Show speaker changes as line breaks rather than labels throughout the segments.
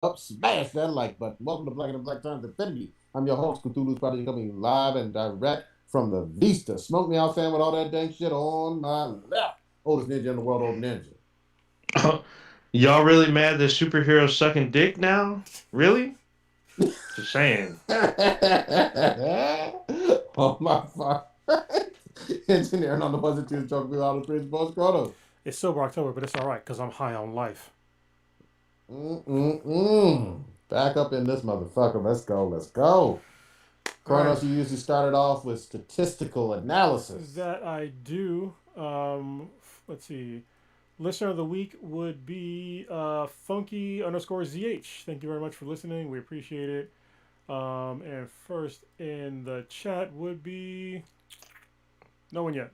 Smash that like button. Welcome to Black and the Black Times Infinity. I'm your host, Cthulhu's Prodigy, coming live and direct from the Vista. Smoke me out, fan, with all that dang shit on my left. Oldest ninja in the world, old ninja.
Y'all really mad that superheroes sucking dick now? Really? Just saying.
Oh my fuck. Engineering on the buzzer to talk about all the Prince Boss Chronos.
It's sober October, but it's all right because I'm high on life.
Back up in this motherfucker. Let's go. Let's go.
All right,
Kronos, you usually started off with statistical analysis.
that I do. Let's see. Listener of the week would be funky underscore zh. Thank you very much for listening. We appreciate it. And first in the chat would be no one yet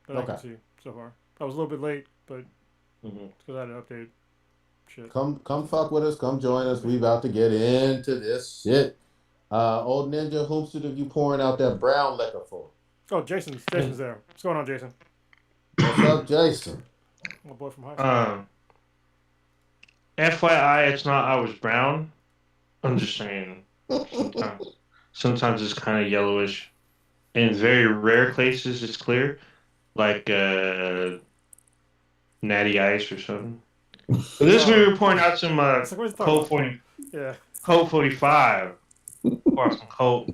that I
Okay.
can see so far. I was a little bit late, but
Mhm.
it's because I had to update shit.
Come fuck with us. Come join us. We about to get into this shit. Old ninja, whom should have you pouring out that brown liquor for?
Oh, Jason's there. What's going on, Jason?
What's up, Jason?
My boy from high school.
Um, FYI, it's not I was brown. I'm just saying. Sometimes it's kind of yellowish. In very rare cases, it's clear, like natty ice or something. But this week we're pouring out some
It's like what he's talking
Colt
about.
40,
Yeah.
Colt 45. Pour some Colt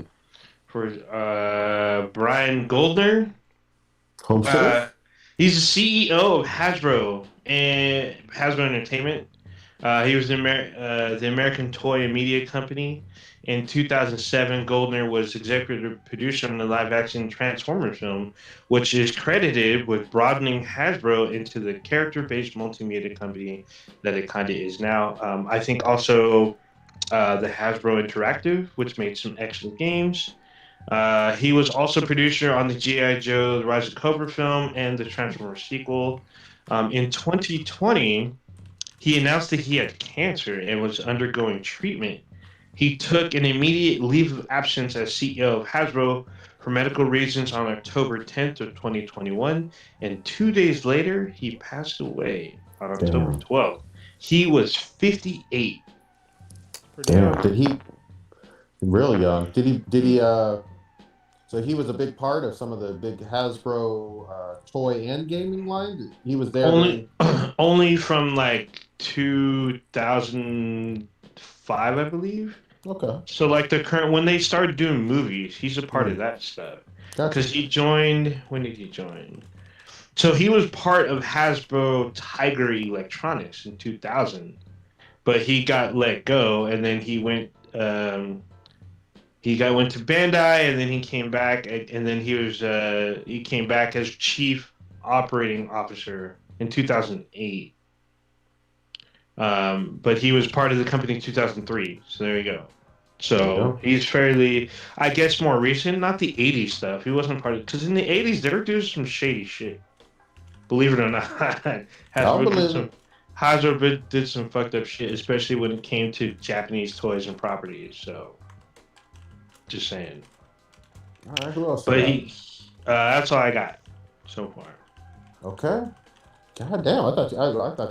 for Brian Goldner.
Home
Uh,
safe?
he's the CEO of Hasbro and Hasbro Entertainment. He was the American Toy and Media Company. In 2007, Goldner was executive producer on the live-action Transformers film, which is credited with broadening Hasbro into the character-based multimedia company that it kind of is now. I think also the Hasbro Interactive, which made some excellent games. He was also producer on the G.I. Joe, The Rise of Cobra film, and the Transformers sequel. In 2020, he announced that he had cancer and was undergoing treatment. He took an immediate leave of absence as CEO of Hasbro for medical reasons on October 10th of 2021, and 2 days later, he passed away on October
Damn.
12th. He was 58.
Pretty
Damn.
young.
Did he really young? Did he so he was a big part of some of the big Hasbro toy and gaming line? He was there
Only,
during.
only from like 2005, I believe.
Okay.
So like the current when they started doing movies, he's a part of
Hmm.
that stuff.
Gotcha.
Because he joined. When did he join? So he was part of Hasbro Tiger Electronics in 2000, but he got let go, and then he went. Went to Bandai, and then he came back, and then he came back as chief operating officer in 2008. But he was part of the company in 2003. So there you go.
There you
So
go.
he's fairly, I guess, more recent. Not the '80s stuff. He wasn't part of because in the '80s they were doing some shady shit. Believe it or not,
I'll
Hasbro did
believe it.
some Hasbro did some fucked up shit, especially when it came to Japanese toys and properties. So just saying.
All right. Who else you
But
got?
that's all I got so far.
Okay. God damn. I thought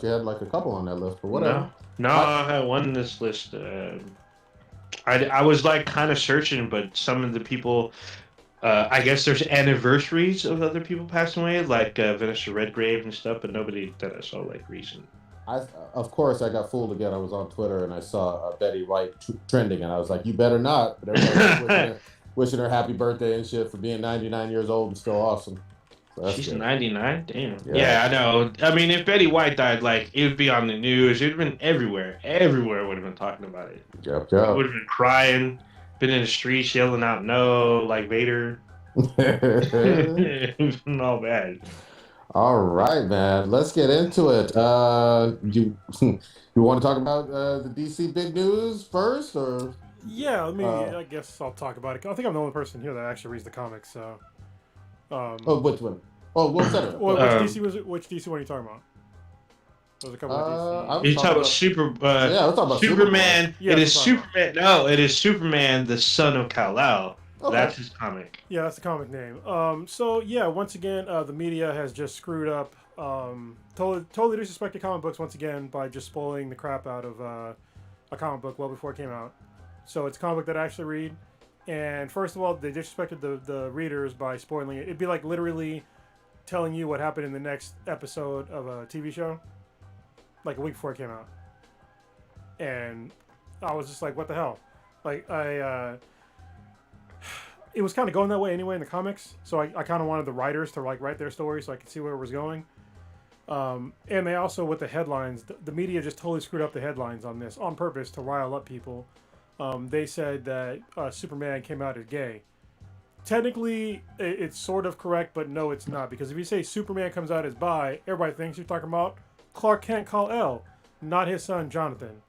you had like a couple on that list, but whatever.
No, no,
I
I had one in this list. I was like kind of searching, but some of the people, I guess there's anniversaries of other people passing away, like Vanessa Redgrave and stuff, but nobody that I saw like recent.
I of course I got fooled again. I was on Twitter and I saw Betty White trending, and I was like, "You better not!" But everybody was wishing her happy birthday and shit for being 99 years old and still awesome. So that's
She's
good.
99. Damn.
Yeah.
Yeah, I know. I mean, if Betty White died, like it would be on the news. It would have been everywhere. Everywhere would have been talking about it.
Yep.
I would
Yep.
have been crying, been in the streets yelling out "No" like Vader. It's been all bad.
All right, man. Let's get into it. You you want to talk about the DC big news first, or
Yeah, let me.
uh,
I guess I'll talk about it. I think I'm the only person here that actually reads the comics. So,
oh, which one? Oh, we'll set it up. Go
well,
ahead.
which DC
Um,
was it? Which DC one are you talking about? There's a couple of
I
DC.
was
You talk
talking
about
about
Yeah,
yeah, I was talking about Superboy.
Superman.
yeah,
It
that's
is
what I'm talking about.
Superman. No, it is Superman, the son of Kal-El.
Okay.
That's his comic.
Yeah, that's the comic name. So yeah, once again, the media has just screwed up. Totally disrespected comic books once again by just spoiling the crap out of a comic book well before it came out. So it's a comic book that I actually read. And first of all, they disrespected the readers by spoiling it. It'd be like literally telling you what happened in the next episode of a TV show, like a week before it came out. And I was just like, what the hell? Like, it was kind of going that way anyway in the comics. So I kind of wanted the writers to like write their story so I could see where it was going. And they also, with the headlines, the media just totally screwed up the headlines on this on purpose to rile up people. They said that Superman came out as gay. Technically, it's sort of correct, but no, it's not. Because if you say Superman comes out as bi, everybody thinks you're talking about Clark Kent Kal-El, not his son Jonathan.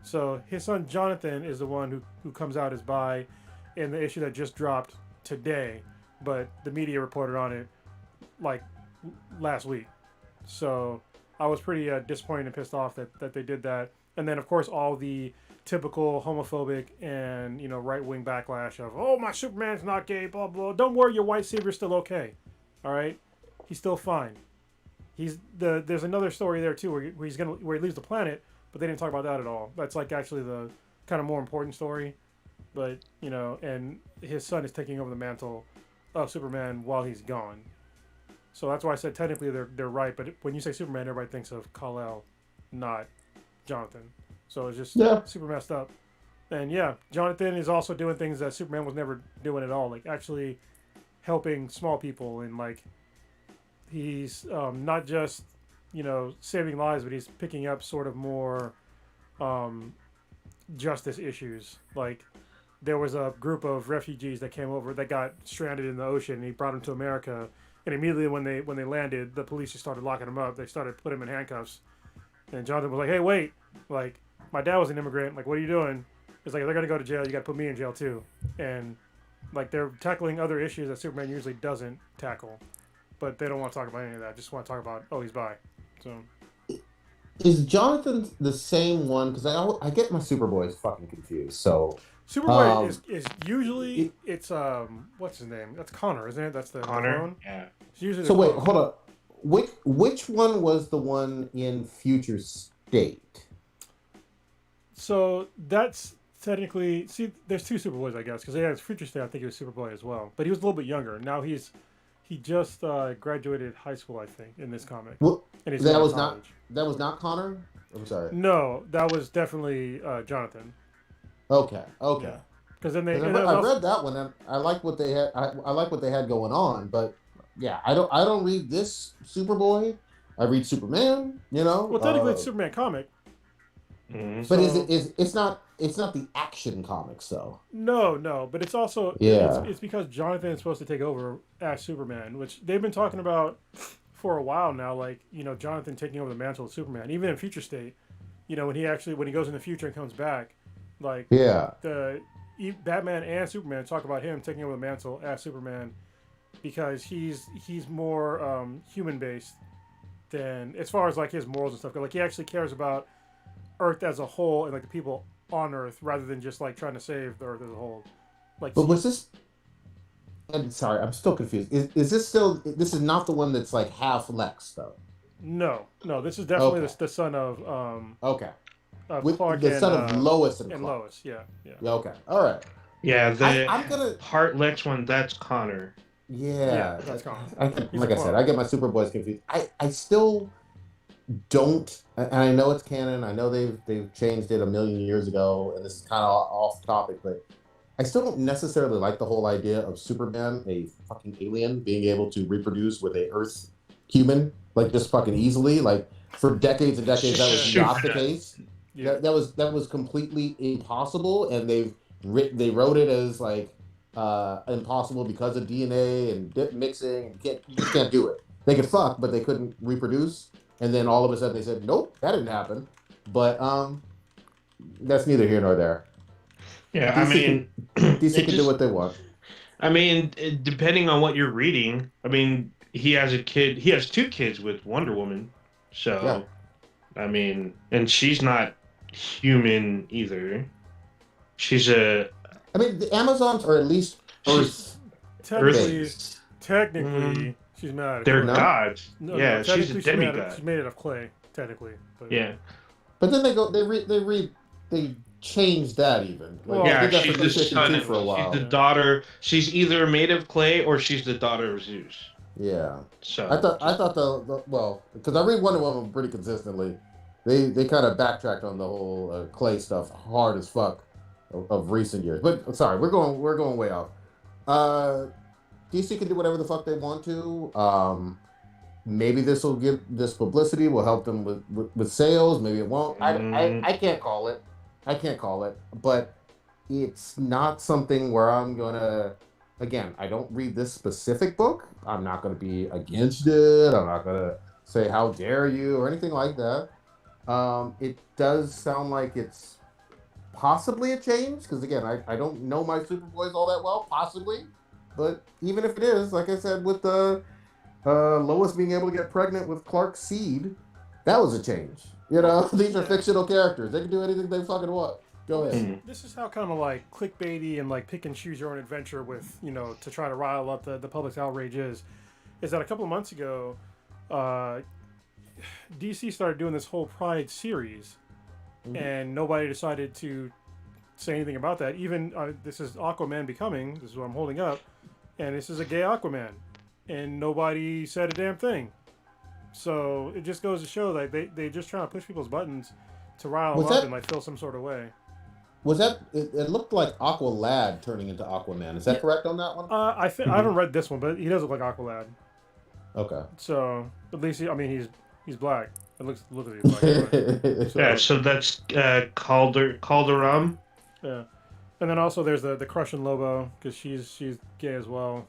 So his son Jonathan is the one who comes out as bi in the issue that just dropped today. But the media reported on it like last week. So I was pretty disappointed and pissed off that they did that. And then, of course, all the typical homophobic and, you know, right-wing backlash of, oh, my Superman's not gay, blah, blah. Don't worry, your white savior's still okay. All right? He's still fine. There's another story there, too, where he leaves the planet, but they didn't talk about that at all. That's, like, actually the kind of more important story. But, you know, and his son is taking over the mantle of Superman while he's gone. So that's why I said technically they're right, but when you say Superman, everybody thinks of Kal-El, not Jonathan. So it's just super messed up. And yeah, Jonathan is also doing things that Superman was never doing at all, like actually helping small people, and like he's not just, you know, saving lives, but he's picking up sort of more justice issues. Like there was a group of refugees that came over that got stranded in the ocean, and he brought them to America. And immediately when they landed, the police just started locking them up. They started putting them in handcuffs. And Jonathan was like, "Hey, wait! Like, my dad was an immigrant. Like, what are you doing?" It's like, they're gonna go to jail. You got to put me in jail too. And like they're tackling other issues that Superman usually doesn't tackle, but they don't want to talk about any of that. Just want to talk about, oh, he's bi. So
is Jonathan the same one? Because I get my Superboys fucking confused. So
Superboy is usually it's what's his name? That's Connor, isn't it? That's the
Connor.
clone.
Yeah.
It's usually
so
the
wait,
clone.
hold up. Which one was the one in Future State?
So that's technically, there's two Superboys, I guess, because yeah, it's Future State. I think he was Superboy as well, but he was a little bit younger. Now he just graduated high school, I think, in this comic.
Well,
and he's
that
going
was
to
not
college.
that was not Connor. I'm sorry.
No, that was definitely Jonathan.
Okay.
Yeah. Because then
I read that one and I like what they had. I like what they had going on, but yeah, I don't read this Superboy. I read Superman. You know.
Well, technically, it's a Superman comic.
Mm-hmm.
But it's not the Action Comics though.
No, but it's also it's because Jonathan is supposed to take over as Superman, which they've been talking about for a while now. Like, you know, Jonathan taking over the mantle of Superman, even in Future State. You know, when he goes in the future and comes back, like Batman and Superman talk about him taking over the mantle as Superman because he's more human based than, as far as like his morals and stuff go. Like he actually cares about Earth as a whole and like the people on Earth rather than just like trying to save the Earth as a whole. Like,
but was this? I'm sorry, I'm still confused. Is this still? This is not the one that's like half Lex though.
No, this is definitely the son of Clark
the
and,
son of Lois and Clark.
Lois. Yeah.
Okay, all right.
Yeah,
I'm gonna
Heart Lex one. That's Connor.
Yeah,
that's Connor.
Like I said, I get my Superboys confused. I still don't, and I know it's canon. I know they've changed it a million years ago, and this is kind of off topic, but I still don't necessarily like the whole idea of Superman, a fucking alien, being able to reproduce with a Earth human, like just fucking easily. Like for decades and decades, that was not the case.
Yeah.
That was completely impossible, and they wrote it as like impossible because of DNA and dip mixing, and you can't do it. They could fuck, but they couldn't reproduce. And then all of a sudden they said, nope, that didn't happen. But that's neither here nor there.
Yeah,
DC can do what they want.
I mean, depending on what you're reading, I mean, he has two kids with Wonder Woman. So, yeah. I mean, and she's not human either. She's
I mean, the Amazons are at least Earth.
Technically, she's made out of
they're
clay.
gods.
No,
she's a demigod.
She's made out of clay, technically. But,
yeah.
But then they read they changed that even. Like,
Well,
they
Yeah,
did that for
she's the son.
D52
Of,
for a
she's the
while.
daughter. She's either made of clay or she's the daughter of Zeus.
Yeah,
So
I thought the well, because I read Wonder Woman pretty consistently. They kind of backtracked on the whole clay stuff hard as fuck of recent years. But sorry, we're going way off. Uh, DC can do whatever the fuck they want to. Maybe this will give this publicity will help them with sales. Maybe it won't. I can't call it. I can't call it. But it's not something where I'm gonna. Again, I don't read this specific book. I'm not gonna be against it. I'm not gonna say how dare you or anything like that. It does sound like it's possibly a change because again, I don't know my Superboys all that well, possibly. But even if it is, like I said, with the Lois being able to get pregnant with Clark's seed, that was a change. You know, these are fictional characters. They can do anything they fucking want. Go ahead.
This is how kind of like clickbaity and like pick and choose your own adventure with, to try to rile up the public's outrage is that a couple of months ago, DC started doing this whole Pride series, and nobody decided to say anything about that. Even this is Aquaman Becoming. This is what I'm holding up, and this is a gay Aquaman, and nobody said a damn thing. So it just goes to show that they just trying to push people's buttons to rile them up and like feel some sort of way.
Was that? It looked like Aqualad turning into Aquaman. Is that correct on that one?
I haven't read this one, but he does look like Aqualad.
Okay.
So at least he's black. It looks literally black.
yeah, so that's Calderon.
Yeah, and then also there's the Crushing Lobo because she's gay as well.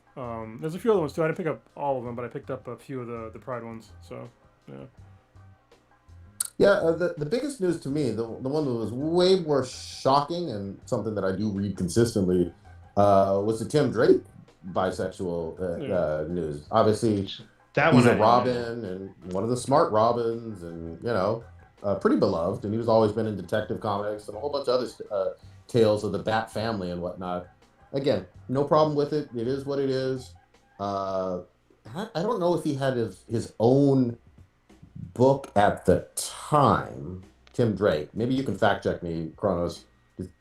There's a few other ones too. I didn't pick up all of them, but I picked up a few of the Pride ones. So yeah.
Yeah, the biggest news to me, the one that was way more shocking and something that I do read consistently, was the Tim Drake bisexual news. Obviously, he's a Robin and one of the smart Robins, and pretty beloved. And he's always been in Detective Comics and a whole bunch of other tales of the Bat family and whatnot. Again, no problem with it. It is what it is. I don't know if he had his own book at the time. Tim Drake. Maybe you can fact check me, Kronos.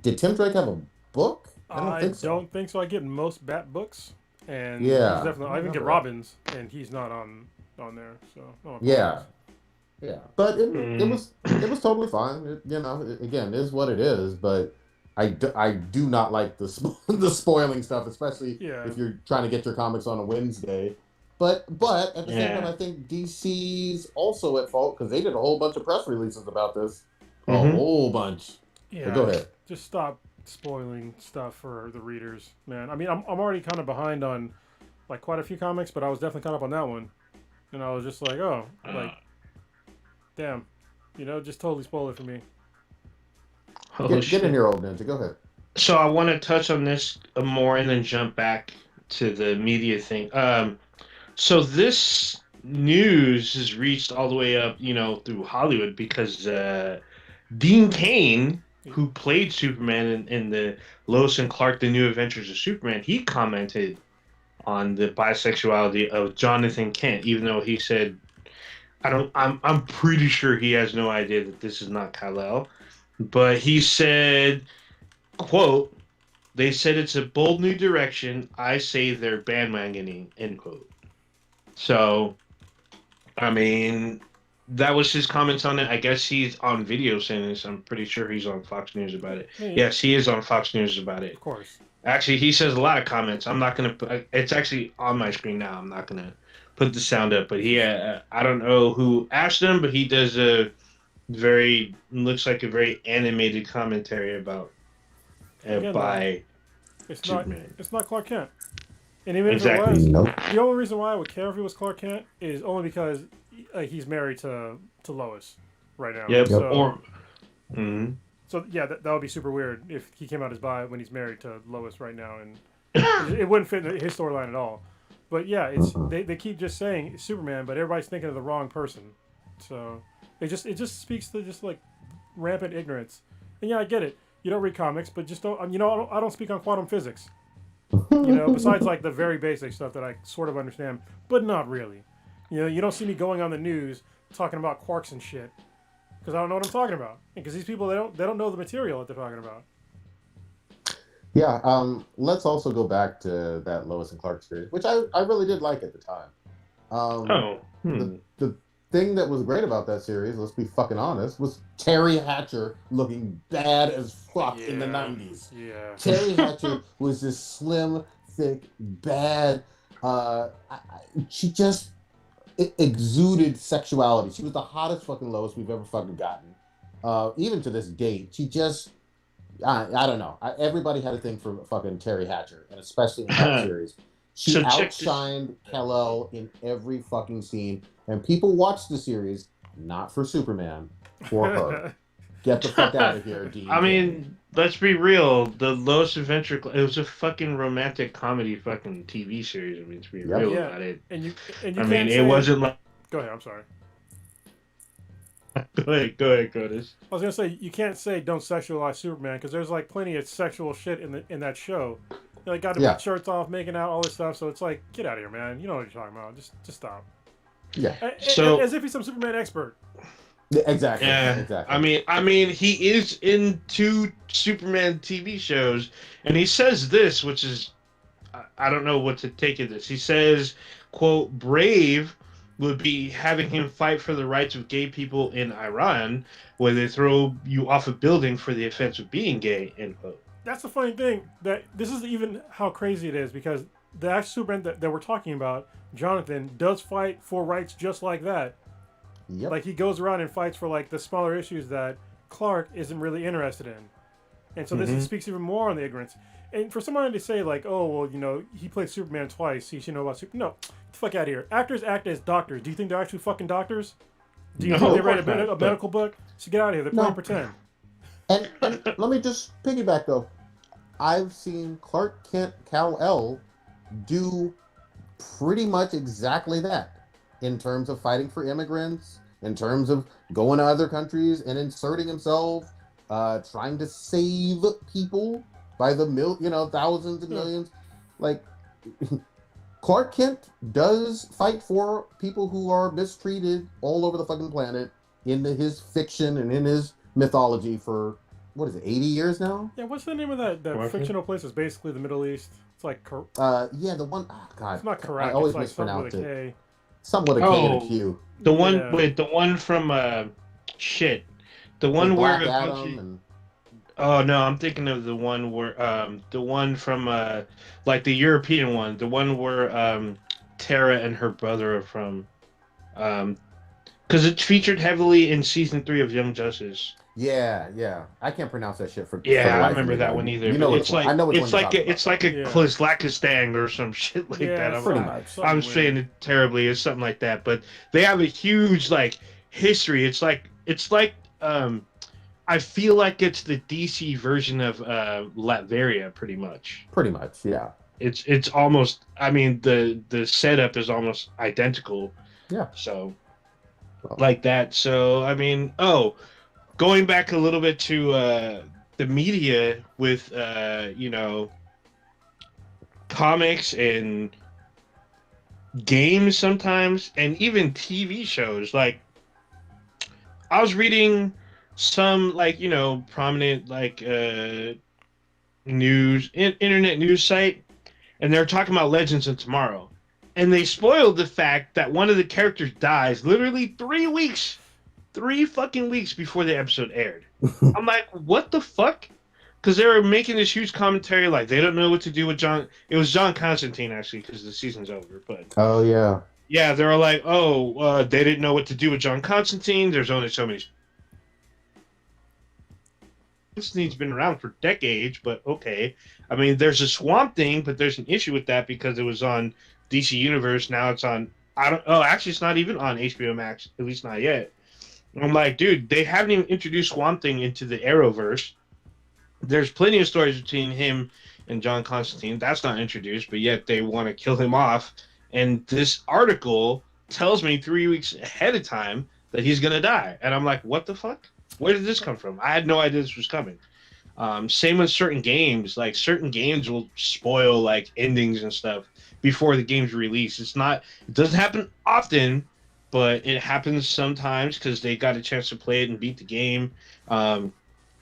Did Tim Drake have a book? I don't think so.
I get most Bat books, and
yeah,
he's definitely. I even get Robin's, and he's not on there. So
yeah. But it was totally fine. Again, it is what it is. But I do not like the spoiling stuff, especially if you're trying to get your comics on a Wednesday. But at the same time, I think DC's also at fault because they did a whole bunch of press releases about this. A whole bunch.
Yeah.
But go ahead.
Just stop spoiling stuff for the readers, man. I mean, I'm already kind of behind on like quite a few comics, but I was definitely caught up on that one, and I was just like, oh, like, damn, just totally spoil it for me.
Get in here, old ninja. Go ahead.
So I want to touch on this more and then jump back to the media thing. So this news has reached all the way up, through Hollywood because Dean Cain, who played Superman in the Lois and Clark: The New Adventures of Superman, he commented on the bisexuality of Jonathan Kent, even though he said, I'm pretty sure he has no idea that this is not Kal-El, but he said, quote, "They said it's a bold new direction. I say they're bandwagoning," end quote. So, I mean, that was his comments on it. I guess he's on video saying this. I'm pretty sure he's on Fox News about it.
Yeah.
Yes, he is on Fox News about it.
Of course.
Actually, he says a lot of comments. I'm not going to... It's actually on my screen now. I'm not going to put the sound up. But he, I don't know who asked him, but he does looks like a very animated commentary about by Superman.
It's not Clark Kent. And even if it was, the only reason why I would care if it was Clark Kent is only because he's married to Lois right now.
Yep.
So, so yeah, that would be super weird if he came out as bi when he's married to Lois right now, and it wouldn't fit his storyline at all. But yeah, they keep just saying Superman, but everybody's thinking of the wrong person. So it just speaks to just like rampant ignorance. And yeah, I get it. You don't read comics, but just don't. I don't speak on quantum physics. Besides like the very basic stuff that I sort of understand, but not really. You don't see me going on the news talking about quarks and shit. because I don't know what I'm talking about. Because these people they don't know the material that they're talking about.
Yeah. Let's also go back to that Lois and Clark series, which I really did like at the time.
Oh,
The thing that was great about that series, let's be fucking honest, was Terry Hatcher looking bad as fuck in the 90s.
Yeah.
Terry Hatcher was this slim, thick, bad. She just exuded sexuality. She was the hottest fucking Lois we've ever fucking gotten. Even to this date, she just. I don't know. Everybody had a thing for fucking Terry Hatcher, and especially in that series. She
So check this-
outshined Kal-El in every fucking scene, and people watched the series not for Superman, for her. Get the fuck out of here, Dean.
I mean, let's be real. The Lois Adventure, it was a fucking romantic comedy fucking TV series. I mean, to be
Yep.
real
Yeah.
about it.
And you
I
can't
mean,
say,
it wasn't like.
Go ahead. I'm sorry.
Go ahead, Curtis.
I was gonna say you can't say don't sexualize Superman because there's like plenty of sexual shit in that show. They like got to
Yeah.
put shirts off, making out, all this stuff. So it's like, get out of here, man. You know what you're talking about. Just stop.
Yeah.
So-
As if he's some Superman expert.
Exactly.
Yeah,
Exactly.
I mean, he is in 2 Superman TV shows, and he says this, which is, I don't know what to take of this. He says, "quote Brave would be having him fight for the rights of gay people in Iran, where they throw you off a building for the offense of being gay." End quote.
That's the funny thing. That this is even how crazy it is because the actual Superman that we're talking about, Jonathan, does fight for rights just like that.
Yep.
Like he goes around and fights for like the smaller issues that Clark isn't really interested in, and so this speaks even more on the ignorance. And for someone to say like, oh well, you know, he played Superman twice, he should know about Superman. No, get the fuck out of here. Actors act as doctors. Do you think they're actually fucking doctors? Do you
No,
think they
of
write
course
a
not,
medical book? So get out of here. They're playing pretend.
And let me just piggyback though. I've seen Clark Kent Kal-El do pretty much exactly that in terms of fighting for immigrants, in terms of going to other countries and inserting himself, trying to save people by the thousands and millions. Like Clark Kent does fight for people who are mistreated all over the fucking planet in his fiction and in his mythology for what is it, 80 years now?
Yeah, what's the name of that fictional place? It's basically the Middle East. It's like
Yeah, the one. Oh God,
it's not correct.
I always
it's like something
mispronounce
with a
it.
K.
Something with a K and a Q.
The one,
Yeah.
wait, the one from shit, the
With
one where
Black Adam and
oh no, I'm thinking of the one where the one from like the European one, the one where Tara and her brother are from, because it's featured heavily in season 3 of Young Justice.
yeah. I can't pronounce that shit for the
Yeah,
life
I
of
remember
me,
that
though.
one either.
You know
but
which
it's
one.
like
I know which
it's
one
like
you're
a, it's
talking
like a
Yeah.
Klizlakistan or some shit like
Yeah,
that. I'm,
pretty
something-
much.
something
I'm
weird.
saying it terribly. It's something like that, but they have a huge like history. It's like I feel like it's the DC version of Latveria, pretty much.
Pretty much, yeah.
It's almost. I mean, the setup is almost identical.
Yeah.
So,
Well.
like that. So I mean, going back a little bit to the media with comics and games sometimes, and even TV shows. Like, I was reading some prominent internet news site, and they're talking about Legends of Tomorrow, and they spoiled the fact that one of the characters dies literally 3 fucking weeks before the episode aired. I'm like, what the fuck? Because they were making this huge commentary, like they don't know what to do with John. It was John Constantine actually, because the season's over. But
Oh yeah.
yeah, they were like, they didn't know what to do with John Constantine. There's only so many. Constantine's been around for decades, but okay. I mean, there's a Swamp Thing, but there's an issue with that because it was on DC Universe. Now it's on. Actually, it's not even on HBO Max. At least not yet. I'm like, dude, they haven't even introduced Swamp Thing into the Arrowverse. There's plenty of stories between him and John Constantine. That's not introduced, but yet they want to kill him off. And this article tells me 3 weeks ahead of time that he's going to die. And I'm like, what the fuck? Where did this come from? I had no idea this was coming. Same with certain games. Like, certain games will spoil, like, endings and stuff before the game's released. It doesn't happen often, but it happens sometimes because they got a chance to play it and beat the game.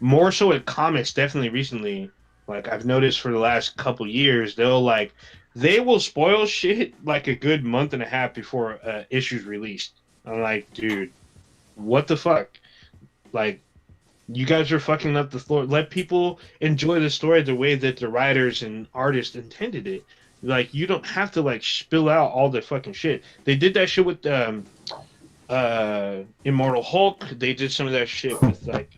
More so with comics, definitely recently. Like I've noticed for the last couple years, they will spoil shit like a good month and a half before issue's released. I'm like, dude, what the fuck? Like, you guys are fucking up the floor. Let people enjoy the story the way that the writers and artists intended it. Like, you don't have to like spill out all the fucking shit. They did that shit with Immortal Hulk. They did some of that shit with like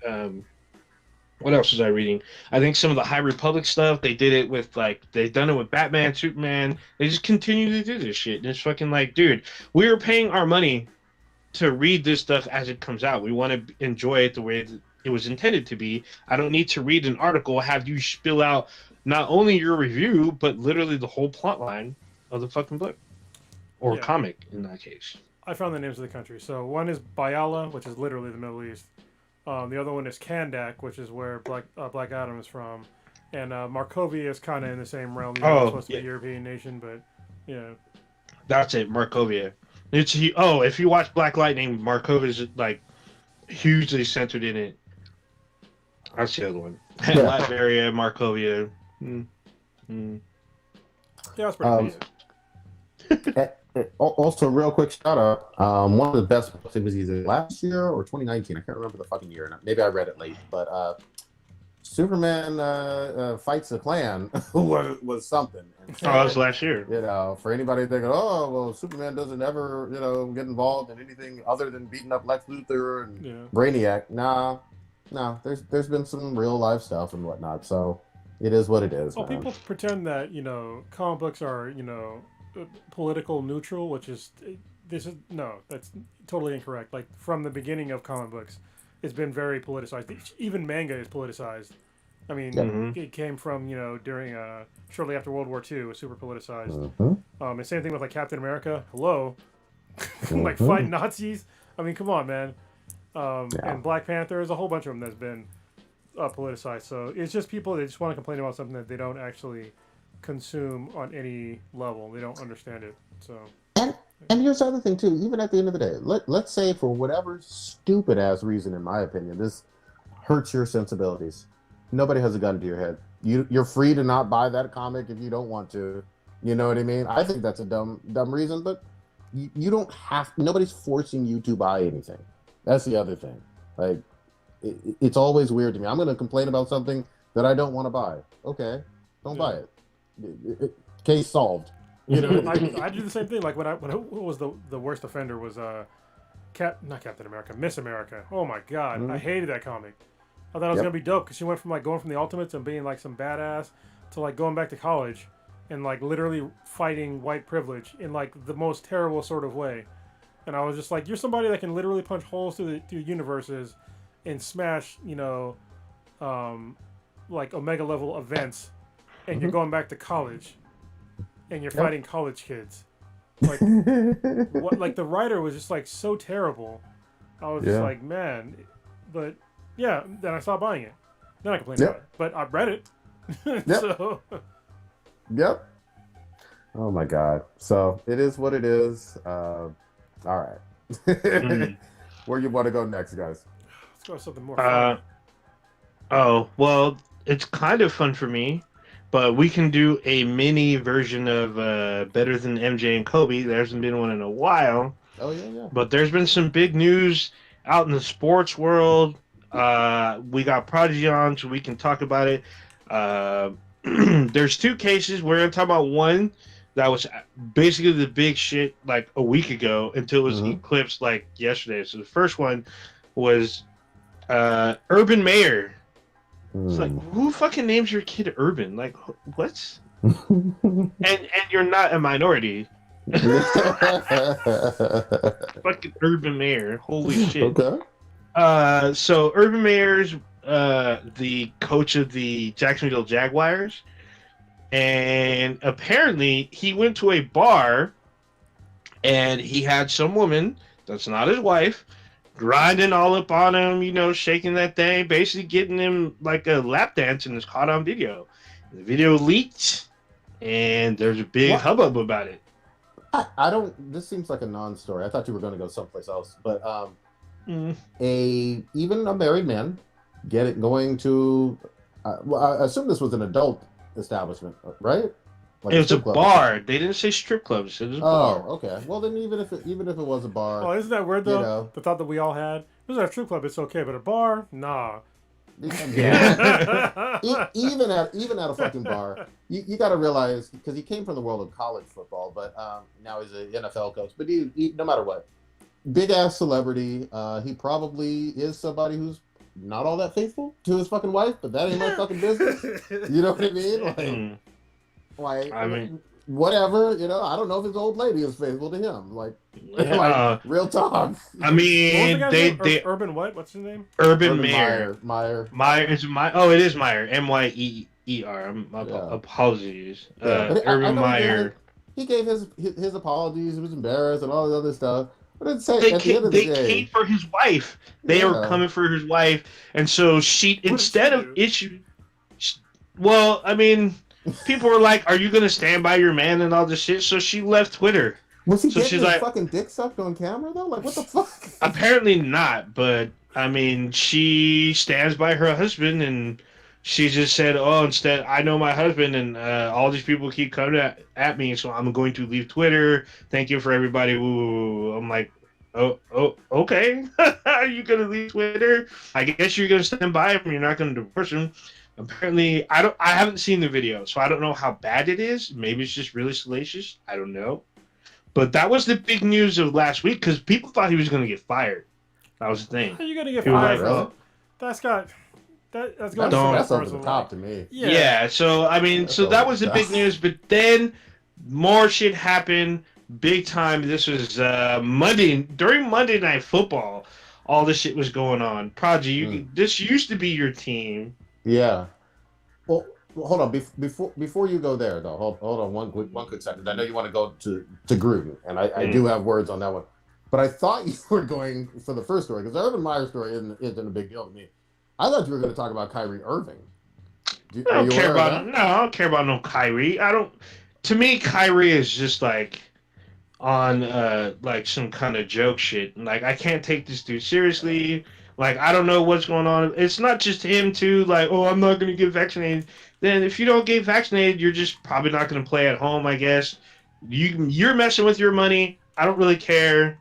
what else was I reading? I think some of the High Republic stuff. They did it with like they've done it with Batman, Superman. They just continue to do this shit. And it's fucking like, dude, we are paying our money to read this stuff as it comes out. We want to enjoy it the way that it was intended to be. I don't need to read an article, have you spill out not only your review, but literally the whole plot line of the fucking book. Or comic, in that case.
I found the names of the countries. So one is Bayala, which is literally the Middle East. The other one is Kandak, which is where Black Adam is from. And Markovia is kind of in the same realm. It's supposed to be a European nation, but, you know.
That's it, Markovia. If you watch Black Lightning, Markova is like hugely centered in it. That's the other one. And Latveria, Markovia.
Yeah, that's pretty decent.
Also, real quick shout out. One of the best books, it was either last year or 2019. I can't remember the fucking year. Maybe I read it late, but Superman fights a Klan was something. And so,
that was last year.
You know, for anybody thinking, oh well, Superman doesn't ever get involved in anything other than beating up Lex Luthor and Brainiac. Nah, there's been some real life stuff and whatnot. So it is what it is.
Well, people pretend that comic books are political neutral, which is that's totally incorrect. Like from the beginning of comic books, it's been very politicized. Even manga is politicized. I mean, it came from during shortly after World War II, it was super politicized. And same thing with like Captain America. Hello, like fight Nazis. I mean, come on, man. And Black Panther, there's a whole bunch of them that's been politicized. So it's just people that just want to complain about something that they don't actually consume on any level. They don't understand it. So
and here's the other thing too. Even at the end of the day, let's say for whatever stupid ass reason, in my opinion, this hurts your sensibilities. Nobody has a gun to your head. You're free to not buy that comic if you don't want to. You know what I mean? I think that's a dumb reason, but you don't have. Nobody's forcing you to buy anything. That's the other thing. Like it's always weird to me. I'm going to complain about something that I don't want to buy. Okay, don't buy it. Case solved.
You know, I do the same thing. Like when what was the worst offender was not Captain America, Miss America. Oh my god, I hated that comic. I thought it was gonna be dope because she went from like going from the Ultimates and being like some badass to like going back to college and like literally fighting white privilege in like the most terrible sort of way. And I was just like, you're somebody that can literally punch holes through universes and smash like Omega level events, and you're going back to college. And you're fighting college kids. Like, like the writer was just like so terrible. I was just like, man. But then I stopped buying it. Then I complained about it. But I read it. So.
Yep. Oh my god. So it is what it is. All right. Where you want to go next, guys?
Let's go with something more fun.
Oh, well, it's kind of fun for me. But we can do a mini version of Better Than MJ and Kobe. There hasn't been one in a while.
Oh, yeah.
But there's been some big news out in the sports world. We got Prodigy on, so we can talk about it. There's two cases. We're going to talk about one that was basically the big shit like a week ago until it was eclipsed like yesterday. So the first one was Urban Meyer. It's like, who fucking names your kid Urban? Like, what? and you're not a minority. Fucking Urban Meyer. Holy shit.
Okay.
So Urban Meyer's the coach of the Jacksonville Jaguars. And apparently he went to a bar and he had some woman that's not his wife grinding all up on him, shaking that thing, basically getting him like a lap dance, and it's caught on video. The video leaked, and there's a big hubbub about it.
I don't. This seems like a non-story. I thought you were going to go someplace else, but
Mm.
even a married man going to. Well, I assume this was an adult establishment, right? Like
It
a
was a
strip club or something.
bar. They didn't say strip clubs. It was a
Oh,
bar.
okay. Well, then even if it was a bar,
Oh, isn't that weird
you
though?
know,
The thought that we all had. This is a strip club. It's okay, but a bar, nah.
Yeah.
even at a fucking bar, you got to realize because he came from the world of college football, but now he's an NFL coach. But no matter what, big ass celebrity. He probably is somebody who's not all that faithful to his fucking wife, but that ain't my fucking business. You know what I mean? Like
I mean,
whatever. You know, I don't know if his old lady is faithful to him. Like
uh,
real talk.
I
What was the
mean,
guy's
they
name?
Urban,
What? What's his name?
Meyer.
Meyer.
Meyer is my. Oh, it is Meyer. Myer.
Yeah.
Apologies.
Yeah, but I
Urban
know
Meyer.
he gave his apologies. He was embarrassed and all this other stuff. But at the end of the
They
day,
came for his wife. They were
yeah.
coming for his wife, and so she
What did
instead
she
of
do?
issue. Well, I mean, people were like, "Are you gonna stand by your man and all this shit?" So she left Twitter.
Was he
So
getting
she's
his
like,
fucking dick sucked on camera though? Like what the fuck?
apparently not, but I mean, she stands by her husband, and she just said, "Oh, instead, I know my husband, and all these people keep coming at me, so I'm going to leave Twitter. Thank you for everybody." Woo. I'm like, oh, okay. Are you gonna leave Twitter? I guess you're gonna stand by him. You're not gonna divorce him. Apparently, I haven't seen the video, so I don't know how bad it is. Maybe it's just really salacious. I don't know. But that was the big news of last week because people thought he was going to get fired. That was the thing.
How are you gonna get
People were
fired
like,
for?
really?
That's got that's going
Don't-
so
That's over the
personal.
top to me.
yeah. So I mean,
That's
so
over
that
the
was the
top.
big news. But then more shit happened, big time. This was Monday during Monday Night Football. All this shit was going on. Prodigy, this used to be your team.
Yeah. Well, hold on. Before you go there, though, hold on one quick second. I know you want to go to Gruden, and I do have words on that one. But I thought you were going for the first story because the Urban Meyer story isn't a big deal to me. I thought you were going to talk about Kyrie Irving.
I
Are
don't
you
care
aware of
about
that?
no. I don't care about no Kyrie. I don't. To me, Kyrie is just like on like some kind of joke shit. Like I can't take this dude seriously. Like I don't know what's going on. It's not just him too. Like oh I'm not gonna get vaccinated. Then if you don't get vaccinated, you're just probably not gonna play at home. I guess you're messing with your money. I don't really care.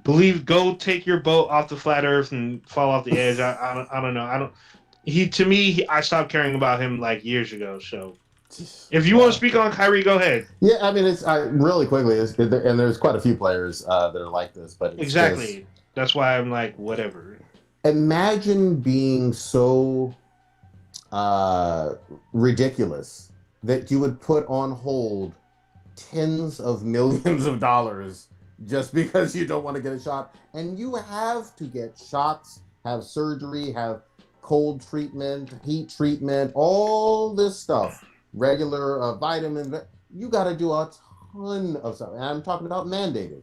Go take your boat off the flat Earth and fall off the edge. I don't know. I don't. I stopped caring about him like years ago. So if you want to
Yeah.
speak on Kyrie, go ahead.
Yeah, I mean, it's really quickly, and there's quite a few players that are like this, but it's just
Exactly. That's why I'm like whatever.
imagine being so uh, ridiculous that you would put on hold tens of millions of dollars just because you don't want to get a shot. And you have to get shots, have surgery, have cold treatment, heat treatment, all this stuff, regular vitamin. You got to do a ton of stuff. And I'm talking about mandated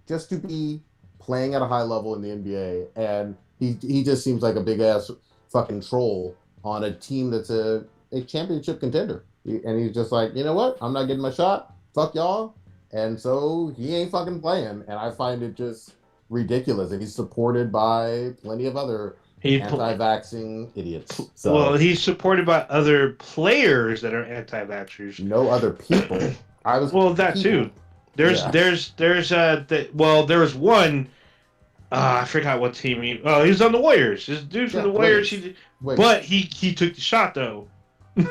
just to be playing at a high level in the NBA. And he just seems like a big ass fucking troll on a team that's a championship contender. And he's just like, you know what? I'm not getting my shot. Fuck y'all. And so he ain't fucking playing. And I find it just ridiculous. And he's supported by plenty of other
He
anti-vaxxing idiots.
well,
So
he's supported by other players that are anti-vaxxers.
no other people.
Well, that
people.
too. There's
Yeah.
there was one. I forgot what team he. Oh, he was on the Warriors. This dude from
Yeah,
the Warriors.
Wiggins.
But he took the shot though.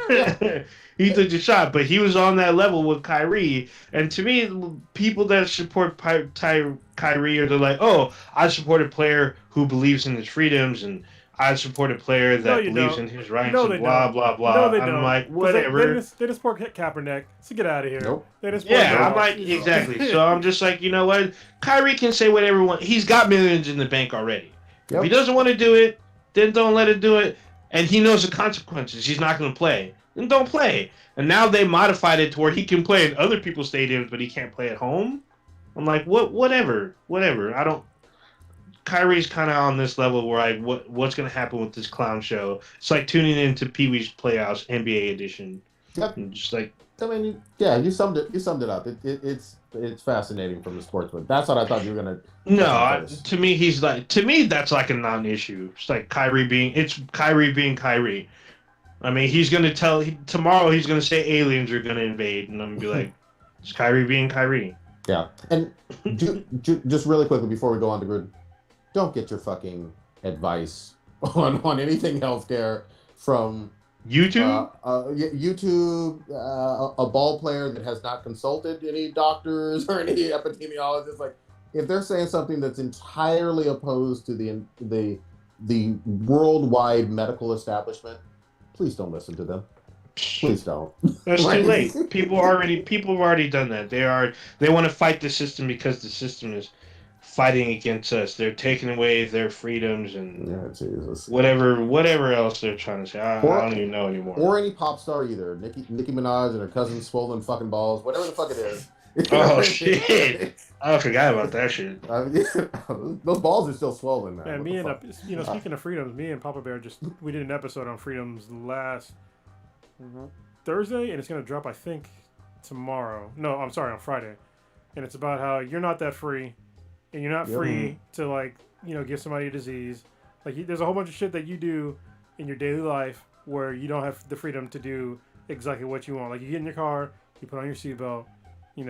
Yeah.
He took the shot, but he was on that level with Kyrie. And to me, people that support Kyrie are like, oh, I support a player who believes in his freedoms, and I support a player
No,
that
you
believes
don't.
in his rights,
No,
and
they
blah
don't.
blah blah.
No, they
I'm
don't.
like,
'Cause
whatever.
They just support Kaepernick. So get out of here.
Nope.
They just support
Yeah, I'm
Joe.
like exactly. So I'm just like, you know what? Kyrie can say whatever he wants. He's got millions in the bank already.
Yep.
If he doesn't want to do it, then don't let him do it. And he knows the consequences. He's not going to play. Then don't play. And now they modified it to where he can play in other people's stadiums, but he can't play at home. I'm like, whatever. I don't. Kyrie's kind of on this level where what's going to happen with this clown show? It's like tuning into Pee Wee's Playhouse NBA edition.
Yep.
And just like,
I mean, yeah, you summed it up. It's fascinating from the sportsman. That's what I thought you were gonna touch on first.
to me that's like a non-issue. It's like Kyrie being Kyrie. I mean, tomorrow he's gonna say aliens are gonna invade, and I'm gonna be like, it's Kyrie being Kyrie.
Yeah, and just really quickly before we go on to Gruden, don't get your fucking advice on anything healthcare from
YouTube.
YouTube, a ball player that has not consulted any doctors or any epidemiologists. Like, if they're saying something that's entirely opposed to the worldwide medical establishment, please don't listen to them. Please don't.
That's too late. People have already done that. They want to fight the system because the system is fighting against us. They're taking away their freedoms and
Jesus.
whatever else they're trying to say. I don't even know anymore.
Or any pop star either. Nicki Minaj and her cousin swollen fucking balls. Whatever the fuck it is.
Oh shit! I forgot about that shit.
Those balls are still swollen, man.
And speaking of freedoms, me and Papa Bear we did an episode on freedoms last Thursday, and it's gonna drop I think tomorrow. No, I'm sorry, on Friday. And it's about how you're not that free, and you're not free to give somebody a disease. Like there's a whole bunch of shit that you do in your daily life where you don't have the freedom to do exactly what you want. Like you get in your car, you put on your seatbelt. You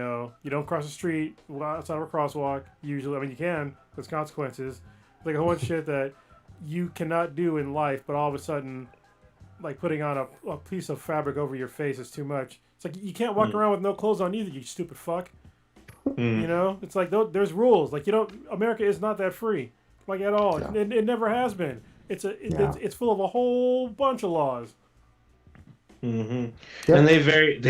don't cross the street outside of a crosswalk. Usually, I mean, you can. There's consequences. Like a whole bunch of shit that you cannot do in life, but all of a sudden, like putting on a piece of fabric over your face is too much. It's like you can't walk around with no clothes on either, you stupid fuck. It's like there's rules. Like America is not that free, like at all. Yeah. It never has been. It's full of a whole bunch of laws.
Mm-hmm. Yep. And they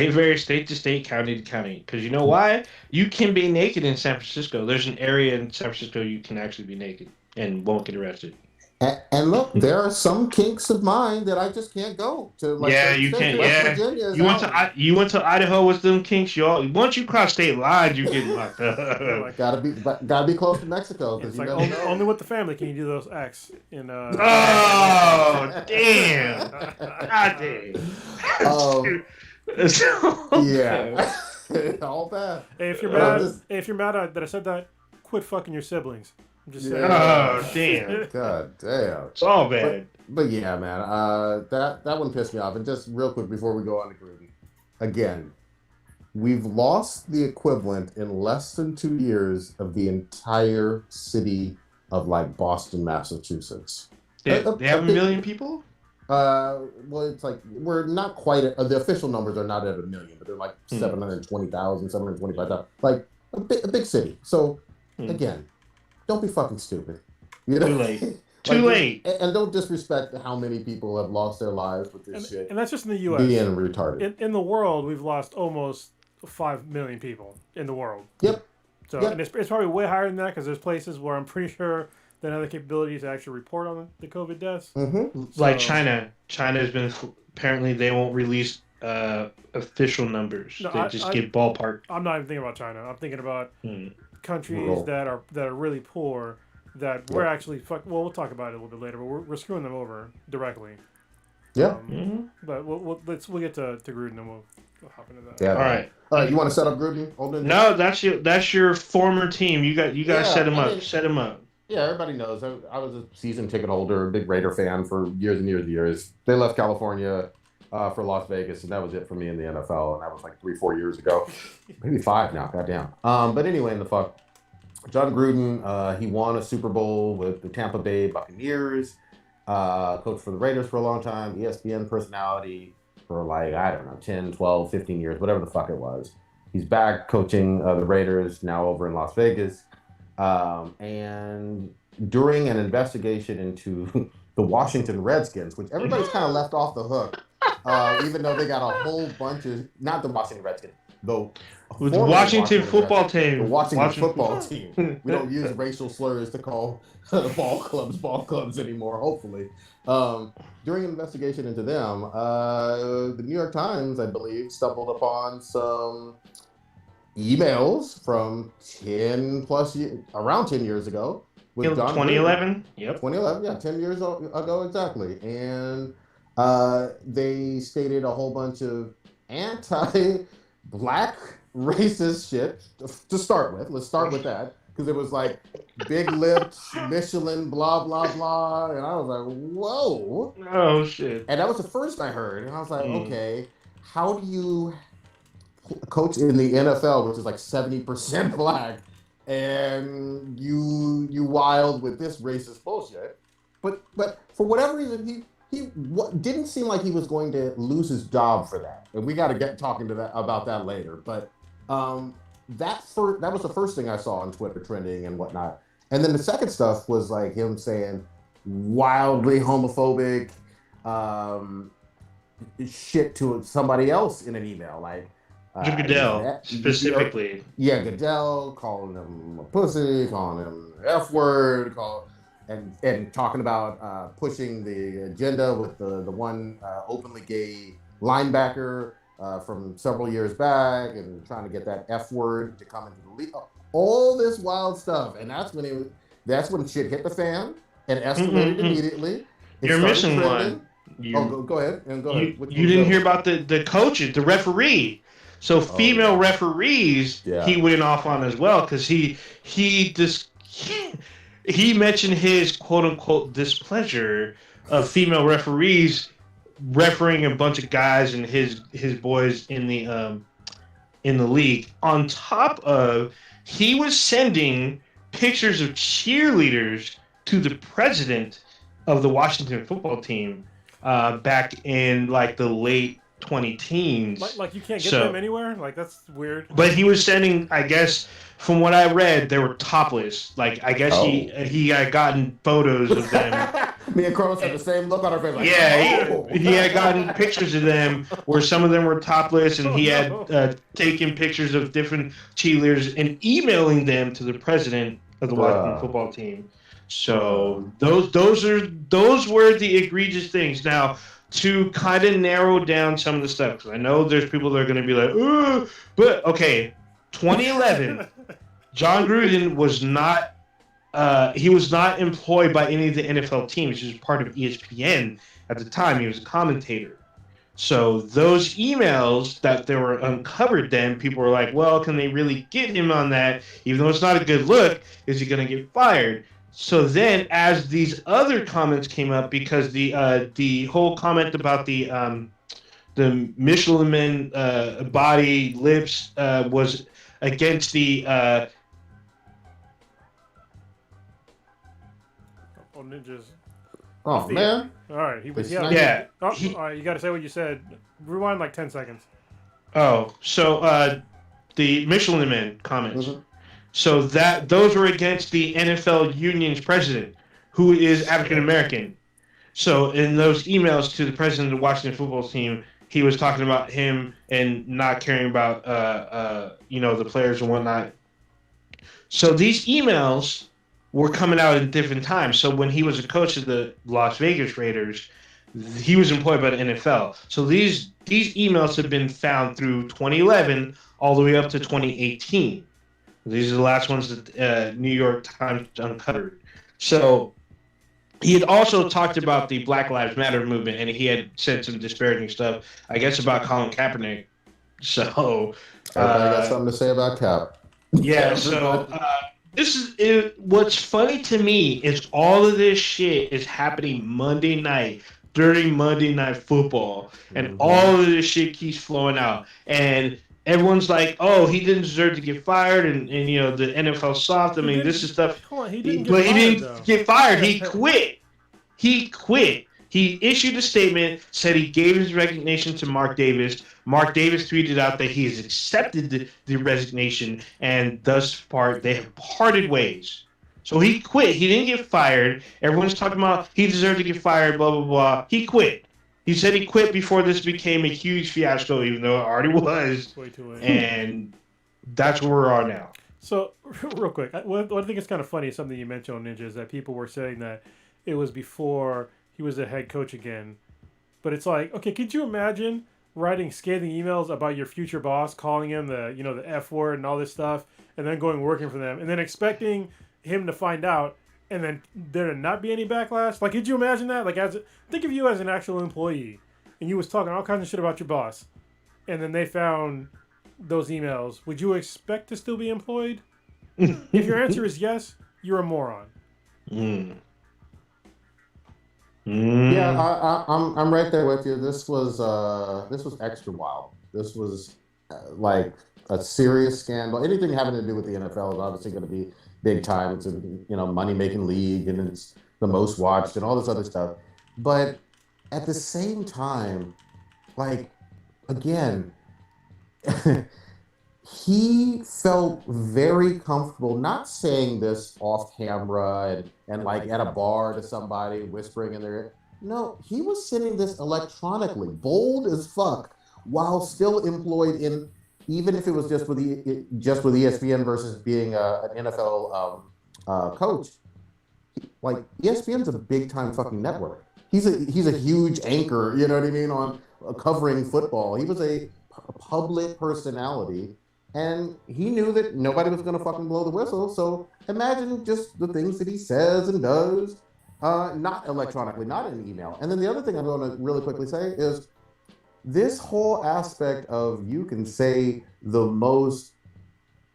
vary state to state, county to county. Because you know why? You can be naked in San Francisco. There's an area in San Francisco you can actually be naked and won't get arrested.
And look, there are some kinks of mine that I just can't go to. Like,
yeah, you can't. Yeah, you went to Idaho with them kinks. Once you cross state lines, you get locked up.
gotta be close to Mexico because
only with the family can you do those acts in.
Oh damn! God damn!
Yeah, all bad.
Hey, if you're mad that I said that, quit fucking your siblings. I'm just saying.
Oh damn!
God damn!
It's all bad.
But yeah, man, that one pissed me off. And just real quick before we go on to Gruden, again, we've lost the equivalent in less than 2 years of the entire city of like Boston, Massachusetts.
They have a million people.
Well, it's like we're not quite the official numbers are not at 1 million, but they're like 720,000, 725,000, like a big city. So again, don't be fucking stupid.
Too late. Too late.
And don't disrespect how many people have lost their lives with this shit.
And that's just in the U.S.
Being retarded.
In the world, we've lost almost 5 million people in the world.
Yep.
So and it's probably way higher than that because there's places where I'm pretty sure they have the capability to actually report on the COVID deaths.
Mm-hmm.
Like China. China has been apparently they won't release official numbers.
No,
they just give ballpark.
I'm not even thinking about China. I'm thinking about countries that are really poor that we're actually we'll talk about it a little bit later, but we're screwing them over directly.
Yeah.
But we'll get to Gruden and we'll hop into that.
Yeah. All right. You want to set up Gruden?
No, that's your former team. You guys set him up. Set him up.
Yeah, everybody knows. I was a season ticket holder, a big Raider fan for years and years and years. They left California for Las Vegas, and that was it for me in the NFL. And that was like 3-4 years ago, maybe 5 now. Goddamn. But anyway, in the fuck, John Gruden, he won a Super Bowl with the Tampa Bay Buccaneers. Coached for the Raiders for a long time. ESPN personality for like 10, 12, 15 years, whatever the fuck it was. He's back coaching the Raiders now over in Las Vegas. And during an investigation into the Washington Redskins, which everybody's kind of left off the hook, even though they got a whole bunch of, not the Washington Redskins, the
Washington football team.
The Washington football team. We don't use racial slurs to call ball clubs anymore, hopefully. During an investigation into them, the New York Times, I believe, stumbled upon some emails from around 10 years ago.
With 2011? Yep.
2011, yeah, 10 years ago exactly. And they stated a whole bunch of anti-black racist shit to start with. Let's start with that because it was like big lips, Michelin, blah blah blah, and I was like, whoa.
Oh shit.
And that was the first I heard, and I was like,
Mm.
okay, how do you coach in the NFL, which is like 70% black, and you wild with this racist bullshit? But for whatever reason, didn't seem like he was going to lose his job for that, and we got to get talking to that about that later. But that was the first thing I saw on Twitter trending and whatnot, and then the second stuff was like him saying wildly homophobic shit to somebody else in an email, like
Goodell specifically.
yeah, Goodell, calling him a pussy, calling him F word, and talking about pushing the agenda with the one openly gay linebacker from several years back, and trying to get that F word to come into the league. All this wild stuff, and that's when shit hit the fan and escalated immediately.
You're missing one.
Go ahead.
You didn't hear about the coaches, the referee. So female referees, he went off on as well because he mentioned his quote unquote displeasure of female referees refereeing a bunch of guys and his boys in the league. On top of, he was sending pictures of cheerleaders to the president of the Washington football team back in like the late 20-teens.
Like you can't get them anywhere? Like that's weird.
But he was sending, I guess, from what I read, they were topless. Like I guess he had gotten photos of them.
Me and Carlos had the same look on our face. Like,
he had gotten pictures of them where some of them were topless, and he had taken pictures of different cheerleaders and emailing them to the president of the Washington football team. So those were the egregious things. Now, to kind of narrow down some of the stuff, because I know there's people that are going to be like, ooh, but okay, 2011, John Gruden was not employed by any of the NFL teams. He was part of ESPN at the time. He was a commentator. So those emails that they were uncovered then, people were like, well, can they really get him on that? Even though it's not a good look, is he going to get fired? So then, as these other comments came up, because the whole comment about the Michelin body lips was against the
ninjas.
Oh man!
All right, he was
All
right, you got to say what you said. Rewind like 10 seconds.
Oh, so the Michelin Man comments. Mm-hmm. So those were against the NFL union's president, who is African American. So in those emails to the president of the Washington football team, he was talking about him and not caring about the players and whatnot. So these emails were coming out at different times. So when he was a coach of the Las Vegas Raiders, he was employed by the NFL. So these emails have been found through 2011 all the way up to 2018. These are the last ones that New York Times uncovered. So he had also talked about the Black Lives Matter movement, and he had said some disparaging stuff, I guess, about Colin Kaepernick. So
everybody got something to say about Cap.
Yeah. So this is it. What's funny to me is all of this shit is happening Monday night during Monday Night Football, and all of this shit keeps flowing out, and everyone's like, "Oh, he didn't deserve to get fired," and the NFL soft. I mean, this is stuff.
He didn't
get fired. He quit. He quit. He issued a statement, said he gave his resignation to Mark Davis. Mark Davis tweeted out that he has accepted the resignation, and thus far they have parted ways. So he quit. He didn't get fired. Everyone's talking about he deserved to get fired, blah, blah, blah. He quit. He said he quit before this became a huge fiasco, even though it already was.
Way too late.
And that's where we are now.
So, real quick, what I think is kind of funny is something you mentioned on Ninja is that people were saying that it was before he was a head coach again. But it's like, okay, could you imagine writing scathing emails about your future boss, calling him the F word and all this stuff, and then working for them, and then expecting him to find out, and then there to not be any backlash? Like, could you imagine that? Like, think of you as an actual employee, and you was talking all kinds of shit about your boss, and then they found those emails, would you expect to still be employed? If your answer is yes, you're a moron.
Yeah, I'm right there with you. This was extra wild. This was like a serious scandal. Anything having to do with the NFL is obviously going to be big time. It's a money making league and it's the most watched and all this other stuff. But at the same time, like again, he felt very comfortable not saying this off camera and like at a bar to somebody whispering in their ear. No, he was sending this electronically, bold as fuck, while still employed in, even if it was just with ESPN versus being an NFL coach. Like ESPN's a big time fucking network. He's a huge anchor, you know what I mean, on covering football. He was a public personality, and he knew that nobody was going to fucking blow the whistle. So imagine just the things that he says and does, not electronically, not in email. And then the other thing I'm going to really quickly say is this whole aspect of you can say the most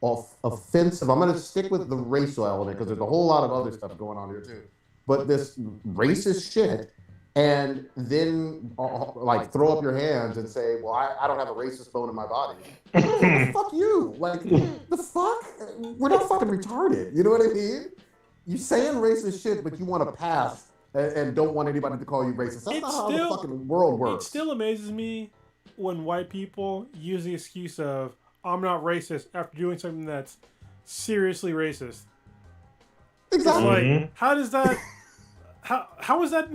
offensive. I'm going to stick with the racial element because there's a whole lot of other stuff going on here too. But this racist shit, and then like throw up your hands and say, "Well, I don't have a racist bone in my body." Fuck you! Like the fuck? We're not fucking retarded. You know what I mean? You saying racist shit, but you want to pass and don't want anybody to call you racist. That's not how the fucking world works.
It still amazes me when white people use the excuse of "I'm not racist" after doing something that's seriously racist.
Exactly.
Like, how does that? How is that?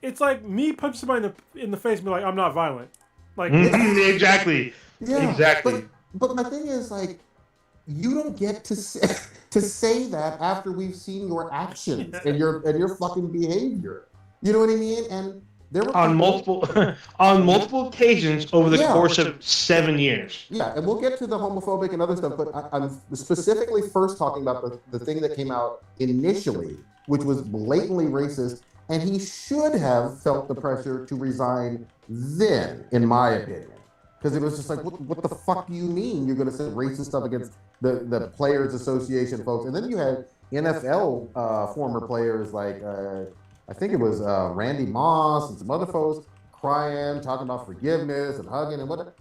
It's like me punching somebody in the face and be like, "I'm not violent." Like
exactly.
Yeah.
Exactly.
But my thing is like, you don't get to say that after we've seen your actions and your fucking behavior. You know what I mean? And there were
on multiple occasions over the course of 7 years.
Yeah, and we'll get to the homophobic and other stuff, but I'm specifically first talking about the thing that came out initially, which was blatantly racist, and he should have felt the pressure to resign then, in my opinion. Because it was just like, what the fuck do you mean you're going to say racist stuff against the Players Association folks? And then you had NFL former players like, I think it was Randy Moss and some other folks crying, talking about forgiveness and hugging and whatever.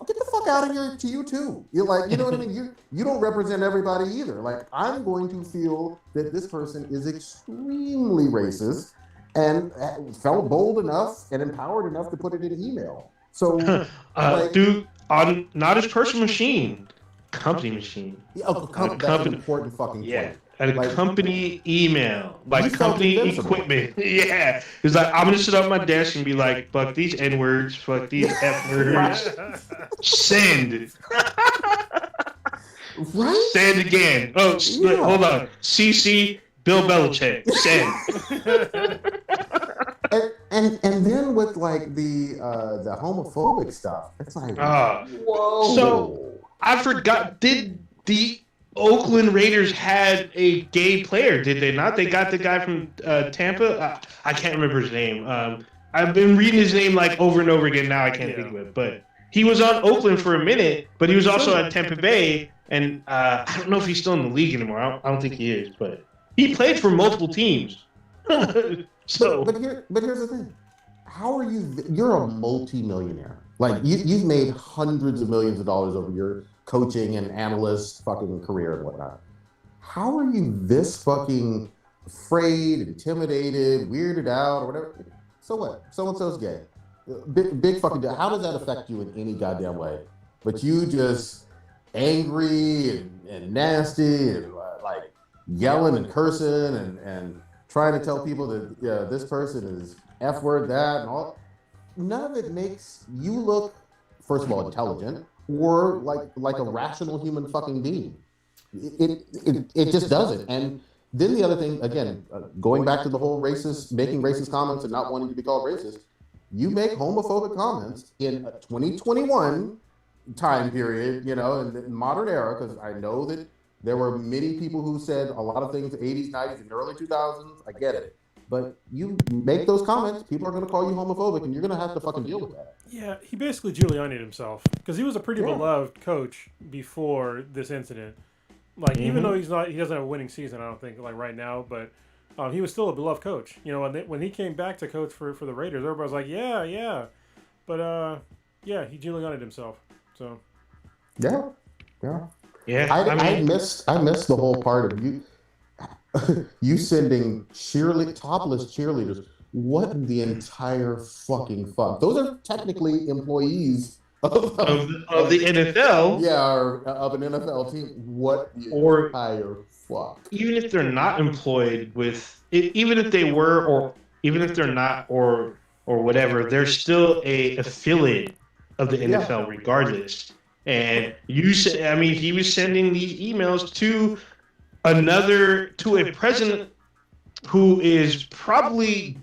Get the fuck out of here to you too. You're like, you know what I mean? You don't represent everybody either. Like, I'm going to feel that this person is extremely racist and felt bold enough and empowered enough to put it in email. So,
dude, on not his personal machine, company machine.
Yeah, that's an important fucking point.
At a company email, like company equipment. Yeah. He's like, I'm going to sit up at my desk and be like, fuck these N-words, fuck these F-words. Send.
Right?
Send again. Oh, yeah. Hold on. CC Bill Belichick. Send.
And then with like the homophobic stuff, it's like, whoa.
So I forgot. Did the Oakland Raiders had a gay player? Did they not? They got the guy from Tampa. I can't remember his name. I've been reading his name like over and over again. Now I can't think of it. But he was on Oakland for a minute. But he was also at Tampa Bay. And I don't know if he's still in the league anymore. I don't think he is. But he played for multiple teams. So,
but here's the thing. How are you? You're a multi-millionaire. Like you've made hundreds of millions of dollars over your coaching and analyst fucking career and whatnot. How are you this fucking afraid, intimidated, weirded out, or whatever? So what? So-and-so's gay. Big fucking deal. How does that affect you in any goddamn way? But you just angry and nasty and like yelling and cursing and trying to tell people that this person is F-word that and all. None of it makes you look, first of all, intelligent or like a rational human fucking being. It just doesn't. And then the other thing, again, going back to the whole making racist comments and not wanting to be called racist, you make homophobic comments in a 2021 time period, in the modern era, because I know that there were many people who said a lot of things in the 80s, 90s, and early 2000s. I get it. But you make those comments, people are going to call you homophobic, and you're going to have to fucking deal with that.
Yeah, he basically Giuliani'd himself because he was a pretty beloved coach before this incident. Like, even though he doesn't have a winning season, I don't think, like right now, but he was still a beloved coach. You know, when he came back to coach for the Raiders, everybody was like, yeah, but yeah, he Giuliani'd himself. So
Yeah.
I
miss the whole part of you. You sending topless cheerleaders. What the entire fucking fuck? Those are technically employees of
the NFL.
Yeah, or of an NFL team. What the entire fuck?
Even if they're not employed with, even if they were, or even if they're not, or whatever, they're still a affiliate of the NFL regardless. And you say, I mean, he was sending these emails to a president who is probably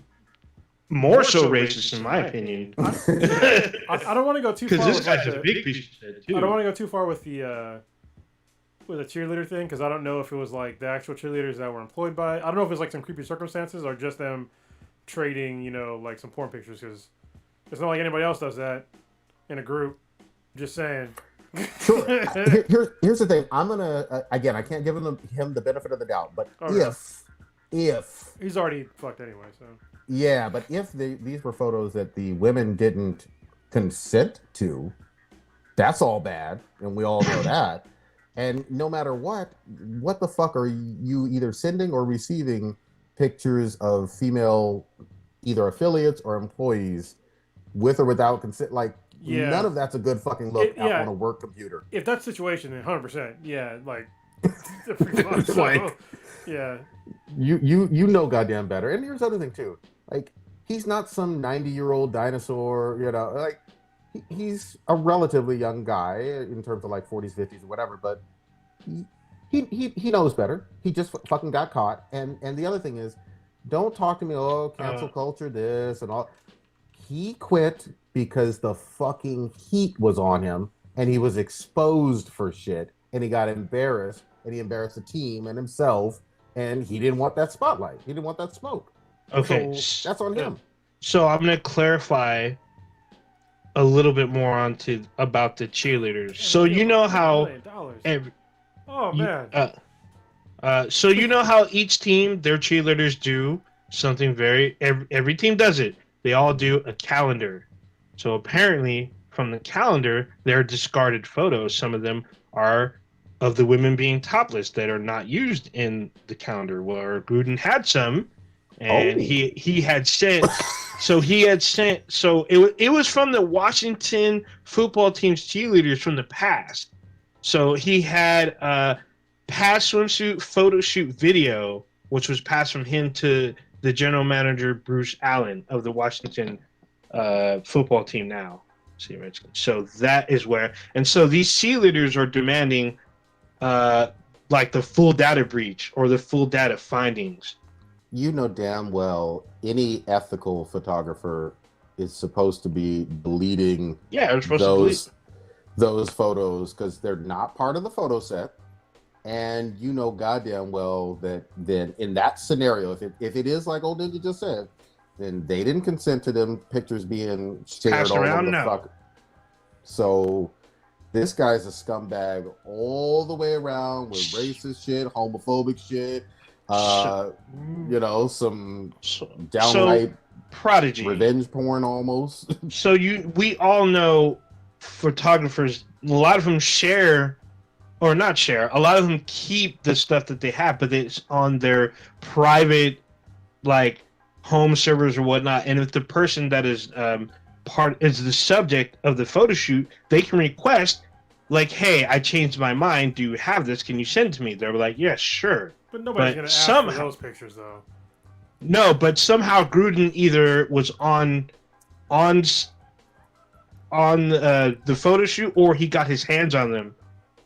more so racist, in my opinion.
I don't want to go too far.
Because this guy's a big piece of shit too.
I don't want to go too far with the cheerleader thing because I don't know if it was like the actual cheerleaders that were employed by. I don't know if it's like some creepy circumstances or just them trading, you know, like some porn pictures because it's not like anybody else does that in a group. Just saying.
Sure. Here's the thing. I'm gonna again. I can't give him the benefit of the doubt, but if
he's already fucked anyway, so
yeah. But if these were photos that the women didn't consent to, that's all bad, and we all know that. And no matter what the fuck are you either sending or receiving pictures of female either affiliates or employees with or without consent? Like. Yeah. None of that's a good fucking look on a work computer.
If that's the situation, then 100%. Yeah, like,
like,
yeah.
You know goddamn better. And here's the other thing too. Like, he's not some 90-year-old dinosaur. You know, like he's a relatively young guy in terms of like 40s, 50s, or whatever. But he knows better. He just fucking got caught. And the other thing is, don't talk to me. Oh, cancel culture, this and all. He quit because the fucking heat was on him and he was exposed for shit and he got embarrassed and he embarrassed the team and himself and he didn't want that spotlight. He didn't want that smoke.
Okay.
So that's on him.
So I'm going to clarify a little bit more about the cheerleaders. So you know how so you know how each team, their cheerleaders do something every team does it. They all do a calendar. So apparently, from the calendar, there are discarded photos. Some of them are of the women being topless that are not used in the calendar. Where Gruden had some, and he had sent. So it was from the Washington football team's cheerleaders from the past. So he had a past swimsuit photo shoot video, which was passed from him to the general manager, Bruce Allen, of the Washington football team now. So that is where... And so these cheerleaders are demanding like the full data breach or the full data findings.
You know damn well any ethical photographer is supposed to be deleting those photos because they're not part of the photo set. And you know goddamn well that then in that scenario, if it is like old Ninja just said, then they didn't consent to them pictures being shared all over the fuck. So this guy's a scumbag all the way around with racist shit, homophobic shit, you know, some downright
prodigy
revenge porn almost.
So we all know photographers, a lot of them share. Or not share. A lot of them keep the stuff that they have, but it's on their private, like, home servers or whatnot. And if the person that is is the subject of the photo shoot, they can request, like, "Hey, I changed my mind. Do you have this? Can you send it to me?" They're like, "Yeah, sure."
But nobody's gonna ask for those pictures, though.
No, but somehow Gruden either was on the photo shoot or he got his hands on them.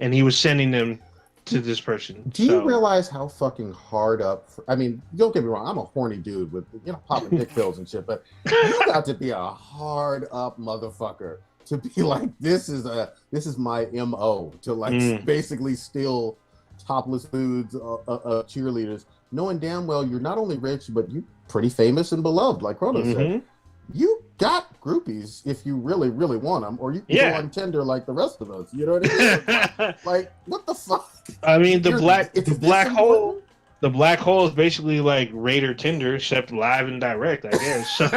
And he was sending them to this person.
Do you realize how fucking hard up? I mean, don't get me wrong. I'm a horny dude with popping dick pills and shit, but you got to be a hard up motherfucker to be like, this is my MO to like basically steal topless nudes of cheerleaders knowing damn well you're not only rich, but you pretty famous and beloved, like Chrono said. You got groupies if you really, really want them, or you can go on Tinder like the rest of us. You know what I mean? Like, what the fuck?
I mean, the black hole. The black hole is basically like Raider Tinder, except live and direct, I guess. So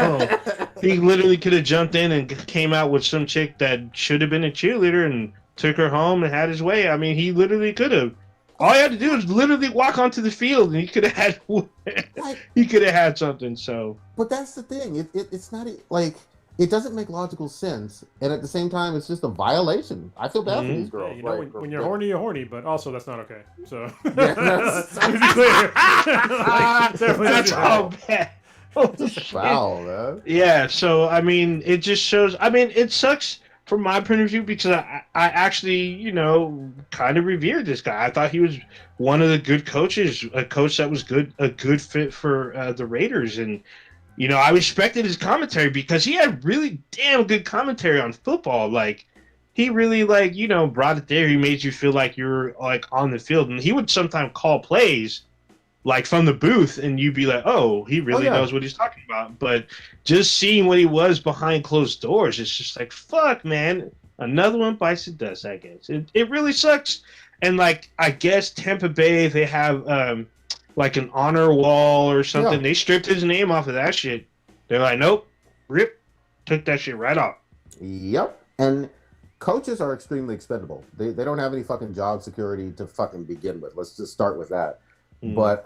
he literally could have jumped in and came out with some chick that should have been a cheerleader and took her home and had his way. I mean, he literally could have. All he had to do was literally walk onto the field, and he could have had. He could have had something. So,
but that's the thing. It's not like it doesn't make logical sense, and at the same time, it's just a violation. I feel bad for these girls.
Yeah, you know, when you're horny, you're horny, but also that's not okay. So
that's
to be clear,
that's all bad.
Wow, man.
Yeah. So I mean, it just shows. I mean, it sucks from my point of view because I actually, you know, kind of revered this guy. I thought he was one of the good coaches, a coach that was a good fit for the Raiders. And, you know, I respected his commentary because he had really damn good commentary on football. Like, he really, like, you know, brought it there. He made you feel like you're, like, on the field. And he would sometimes call plays, like, from the booth, and you'd be like, oh, he really knows what he's talking about. But just seeing what he was behind closed doors, it's just like, fuck, man. Another one bites the dust, I guess. It really sucks. And, like, I guess Tampa Bay, they have, like, an honor wall or something. Yeah. They stripped his name off of that shit. They're like, nope, rip, took that shit right off.
Yep. And coaches are extremely expendable. They don't have any fucking job security to fucking begin with. Let's just start with that. But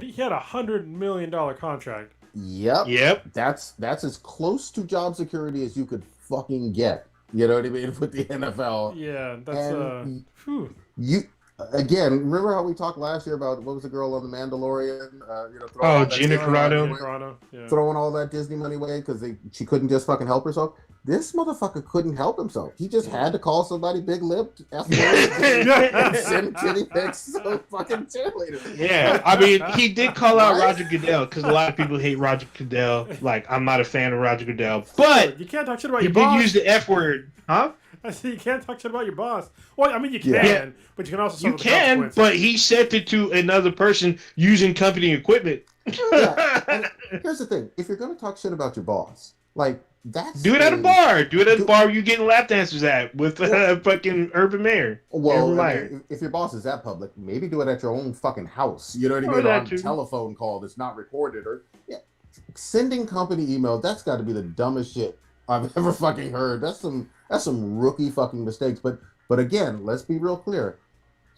he had $100 million contract.
Yep. That's as close to job security as you could fucking get. You know what I mean? With the NFL.
Yeah, that's
you again. Remember how we talked last year about what was the girl on the Mandalorian? You know,
Gina Carano.
Throwing all that Disney money away because she couldn't just fucking help herself. This motherfucker couldn't help himself. He just had to call somebody big-lipped and send kitty pics to fucking cheerleaders.
Yeah, I mean, he did call out Roger Goodell because a lot of people hate Roger Goodell. Like, I'm not a fan of Roger Goodell, but
you can't talk shit about your boss.
He did use the F word, huh?
I said you can't talk shit about your boss. Well, I mean, you can, but you can also.
You can, but he sent it to another person using company equipment.
Yeah. And here's the thing: if you're gonna talk shit about your boss, like.
Do it at a bar. Do it at a bar where you're getting lap dances at with fucking Urban Mayor.
Well, if your boss is that public, maybe do it at your own fucking house. You know what I mean? On a telephone call that's not recorded. Or sending company emails, that's got to be the dumbest shit I've ever fucking heard. That's some rookie fucking mistakes. But again, let's be real clear.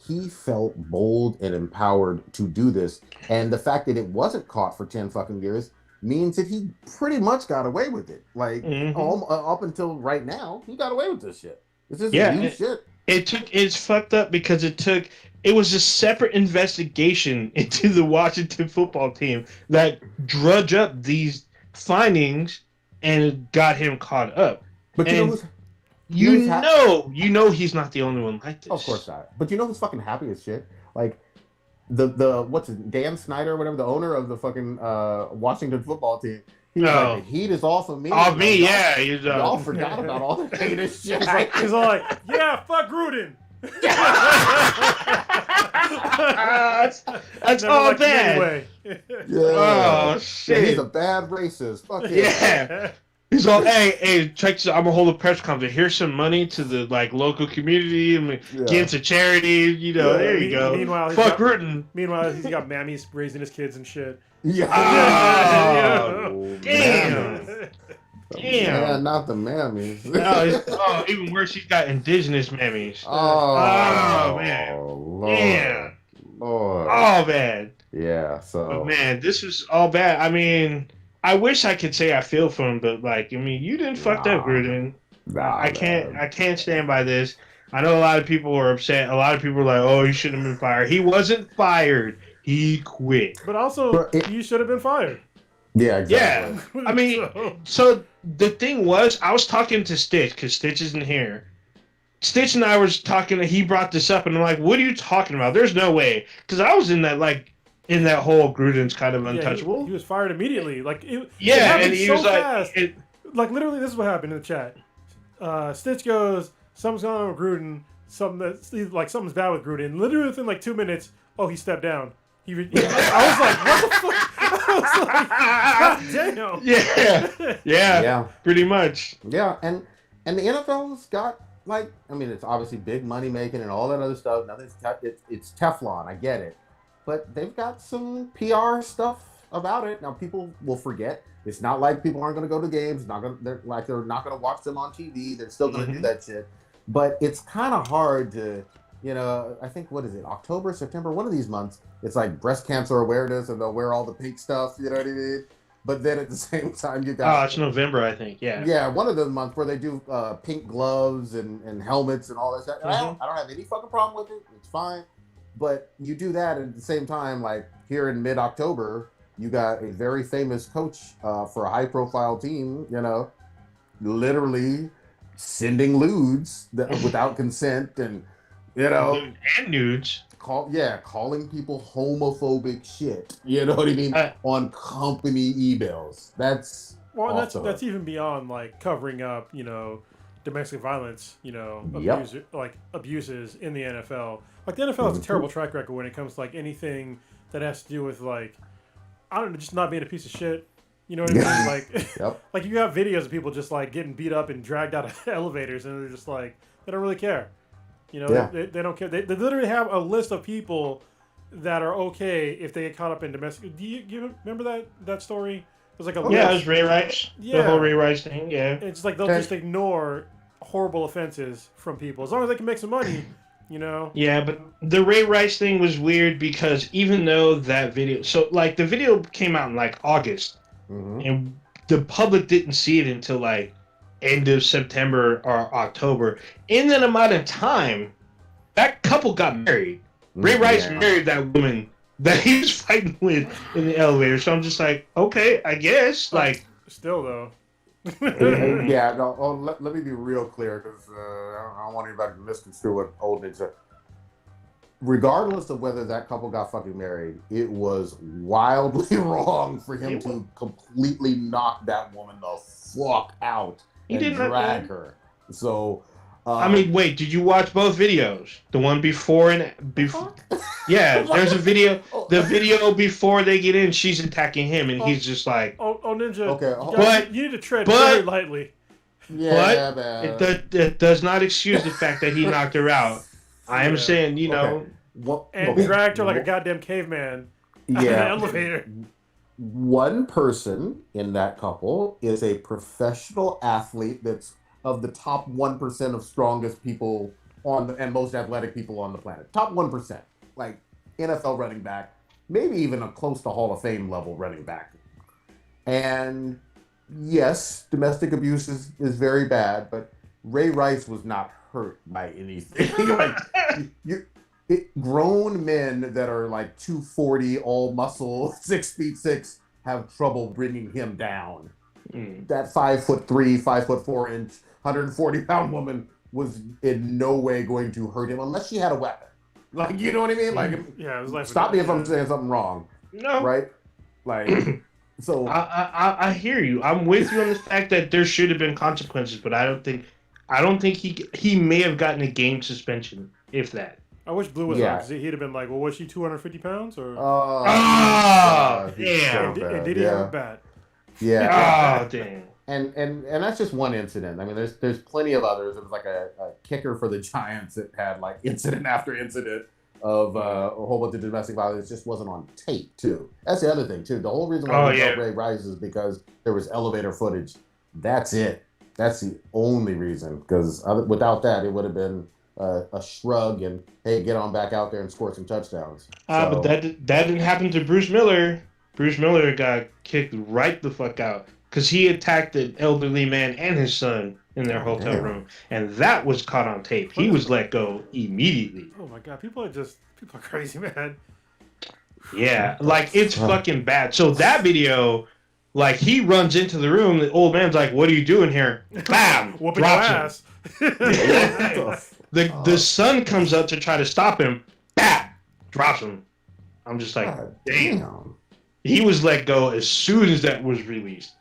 He felt bold and empowered to do this. And the fact that it wasn't caught for 10 fucking years means that he pretty much got away with it. Like, up until right now, he got away with this shit. This is new shit.
It's fucked up because it was a separate investigation into the Washington football team that drudged up these findings and got him caught up. But you know he's not the only one like this.
Of course not. But you know who's fucking happy as shit? Like, the what's it, Dan Snyder or whatever, the owner of the fucking Washington football team. He's like, the heat is off of me.
Off me, yeah.
Y'all forgot about all the haters shit.
He's like, yeah, fuck Gruden.
That's all bad.
Anyway.
Yeah.
Oh shit.
Yeah, he's a bad racist. Fuck
yeah. He's all, hey, check this out. I'm gonna hold a press conference. Here's some money to the local community and give to charity. You know, there you go.
Meanwhile,
fuck Gruden.
Meanwhile, he's got mammies raising his kids and shit.
Yeah.
Oh, damn.
Yeah, not the mammies.
No, even worse, he's got indigenous mammies.
Oh
man.
Lord.
Yeah.
Lord.
Oh man.
Yeah. So.
But man, this was all bad. I mean, I wish I could say I feel for him, but you didn't fuck up, Gruden. I can't stand by this. I know a lot of people are upset. A lot of people are like, "Oh, he shouldn't have been fired." He wasn't fired. He quit.
But also, you should have been fired.
Yeah, exactly.
Yeah. I mean, so the thing was, I was talking to Stitch because Stitch isn't here. Stitch and I was talking. He brought this up, and I'm like, "What are you talking about? There's no way." Because I was in that whole Gruden's kind of untouchable.
He was fired immediately. It
and he
so
was
fast. Literally, this is what happened in the chat. Stitch goes, "Something's going on with Gruden. Something's bad with Gruden." Literally within 2 minutes, he stepped down. I was like, what the fuck? I was like, God damn.
Yeah, pretty much.
Yeah, and the NFL's got like, I mean, it's obviously big money making and all that other stuff. Nothing's it's Teflon. I get it, but they've got some PR stuff about it. Now people will forget. It's not like people aren't going to go to games. They're not going to watch them on TV. They're still going to do that shit. But it's kind of hard to, I think, what is it, October, September, one of these months, it's like breast cancer awareness, and they'll wear all the pink stuff. You know what I mean? But then at the same time, you got...
Oh, it's November, I think. Yeah.
Yeah, one of the months where they do pink gloves and helmets and all that stuff. I don't have any fucking problem with it. It's fine. But you do that, and at the same time, like here in mid-October, you got a very famous coach for a high-profile team, literally sending lewds without consent, and
and nudes.
Calling people homophobic shit. You know what I mean? On company emails. That's
even beyond like covering up, domestic violence, abuses in the NFL. Like the NFL has a terrible track record when it comes to like anything that has to do with like, I don't know, just not being a piece of shit. You know what I mean? Like, like you have videos of people just like getting beat up and dragged out of elevators, and they're just like, they don't really care. They don't care. They literally have a list of people that are okay if they get caught up in domestic. Do you remember that story? It was like a list.
Yeah, it was Ray Rice. Yeah. The whole Ray Rice thing. Yeah.
It's like they'll just ignore horrible offenses from people as long as they can make some money.
Yeah, but the Ray Rice thing was weird because even though that video, so like the video came out in like August, and the public didn't see it until like end of September or October. In that amount of time, that couple got married. Ray Rice married that woman that he was fighting with in the elevator. So I'm just like, okay, I guess. Like,
still though.
Let me be real clear, because I don't want anybody to misconstrue what old Nick said. Regardless of whether that couple got fucking married, it was wildly wrong for him to completely knock that woman the fuck out and drag her. So,
I mean, wait, did you watch both videos? The one before and before? Yeah, there's a video. The video before they get in, she's attacking him, and he's just like,
"Oh, Ninja,
okay,
you need to tread very lightly."
Yeah,
but it does not excuse the fact that he knocked her out. I am saying,
dragged her like a goddamn caveman. In the elevator.
One person in that couple is a professional athlete that's of the top 1% of strongest people and most athletic people on the planet. Top 1%. Like NFL running back, maybe even a close to Hall of Fame level running back. And yes, domestic abuse is very bad, but Ray Rice was not hurt by anything. Grown men that are like 240, all muscle, 6'6", have trouble bringing him down. That 5'3", 5'4" inch, 140-pound woman was in no way going to hurt him unless she had a weapon. Like, you know what I mean? Like,
it was like,
stop me if I'm saying something wrong.
No,
right? Like, so
I hear you. I'm with you on the fact that there should have been consequences, but I don't think he may have gotten a game suspension, if that.
I wish Blue was on, because he'd have been like, well, was she 250 pounds? Or...
damn.
And did he have a bat?
Yeah.
Oh, damn.
And that's just one incident. I mean, there's plenty of others. It was like a kicker for the Giants that had like incident after incident of a whole bunch of domestic violence. It just wasn't on tape, too. That's the other thing, too. The whole reason why we felt Ray Rice is because there was elevator footage. That's it. That's the only reason. Because without that, it would have been a shrug and, hey, get on back out there and score some touchdowns.
But that didn't happen to Bruce Miller. Bruce Miller got kicked right the fuck out because he attacked an elderly man and his son in their hotel room, and that was caught on tape. He was let go immediately.
Oh my god, people are crazy, man.
Yeah, like it's fucking bad. So that video, like he runs into the room, the old man's like, "What are you doing here?" Bam,
whooping your ass.
The son comes up to try to stop him. Bam, drops him. I'm just like, damn. He was let go as soon as that was released.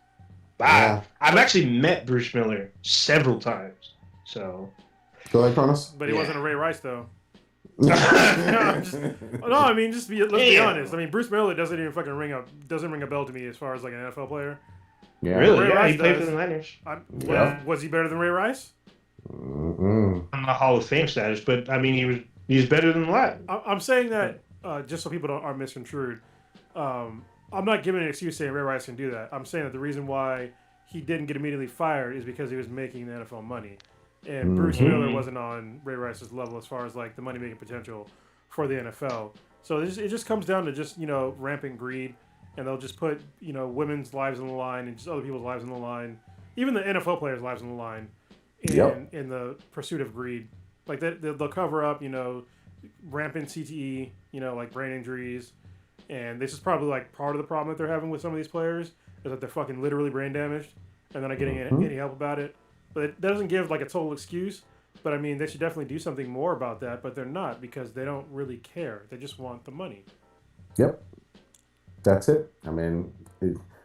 Wow. I've actually met Bruce Miller several times. So.
Go ahead, Cronus.
But he wasn't a Ray Rice, though. No, I mean, let's be honest. I mean, Bruce Miller doesn't even fucking ring a bell to me as far as like an NFL player.
Yeah.
Really?
Ray
Yeah,
Rice
he played for
does.
the Niners.
Yeah.
Was he better than Ray Rice?
Mm-mm.
I'm not Hall of Fame status, but I mean, he's better than that.
I'm saying that just so people aren't misconstrued. I'm not giving an excuse saying Ray Rice can do that. I'm saying that the reason why he didn't get immediately fired is because he was making the NFL money, and Bruce Miller wasn't on Ray Rice's level as far as like the money making potential for the NFL. So it just comes down to just rampant greed, and they'll just put women's lives on the line and just other people's lives on the line, even the NFL players' lives on the line, in the pursuit of greed. Like they'll cover up rampant CTE, like brain injuries. And this is probably like part of the problem that they're having with some of these players is that they're fucking literally brain damaged and they're not getting any help about it. But it doesn't give like a total excuse. But I mean, they should definitely do something more about that. But they're not because they don't really care. They just want the money.
Yep. That's it. I mean,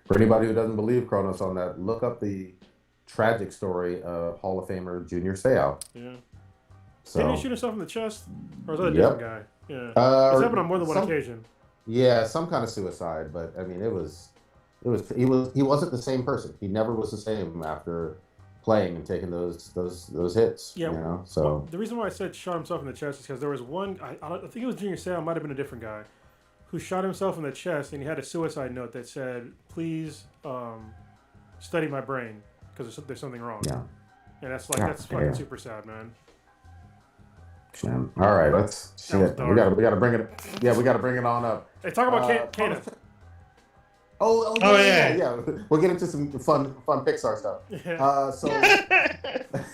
for anybody who doesn't believe Kronos on that, look up the tragic story of Hall of Famer Junior Seau.
Yeah.
So,
Didn't he shoot himself in the chest? Or was that a different guy? Yeah. It's happened on more than one occasion.
Yeah, some kind of suicide, but I mean, he wasn't the same person. He never was the same after playing and taking those hits.
Yeah.
So
well, the reason why I said shot himself in the chest is because there was one. I think it was Junior Seau. Might have been a different guy who shot himself in the chest, and he had a suicide note that said, "Please study my brain because there's something wrong."
Yeah.
And that's fucking super sad, man.
All right, let's shit. We gotta bring it. Yeah, we gotta bring it on up.
Hey, talk about Kana.
Yeah. We'll get into some fun Pixar stuff.
Yeah.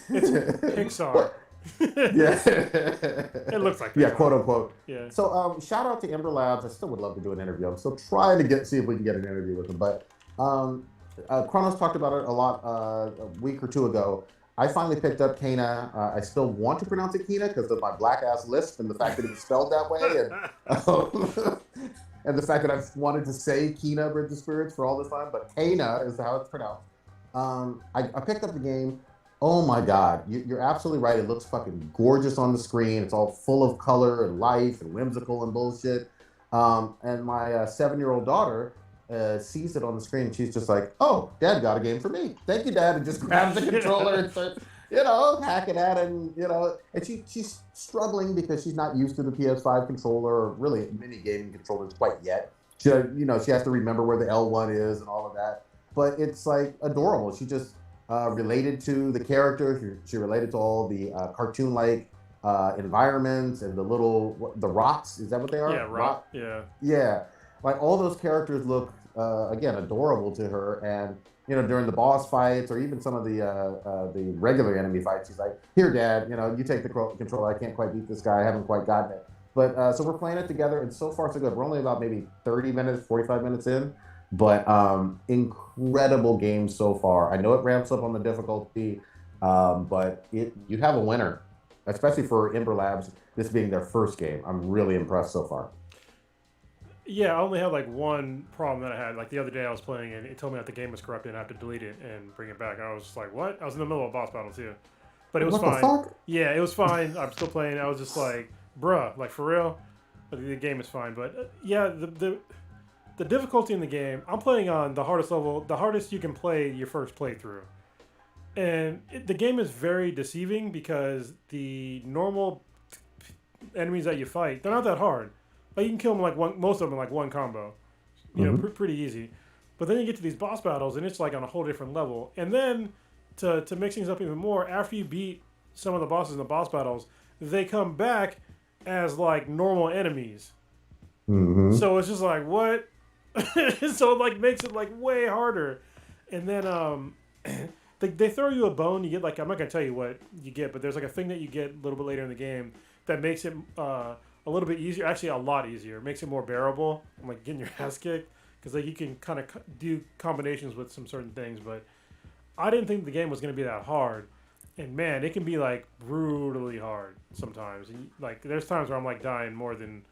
It's Pixar.
Yeah.
It looks like Pixar.
Yeah, quote unquote.
Yeah.
So shout out to Ember Labs. I still would love to do an interview. I'm still trying to see if we can get an interview with them. But Kronos talked about it a lot a week or two ago. I finally picked up Kana. I still want to pronounce it Kina because of my black ass lisp and the fact that it's spelled that way, and the fact that I've wanted to say Kina Bridge of Spirits for all this time, but Kana is how it's pronounced. I picked up the game. Oh my god, you're absolutely right. It looks fucking gorgeous on the screen. It's all full of color and life and whimsical and bullshit. And my 7-year-old daughter sees it on the screen and she's just like, "Oh, Dad got a game for me. Thank you, Dad," and just grabs the controller and starts, hacking at it, and and she's struggling because she's not used to the PS5 controller or really many gaming controllers quite yet. She has to remember where the L1 is and all of that. But it's like adorable. She just related to the character. She related to all the cartoon-like environments and the rocks. Is that what they are?
Yeah, rock. Yeah.
Yeah. Like all those characters look again adorable to her, and during the boss fights or even some of the regular enemy fights, she's like, "Here, Dad, you take the controller. I can't quite beat this guy. I haven't quite gotten it." But so we're playing it together, and so far so good. We're only about maybe 30 minutes, 45 minutes in, but incredible game so far. I know it ramps up on the difficulty, but you have a winner, especially for Ember Labs. This being their first game, I'm really impressed so far.
Yeah, I only had like one problem that I had. Like the other day I was playing and it told me that the game was corrupted and I have to delete it and bring it back. And I was just like, what? I was in the middle of a boss battle too. But it was fine.
What the fuck?
Yeah, it was fine. I'm still playing. I was just like, bruh, like for real? But the game is fine. But yeah, the difficulty in the game, I'm playing on the hardest level, the hardest you can play your first playthrough. And the game is very deceiving because the normal enemies that you fight, they're not that hard. Like you can kill them most of them in like one combo, pretty easy. But then you get to these boss battles and it's like on a whole different level. And then to mix things up even more, after you beat some of the bosses in the boss battles, they come back as like normal enemies.
Mm-hmm.
So it's just like what? So it like makes it like way harder. And then they throw you a bone. You get like, I'm not gonna tell you what you get, but there's like a thing that you get a little bit later in the game that makes it a little bit easier, actually a lot easier. It makes it more bearable. I'm like getting your ass kicked because like you can kind of do combinations with some certain things. But I didn't think the game was going to be that hard, and man, it can be like brutally hard sometimes. And, like there's times where I'm like dying more than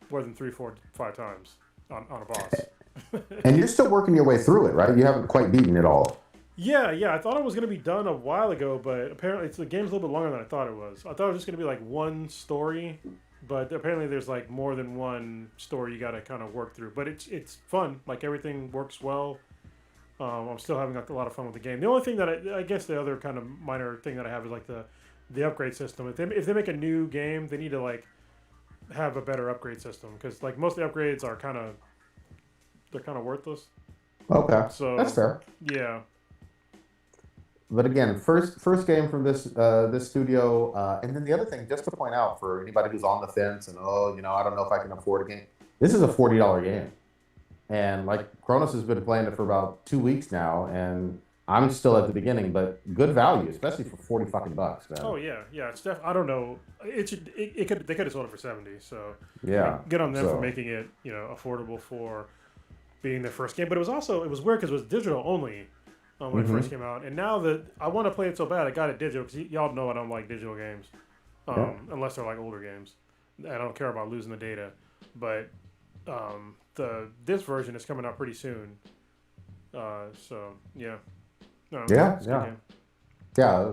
3, 4, 5 times on a boss.
And you're still working your way through it, right? You haven't quite beaten it all.
Yeah. I thought it was going to be done a while ago, but apparently the game's a little bit longer than I thought it was. I thought it was just going to be like one story but apparently there's like more than one story you got to kind of work through. But it's fun. Like everything works well. I'm still having like, a lot of fun with the game. The only thing that I guess the other kind of minor thing that I have is like the upgrade system. If they make a new game, they need to like have a better upgrade system because like most of the upgrades are they're kind of worthless.
Okay,
So
that's fair.
yeah.
But again, first game from this studio, and then the other thing, just to point out for anybody who's on the fence and I don't know if I can afford a game. This is a $40 game, and like Cronus has been playing it for about 2 weeks now, and I'm still at the beginning, but good value, especially for 40 fucking bucks, man.
Oh yeah. It's I don't know. They could have sold it for 70. So
Yeah,
good on them for
so
making it affordable for being their first game. But it was weird because it was digital only. When it first came out, and now that I want to play it so bad, I got it digital because y'all know I don't like digital games, unless they're like older games. I don't care about losing the data, but this version is coming out pretty soon. So yeah, no, it's a good game.
Yeah.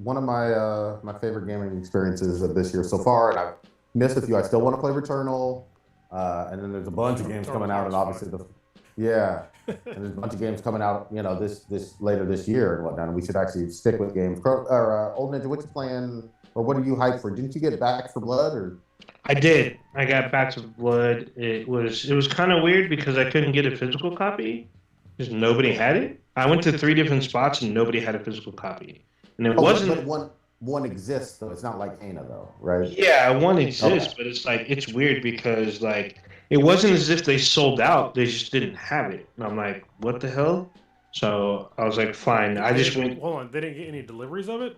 One of my favorite gaming experiences of this year so far, and I've missed a few. I still want to play Returnal, and then there's a bunch of games coming out, and obviously and there's a bunch of games coming out, this later this year and whatnot. And we should actually stick with games. Old Ninja, what you playing, or what are you hyped for? Didn't you get Back for Blood, or?
I did. I got Back to Blood. It was kind of weird because I couldn't get a physical copy because nobody had it. I went to 3 different spots and nobody had a physical copy, and it wasn't.
But one exists though. It's not like Ana though, right?
Yeah, one exists, but it's like it's weird because like it wasn't as if they sold out; they just didn't have it. And I'm like, what the hell? So I was like, fine. I just went.
Hold on, they didn't get any deliveries of it.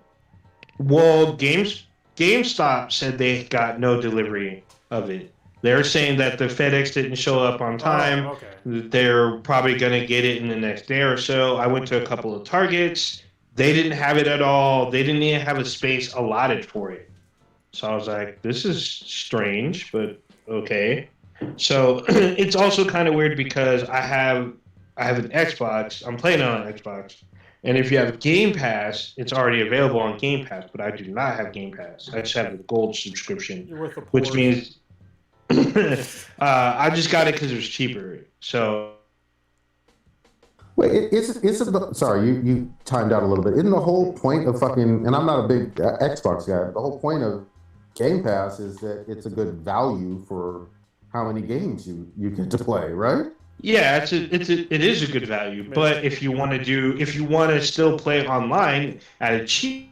Well, GameStop said they got no delivery of it. They're saying that the FedEx didn't show up on time.
Oh, okay.
They're probably gonna get it in the next day or so. I went to a couple of Targets. They didn't have it at all. They didn't even have a space allotted for it. So I was like, this is strange, but okay. So it's also kind of weird because I have an Xbox. I'm playing it on an Xbox. And if you have Game Pass, it's already available on Game Pass, but I do not have Game Pass. I just have the gold subscription,
You're worth the
which
poor.
means I just got it because it was cheaper. So
Wait, sorry, you timed out a little bit. Isn't the whole point of fucking, and I'm not a big Xbox guy, the whole point of Game Pass is that it's a good value for how many games you get to play, right?
yeah, it is a good value. But if you want to still play online at a cheap.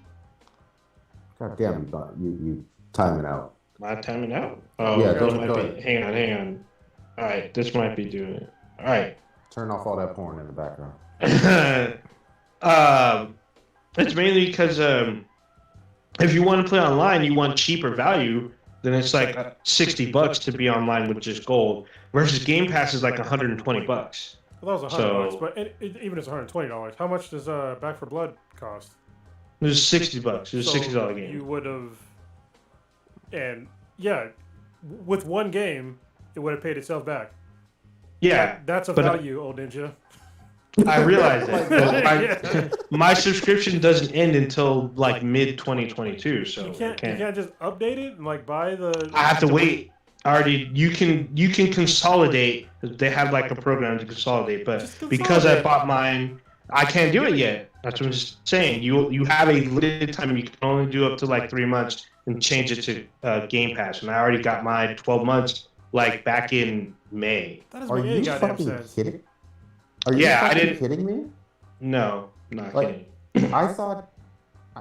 God damn, you timing out.
Am I timing out? Oh,
Yeah,
this
go
might
ahead.
be. Hang on. All right, this might be doing it. All right.
Turn off all that porn in the background.
It's mainly because if you want to play online, you want cheaper value. Then it's like $60 to be online with just gold. Versus Game Pass is like $120.
Well, that was $100,
So-
but even if it's $120, how much does Back for Blood cost?
It was $60. It was a $60 game.
You would have, and yeah, with one game, it would have paid itself back.
Yeah,
That's a
but-
value, old ninja.
I realize that. My subscription doesn't end until like mid 2022, so
You can't just update it and like buy the.
I have to wait. Already, you can consolidate. They have like a program to consolidate, but
Just
because I
consolidate.
bought mine, I can't do it yet. That's what I'm just saying. You have a limited time. You can only do up to like 3 months and change it to Game Pass. And I already got my 12 months like back in May.
That doesn't
Are
make any
you
goddamn
fucking
sense.
kidding? Are you
Yeah, I
fucking
didn't-
kidding me?
No, not
Like-
kidding.
I thought,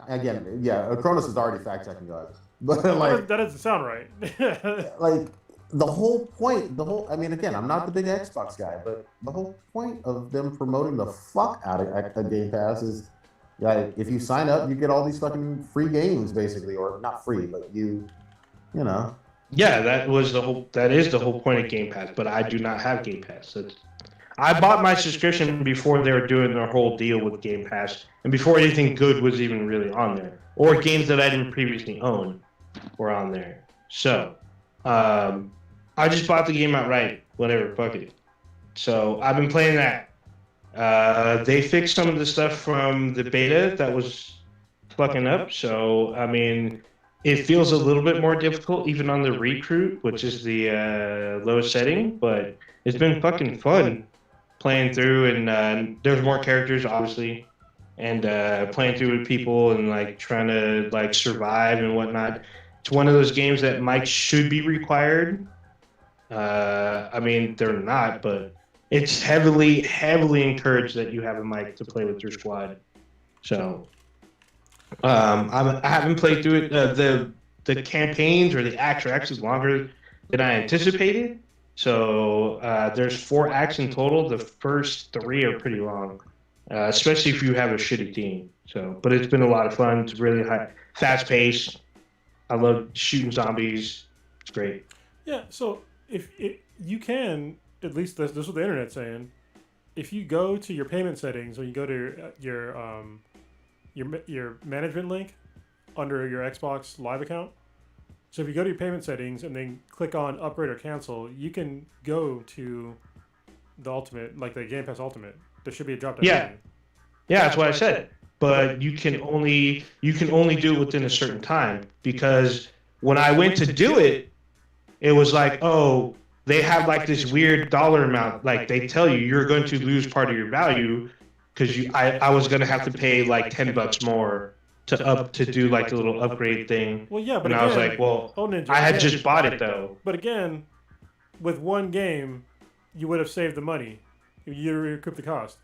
again, yeah, Cronus is already fact checking us, but
That
like,
doesn't sound right.
like the whole point, I mean, again, I'm not the big Xbox guy, but the whole point of them promoting the fuck out of Game Pass is, like, if you sign up, you get all these fucking free games, basically, or not free, but you know.
Yeah, that is the whole point of Game Pass, but I do not have Game Pass. I bought my subscription before they were doing their whole deal with Game Pass, and before anything good was even really on there, or games that I didn't previously own were on there. So, I just bought the game outright, whatever, fuck it. So I've been playing that. They fixed some of the stuff from the beta that was fucking up. So I mean, it feels a little bit more difficult even on the recruit, which is the lowest setting, but it's been fucking fun playing through, and there's more characters, obviously, and playing through with people and like trying to like survive and whatnot. It's one of those games that mics should be required. I mean, they're not, but it's heavily encouraged that you have a mic to play with your squad. So I haven't played through it. The campaigns or the acts are actually longer than I anticipated. So there's 4 acts in total. The first 3 are pretty long, especially if you have a shitty team. So, but it's been a lot of fun. It's really fast paced. I love shooting zombies. It's great.
Yeah. So if you can, at least this is what the internet's saying. If you go to your payment settings or you go to your management link under your Xbox Live account. So if you go to your payment settings and then click on upgrade or cancel, you can go to the ultimate, like the Game Pass Ultimate. There should be a drop down.
Yeah, that's what I said. But you can only do it within a certain time, because when I went to do it, it was like, oh, they have like this weird dollar amount. Like they tell you you're going to lose part of your value because I was going to have to pay like $10 more to do like the little upgrade thing.
Well, yeah, but
and
again,
I was like, well,
Ninja,
I had just bought it though.
But again, with one game, you would have saved the money. You recoup the cost.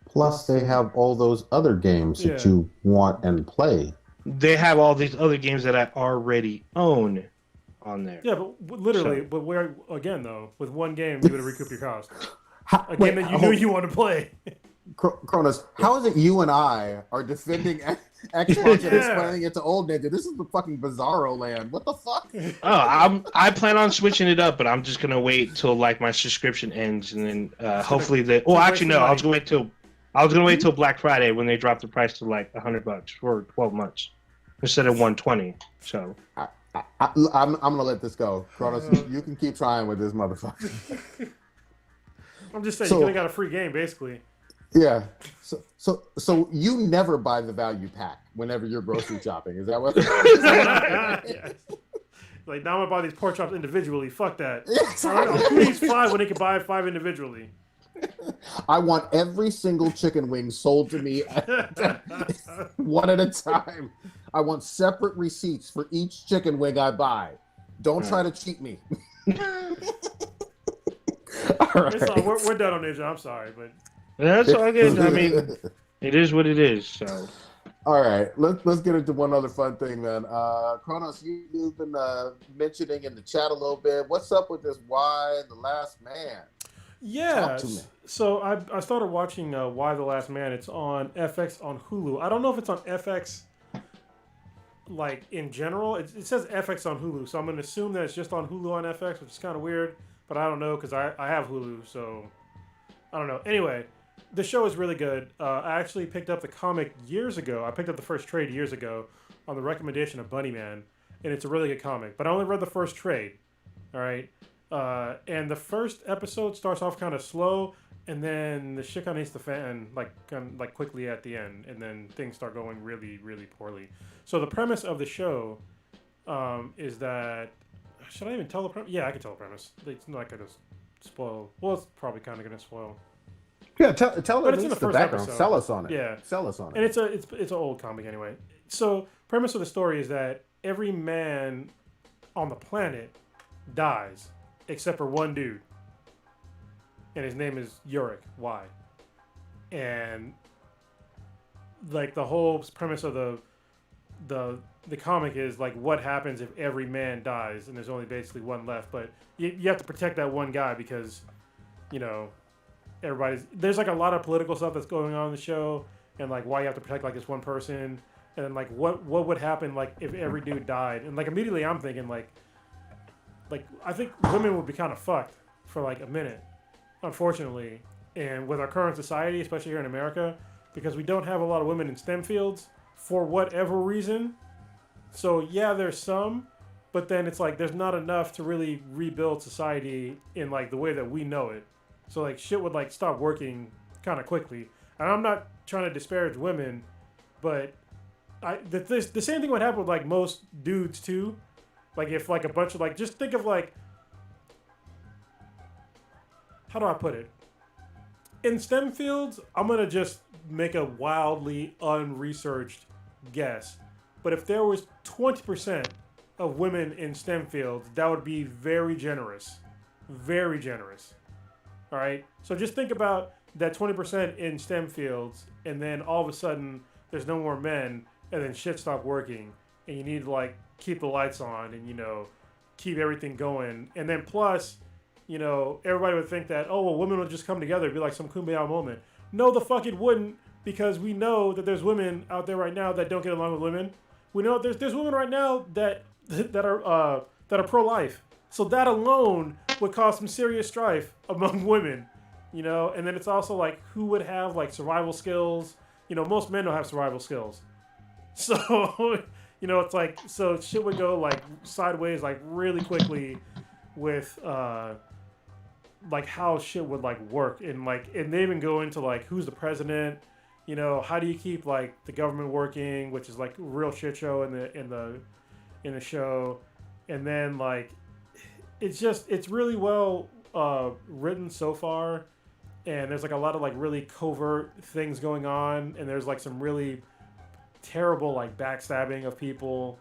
Plus, they have all those other games that you want and play.
They have all these other games that I already own on there.
Yeah, but literally, but where again though, with one game, you would have recouped your cost. A game that you knew you want to play.
Cronus, how is it you and I are defending Xbox and explaining it to old Ninja? This is the fucking bizarro land. What the fuck?
Oh, I plan on switching it up, but I'm just gonna wait till like my subscription ends, and then hopefully well, actually no, I was gonna wait till Black Friday when they drop the price to like $100 for 12 months instead of 120. So
I'm gonna let this go, Cronus. You can keep trying with this motherfucker.
I'm just saying, you could have got a free game, basically.
Yeah. So you never buy the value pack whenever you're grocery shopping. Is that what?
Yes. Like, now I'm gonna buy these pork chops individually. Fuck that. Who needs 5 when they can buy 5 individually?
I want every single chicken wing sold to me one at a time. I want separate receipts for each chicken wing I buy. Don't try to cheat me. All right.
We're done on Ninja. I'm sorry, but
that's all good. I mean, it is what it is. So,
all right, let's get into one other fun thing, man. Kronos, you've been mentioning in the chat a little bit. What's up with this Y the Last Man?
Yeah, so I started watching Y the Last Man. It's on FX on Hulu. I don't know if it's on FX like in general. It says FX on Hulu, so I'm going to assume that it's just on Hulu on FX, which is kind of weird, but I don't know because I have Hulu, so I don't know. Anyway, the show is really good. I actually picked up the comic years ago. I picked up the first trade years ago on the recommendation of Bunnyman, and it's a really good comic, but I only read the first trade, all right? And the first episode starts off kind of slow, and then the shit kind of hits the fan like quickly at the end, and then things start going really, really poorly. So the premise of the show is that, should I even tell the premise? Yeah, I can tell the premise. It's not going to spoil. Well, it's probably kind of going to spoil.
Yeah, tell
but
us
it's in the
the
first
background.
episode.
Sell us on it.
Yeah,
sell us on it.
And it's an old comic anyway. So premise of the story is that every man on the planet dies except for one dude, and his name is Yorick. Y. And like the whole premise of the comic is like, what happens if every man dies and there's only basically one left, but you have to protect that one guy because, you know, there's like a lot of political stuff that's going on in the show, and like why you have to protect like this one person, and then like what would happen like if every dude died, and like immediately I'm thinking like I think women would be kind of fucked for like a minute, unfortunately, and with our current society, especially here in America, because we don't have a lot of women in STEM fields for whatever reason. So yeah, there's some, but then it's like there's not enough to really rebuild society in like the way that we know it. So like shit would like stop working kind of quickly. And I'm not trying to disparage women, but the same thing would happen with like most dudes too. Like if like a bunch of like, just think of like, how do I put it? In STEM fields, I'm gonna just make a wildly unresearched guess. But if there was 20% of women in STEM fields, that would be very generous. Very generous. All right? So just think about that 20% in STEM fields, and then all of a sudden there's no more men, and then shit stopped working, and you need to like keep the lights on and, you know, keep everything going. And then plus, you know, everybody would think that, oh, well, women would just come together. It'd be like some kumbaya moment. No, the fuck it wouldn't, because we know that there's women out there right now that don't get along with women. We know there's women right now that are pro-life. So that alone would cause some serious strife among women, you know. And then it's also like, who would have like survival skills? You know, most men don't have survival skills. So, you know, it's like, so shit would go like sideways like really quickly with like how shit would like work, and they even go into like who's the president, you know, how do you keep like the government working, which is like a real shit show in the show. And then like it's really well written so far, and there's like a lot of like really covert things going on, and there's like some really terrible like backstabbing of people,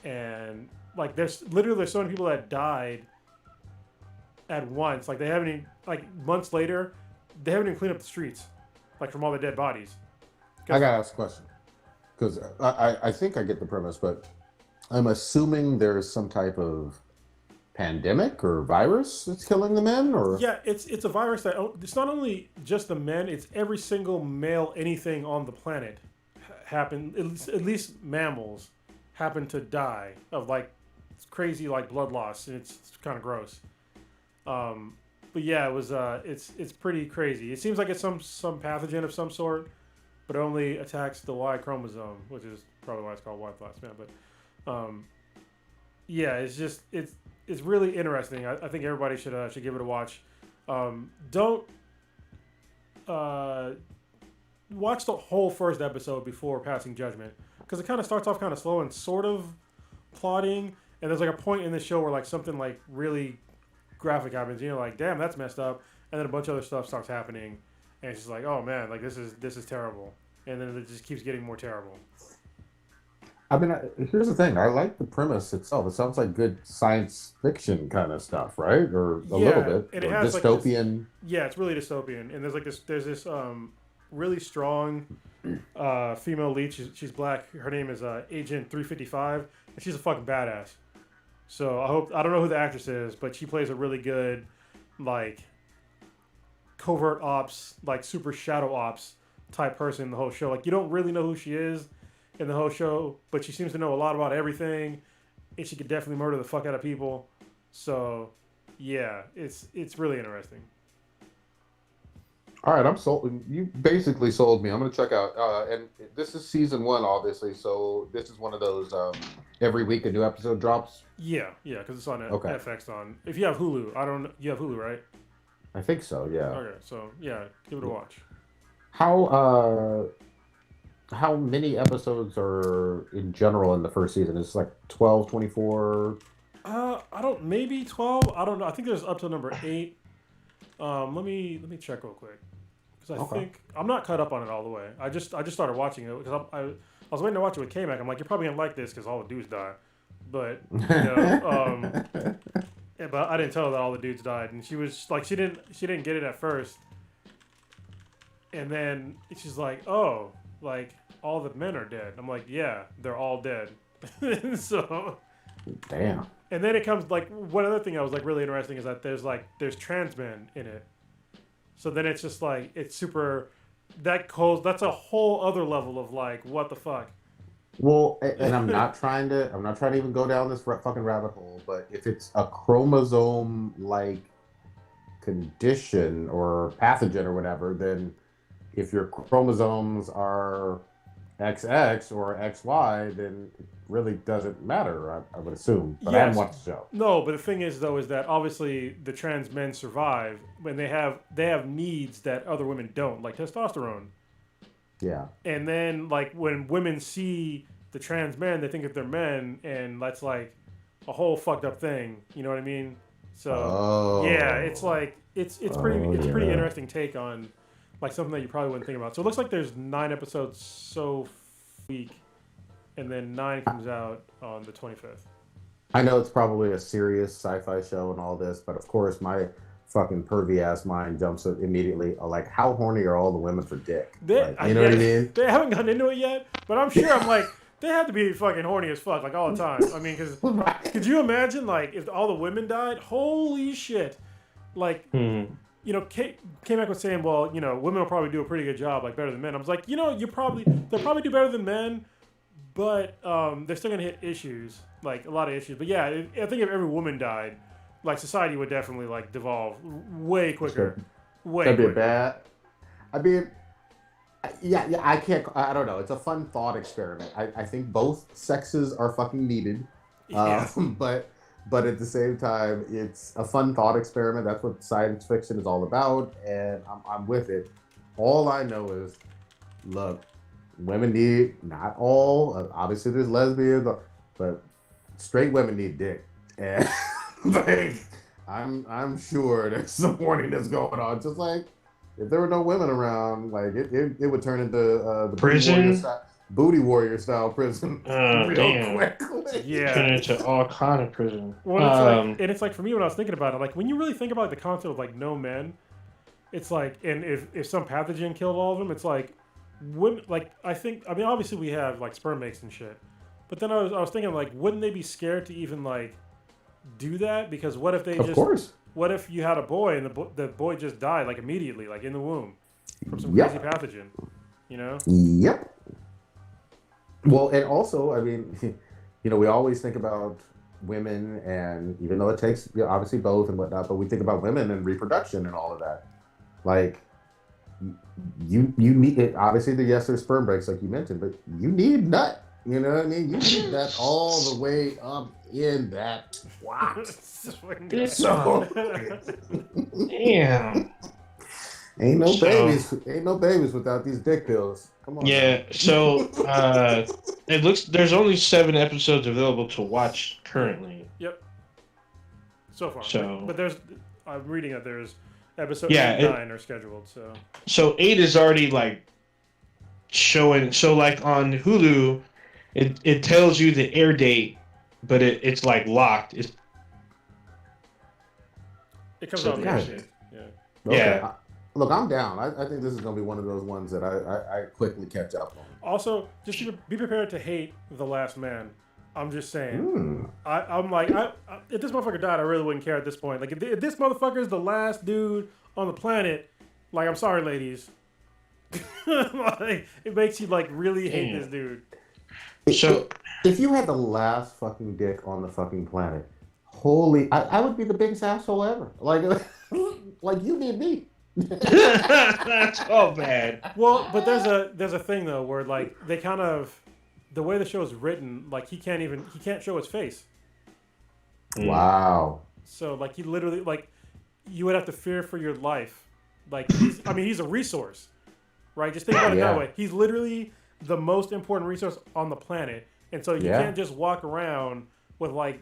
and like there's so many people that died at once. Like they haven't even, like months later, they haven't even cleaned up the streets, like from all the dead bodies.
I gotta ask a question, because I think I get the premise, but I'm assuming there's some type of pandemic or virus that's killing the men, or
yeah, it's a virus that it's not only just the men, it's every single male anything on the planet happen. At least mammals happen to die of like crazy like blood loss, and it's kind of gross. But yeah, it was it's pretty crazy. It seems like it's some pathogen of some sort, but it only attacks the Y chromosome, which is probably why it's called Y plasma. But yeah, it's really interesting. I think everybody should give it a watch. Don't watch the whole first episode before passing judgment, because it kind of starts off kind of slow and sort of plotting, and there's like a point in the show where like something like really graphic happens, you know, like damn, that's messed up, and then a bunch of other stuff starts happening, and it's just like, oh man, like this is terrible, and then it just keeps getting more terrible.
I mean, here's the thing. I like the premise itself. It sounds like good science fiction kind of stuff, right? Or a little bit.
And it has
dystopian.
Like this, yeah, it's really dystopian. And there's this really strong female lead. She's black. Her name is Agent 355, and she's a fucking badass. So I don't know who the actress is, but she plays a really good like covert ops, like super shadow ops type person in the whole show. Like you don't really know who she is in the whole show, but she seems to know a lot about everything, and she could definitely murder the fuck out of people. So, yeah, it's really interesting.
All right, I'm sold. You basically sold me. I'm gonna check out. And this is season 1, obviously. So this is one of those every week a new episode drops.
Yeah, because it's on FX. If you have Hulu, you have Hulu, right?
I think so. Yeah.
Okay, so yeah, give it a watch.
How many episodes are in general in the first season? It's like 12, 24?
Maybe 12. I don't know. I think there's up to number 8. Let me check real quick, because I think I'm not caught up on it all the way. I just started watching it because I was waiting to watch it with K-Mac. I'm like, you're probably gonna like this because all the dudes die, but you know, yeah, but I didn't tell her that all the dudes died, and she was like, she didn't get it at first, and then she's like, oh, like all the men are dead. I'm like, yeah, they're all dead. So
damn. And
then it comes like one other thing that was like really interesting is that there's trans men in it. So then it's just like it's super that's a whole other level of like what the fuck.
Well, and I'm not trying to even go down this fucking rabbit hole, but if it's a chromosome like condition or pathogen or whatever, then if your chromosomes are XX or XY, then it really doesn't matter, I would assume. But yes. I haven't watched the show.
No, but the thing is though is that obviously the trans men survive when they have needs that other women don't, like testosterone.
Yeah.
And then like when women see the trans men, they think that they're men, and that's like a whole fucked up thing. You know what I mean? So yeah, it's
Oh.
like it's
Oh
pretty
yeah.
interesting take on like something that you probably wouldn't think about. So it looks like there's 9 episodes so week, and then 9 comes out on the 25th.
I know it's probably a serious sci-fi show and all this, but of course my fucking pervy ass mind jumps up immediately. Like, how horny are all the women for dick? Like, you know what I
Yeah,
mean?
they haven't gotten into it yet, but I'm sure I'm like they have to be fucking horny as fuck like all the time. I mean, because could you imagine like if all the women died? Holy shit! Like you know, Kate came back with saying, well, you know, women will probably do a pretty good job, like better than men. I was like, you know, they'll probably do better than men, but they're still gonna hit issues, like a lot of issues. But yeah, I think if every woman died, like society would definitely like devolve way quicker, way
That'd be
quicker.
bad. I mean, yeah. I can't. I don't know. It's a fun thought experiment. I think both sexes are fucking needed,
Yeah.
but at the same time, it's a fun thought experiment. That's what science fiction is all about, and I'm with it. All I know is, look, women need not all. Obviously, there's lesbians, but straight women need dick, and like I'm sure there's some horniness going on. Just like if there were no women around, like it would turn into the
Prison?
booty warrior style prison
Oh,
real
damn.
quickly.
Yeah.
Turn into all kind of prison.
Well, it's like, and it's like for me when I was thinking about it, like when you really think about the concept of like no men, it's like, and if some pathogen killed all of them, it's like, women. Like I mean, obviously we have like sperm banks and shit, but then I was thinking like, wouldn't they be scared to even like do that? Because what if they
Of
just,
course.
what if you had a boy and the boy just died like immediately, like in the womb, from some
Yep.
crazy pathogen, you know?
Yep. Well, and also, I mean, we always think about women, and even though it takes obviously both and whatnot, but we think about women and reproduction and all of that. Like, you need it. Obviously, yes, there's sperm breaks like you mentioned, but you need nut. You know what I mean? You need that all the way up in that twat. So
Damn.
ain't no babies without these dick pills. Come on.
Yeah, so it looks there's only 7 episodes available to watch currently.
Yep. So far.
So-
but there's, I'm reading that there's episode
Yeah,
8 and 9 are scheduled. So
So 8 is already like showing. So like on Hulu, it tells you the air date, but it's like locked.
it comes
So
out
yeah.
next year. Yeah.
Okay.
Yeah.
Look, I'm down. I think this is going to be one of those ones that I quickly catch up on.
Also, just be prepared to hate The Last Man. I'm just saying.
Mm.
I'm like, if this motherfucker died, I really wouldn't care at this point. Like, if this motherfucker is the last dude on the planet, like, I'm sorry, ladies. Like, it makes you like really hate this dude.
So
If you had the last fucking dick on the fucking planet, I would be the biggest asshole ever. Like, like you need me.
that's all bad.
Well, but there's a thing though where like they kind of, the way the show is written, like he can't show his face.
Wow.
So like he literally, like you would have to fear for your life. Like he's a resource, right? Just think about it
Yeah.
that way. He's literally the most important resource on the planet, and so you
Yeah.
can't just walk around with like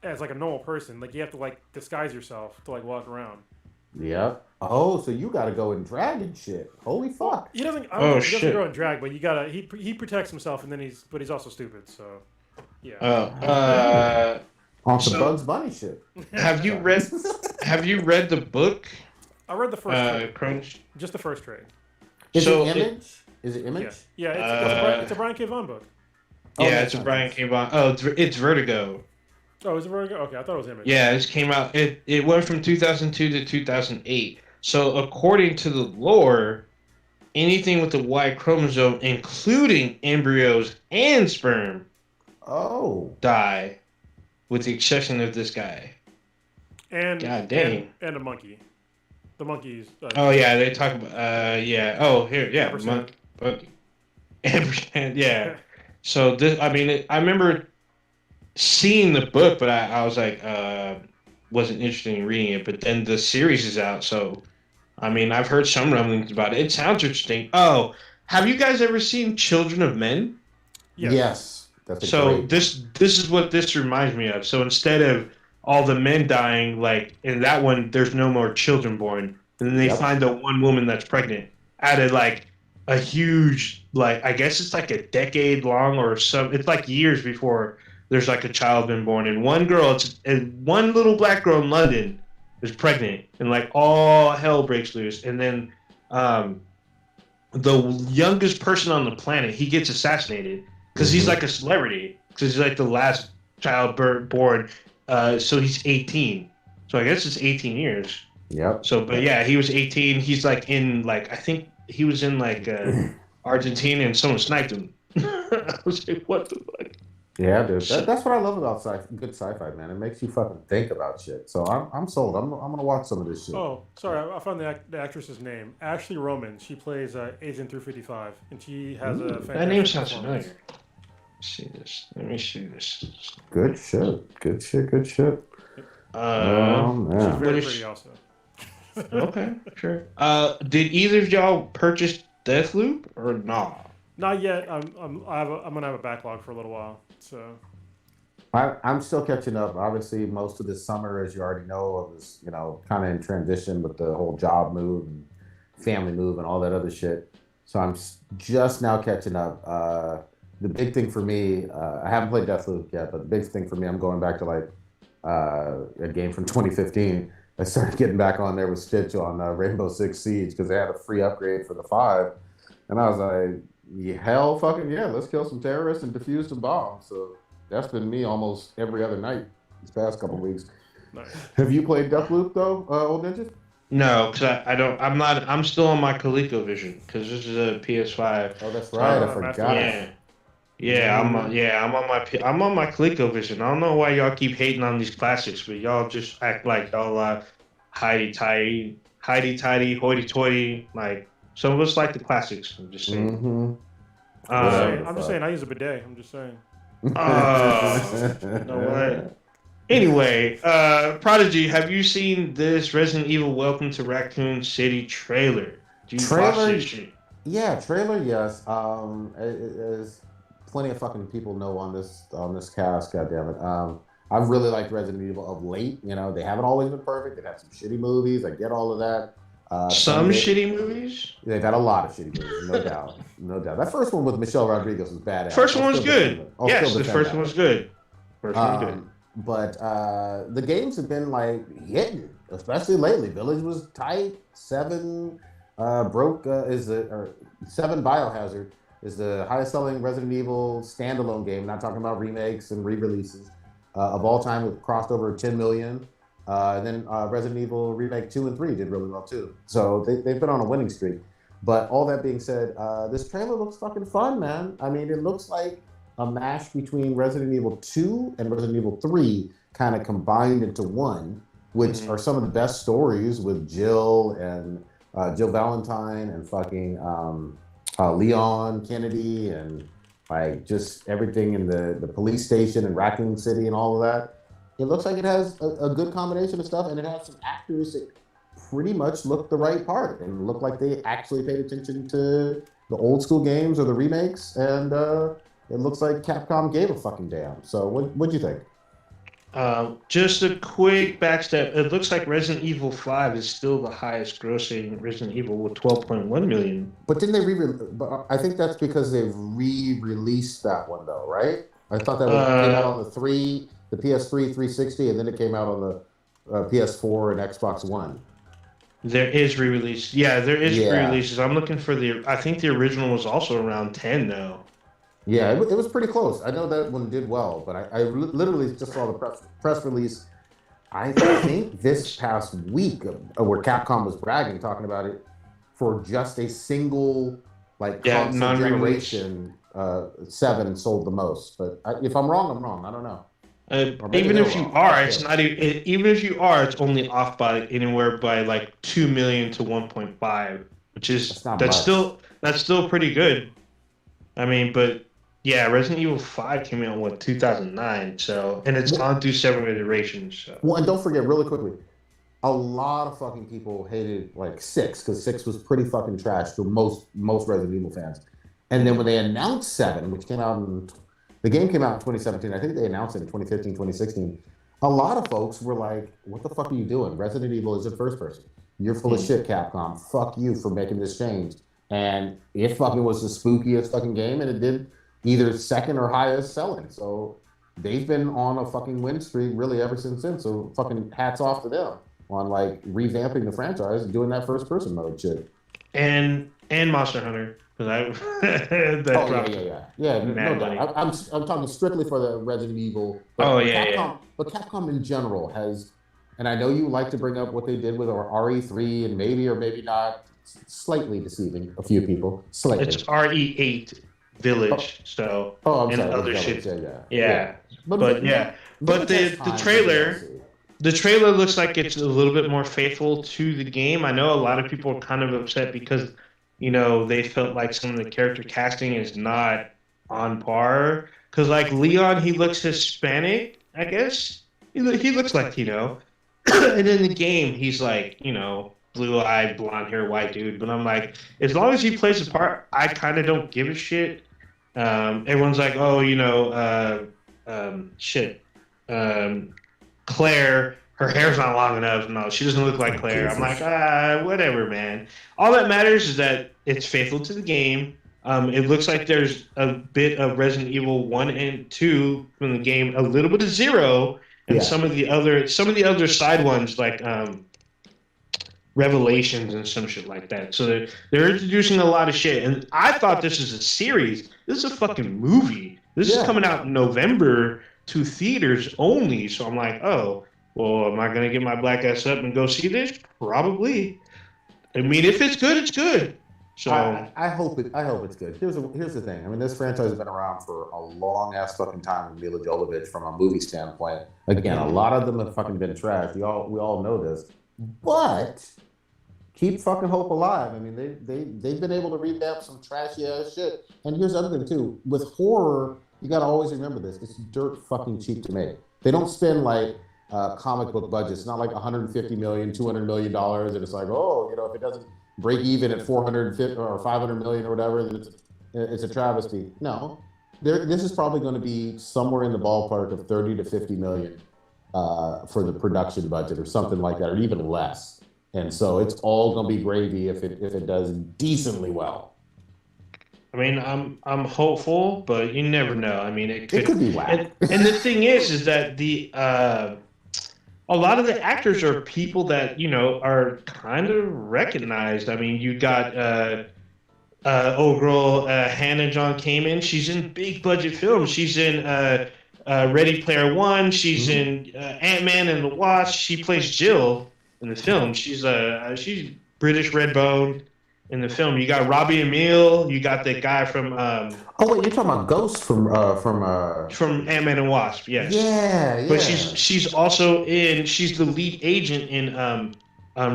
as like a normal person. Like you have to like disguise yourself to like walk around.
Yeah. Oh, so you got to go and drag and shit. Holy fuck.
He doesn't. I don't know if he
shit.
doesn't go in drag, but you gotta. He protects himself, and then he's also stupid. So yeah.
On some
So-
Bugs Bunny shit.
Have you read the book?
I read the first trade,
Crunch.
just the first trade.
Is
So
it Image? Is it Image?
Yeah. It's a Brian K. Vaughan book.
Oh,
Yeah,
makes
it's a
sense.
Brian K. Vaughan. Oh, it's Vertigo.
Oh, is it Vertigo? Okay, I thought it was Image.
Yeah, this came out. It went from 2002 to 2008. So according to the lore, anything with the Y chromosome, including embryos and sperm,
Oh.
die, with the exception of this guy.
And
God dang.
and a monkey. The monkeys.
Oh yeah, they talk about. Yeah. Oh here, yeah.
Ampersand.
Ampersand, yeah. So this, I mean, I remember seeing the book, but I was like, wasn't interested in reading it. But then the series is out, so I mean, I've heard some rumblings about it. It sounds interesting. Oh, Have you guys ever seen Children of Men?
Yes.
That's a
So
great.
this is what this reminds me of. So instead of all the men dying, like in that one, there's no more children born, and then they
Yep.
find the one woman that's pregnant out of like a huge, like I guess it's like a decade long or some. It's like years before there's like a child been born, and one girl, and one little black girl in London is pregnant, and like all hell breaks loose, and then um, the youngest person on the planet he gets assassinated because he's
Mhm.
like a celebrity because he's like the last child born. So he's 18. So I guess it's 18 years.
Yep.
So, but yeah, he was 18. He's like in like I think he was in like Argentina and someone sniped him. I was like, what the fuck?
Yeah, dude.
So,
That's what I love about good sci-fi, man. It makes you fucking think about shit. So I'm sold. I'm gonna watch some of this shit.
Oh, sorry, I found the actress's name. Ashley Roman. She plays Agent 355, and she has a
Ooh,
that name
fantastic
sounds
performance.
familiar. Let's see this. Let me see this.
good shit. Good shit. Good shit.
Uh,
Oh
She's
man.
very
what
pretty,
is?
also.
Okay, sure. Did either of y'all purchase Deathloop or not?
Not yet. I'm gonna have a backlog for a little while. So
I'm still catching up. Obviously, most of this summer, as you already know, I was kind of in transition with the whole job move and family move and all that other shit. So I'm just now catching up. The big thing for me, I haven't played Deathloop yet, but the big thing for me, I'm going back to like a game from 2015. I started getting back on there with Stitch on Rainbow Six Siege because they had a free upgrade for the five, and I was like, yeah, hell, fucking yeah, let's kill some terrorists and defuse some bombs. So that's been me almost every other night these past couple weeks.
nice.
Have you played Deathloop though, Old Ninja?
No, because I don't. I'm not. I'm still on my ColecoVision because this is a PS5.
Oh, that's
So
right. I
Master
forgot.
Race.
yeah, yeah. I'm on my. I'm on my ColecoVision. I don't know why y'all keep hating on these classics, but y'all just act like y'all hidey tidy, hoity toity. Like some of us like the classics. I'm just saying.
Mm-hmm.
I'm just
Whatever
saying.
Um.
the
I'm just
fuck.
saying. I use a bidet. I'm just saying.
You know what? Anyway, Prodigy, have you seen this Resident Evil Welcome to Raccoon City trailer? Do you watch
Trailer,
this shit?
yeah, trailer, yes. As plenty of fucking people know on this cast, goddammit. I've really liked Resident Evil of late. They haven't always been perfect. They've had some shitty movies. I get all of that.
Some shitty movies?
They've had a lot of shitty movies, no doubt, no doubt. That first one with Michelle Rodriguez was badass.
First one was good.
I'll still
Yes, the
defend
first
that
one was good. First one was good.
But the games have been like hitting, especially lately. Village was tight. Seven broke is the or Seven Biohazard is the highest selling Resident Evil standalone game. Not talking about remakes and re-releases of all time. It crossed over 10 million. And then Resident Evil Remake 2 and 3 did really well too. So they've been on a winning streak. But all that being said, this trailer looks fucking fun, man. I mean, it looks like a mash between Resident Evil 2 and Resident Evil 3 kind of combined into one, which are some of the best stories with Jill and Jill Valentine and fucking Leon Kennedy and like just everything in the police station in Raccoon City and all of that. It looks like it has a good combination of stuff, and it has some actors that pretty much look the right part and look like they actually paid attention to the old school games or the remakes. And it looks like Capcom gave a fucking damn. So what'd you think?
Just a quick backstep. It looks like Resident Evil 5 is still the highest grossing Resident Evil with 12.1 million.
But didn't they But I think that's because they've re-released that one though, right? I thought that came out on the PS3, 360, and then it came out on the PS4 and Xbox One.
There is re-release. Yeah, there is
Yeah.
re-releases. I'm looking for I think the original was also around 10 though.
Yeah, it was pretty close. I know that one did well, but I literally just saw the press release. I think this past week where Capcom was bragging, talking about it for just a single console
non-release.
generation. 7 sold the most, but if I'm wrong, I'm wrong. I don't know.
Even if you
wrong.
are, it's not even if you are, it's only off by anywhere by like 2 million to 1.5, which is that's still pretty good. I mean, but yeah, Resident Evil 5 came out in 2009, so and it's gone through several iterations. So.
Well, and don't forget really quickly, a lot of fucking people hated like 6 because 6 was pretty fucking trash to most Resident Evil fans. And then when they announced 7, which came out in the game came out in 2017, I think they announced it in 2015, 2016. A lot of folks were like, "What the fuck are you doing? Resident Evil is in first person. You're full of shit, Capcom. Fuck you for making this change." And it fucking was the spookiest fucking game, and it did either second or highest selling. So they've been on a fucking win streak really ever since then. So fucking hats off to them on like revamping the franchise and doing that first person mode shit.
And Monster Hunter.
Yeah, no doubt. I'm talking strictly for the Resident Evil. But Capcom, But Capcom in general has, and I know you like to bring up what they did with our RE3 and maybe or maybe not, slightly deceiving a few people. Slightly.
It's RE8 Village, so
I'm
and
sorry,
other
Village,
shit.
Yeah.
But the trailer looks like it's a little bit more faithful to the game. I know a lot of people are kind of upset because they felt like some of the character casting is not on par. Because like Leon, he looks Hispanic, I guess. He looks Latino, and in the game he's like blue-eyed, blonde hair, white dude. But I'm like, as long as he plays the part, I kind of don't give a shit. Everyone's like, Claire, her hair's not long enough. No, she doesn't look like Claire. I'm like, whatever, man. All that matters is that it's faithful to the game. It looks like there's a bit of Resident Evil 1 and 2 from the game, a little bit of 0, and some of the other side ones like Revelations and some shit like that. So they're introducing a lot of shit. And I thought this was a series. This is a fucking movie. This is coming out in November to theaters only. So I'm like, oh, well, am I going to get my black ass up and go see this? Probably. I mean, if it's good, it's good. So
I hope it's good. Here's the thing. I mean, this franchise has been around for a long ass fucking time with Mila Jovovich from a movie standpoint. Again, a lot of them have fucking been trash. We all know this. But keep fucking hope alive. I mean, they've been able to revamp some trashy ass shit. And here's the other thing too. With horror, you gotta always remember this. It's dirt fucking cheap to make. They don't spend like comic book budgets. It's not like 150 million, 200 million dollars, and it's like, if it doesn't break even at 450 or 500 million or whatever, then it's a travesty. No, this is probably going to be somewhere in the ballpark of 30 to 50 million for the production budget or something like that, or even less. And so it's all going to be gravy if it does decently well.
I mean, I'm hopeful, but you never know. I mean, it could
be whack.
And the thing is that a lot of the actors are people that are kind of recognized. I mean, you got old girl Hannah John Kamen. She's in big budget films. She's in Ready Player One. She's in Ant-Man and the Wasp. She plays Jill in the film. She's British Redbone in the film. You got Robbie Amell. You got the guy from
you're talking about Ghost from
Ant-Man and Wasp. Yes.
Yeah.
But she's also she's the lead agent in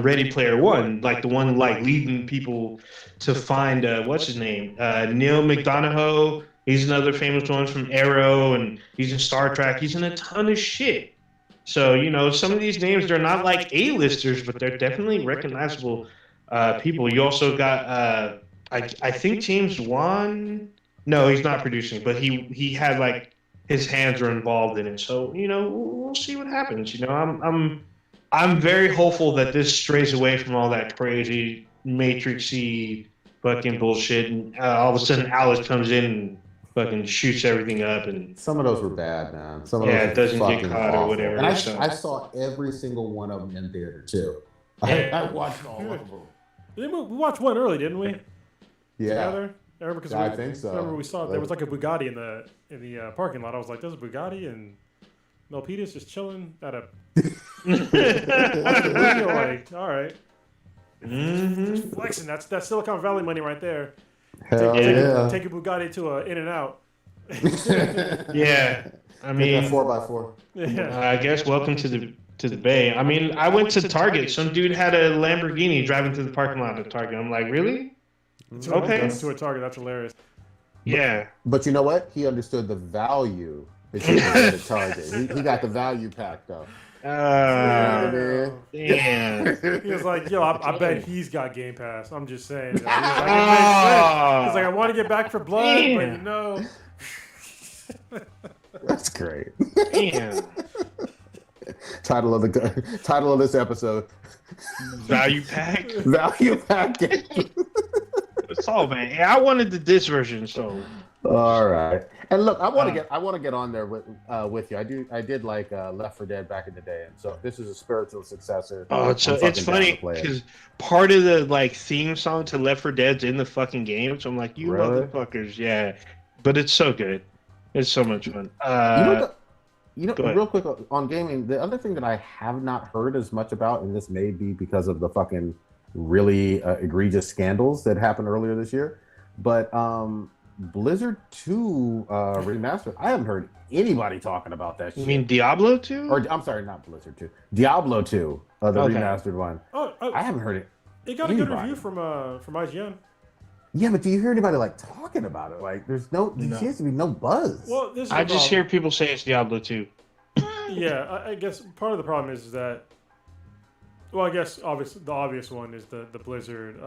Ready Player One, like the one like leading people to find what's his name, Neil McDonough. He's another famous one from Arrow, and he's in Star Trek. He's in a ton of shit. So some of these names, they're not like A-listers, but they're definitely recognizable people. You also got I think James Wan. No, he's not producing, but he had like his hands are involved in it. So we'll see what happens. I'm very hopeful that this strays away from all that crazy Matrix-y fucking bullshit, and all of a sudden Alice comes in and fucking shoots everything up, and
some of those were bad, man. Some of
it doesn't get caught
awful.
Or whatever.
And I saw every single one of them in theater too. I watched all of them.
We watched one early, didn't we?
Yeah.
Together? I think so. Remember we saw there was like a Bugatti in the parking lot. I was like, "There's a Bugatti," and Milpitas just chilling at a. Like, all right. Just flexing. That's Silicon Valley money right there. Take a Bugatti to a In-N-Out.
Yeah, I mean,
4x4.
Yeah.
I guess welcome to the Bay. I mean, I went to Target. Some dude had a Lamborghini driving through the parking lot at Target. I'm like, really? Okay.
To a Target. That's hilarious.
Yeah.
But you know what? He understood the value that you get at Target. He got the value pack though.
Damn.
He was like, yo, I bet he's got Game Pass. I'm just saying. He's like, it makes sense. He's like, I want to get Back for Blood, but you know.
That's great.
Damn.
Title of this episode:
Value pack.
Value pack.
That's all, man. Yeah, I wanted the disc version, so.
All right. And look, I want to get on there with you. I did like Left 4 Dead back in the day, and so if this is a spiritual successor.
Oh, it's funny because part of the like theme song to Left 4 Dead's in the fucking game, so I'm like, you
Really?
motherfuckers, yeah. But it's so good. It's so much fun.
Real quick on gaming, the other thing that I have not heard as much about, and this may be because of the fucking really egregious scandals that happened earlier this year, but Blizzard 2 remastered. I haven't heard anybody talking about that shit.
You mean Diablo 2?
Or I'm sorry, not Blizzard 2. Diablo 2, the remastered one. I haven't heard it.
It got a good review from IGN.
Yeah, but do you hear anybody like talking about it? Like, there seems to be no buzz.
Well,
I just hear people say it's Diablo 2.
Yeah, I guess part of the problem is that. Well, I guess the obvious one is the Blizzard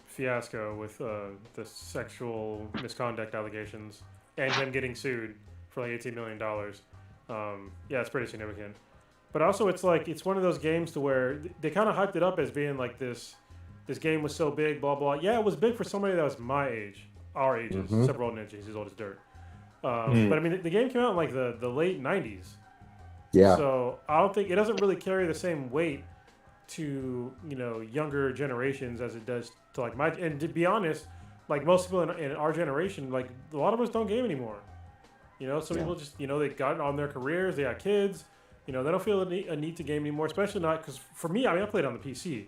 fiasco with the sexual misconduct allegations and him getting sued for like $18 million. Yeah, it's pretty significant. But also, it's one of those games to where they kind of hyped it up as being like this game was so big, blah blah. Yeah, it was big for somebody that was my age, our ages. Several ninjas, he's old as dirt. But I mean, the game came out in like the late '90s.
Yeah.
So I don't think it doesn't really carry the same weight to younger generations as it does to like my. And to be honest, like most people in our generation, like a lot of us don't game anymore. Some people just they got on their careers, they got kids. They don't feel a need to game anymore, especially not because for me, I mean, I played on the PC.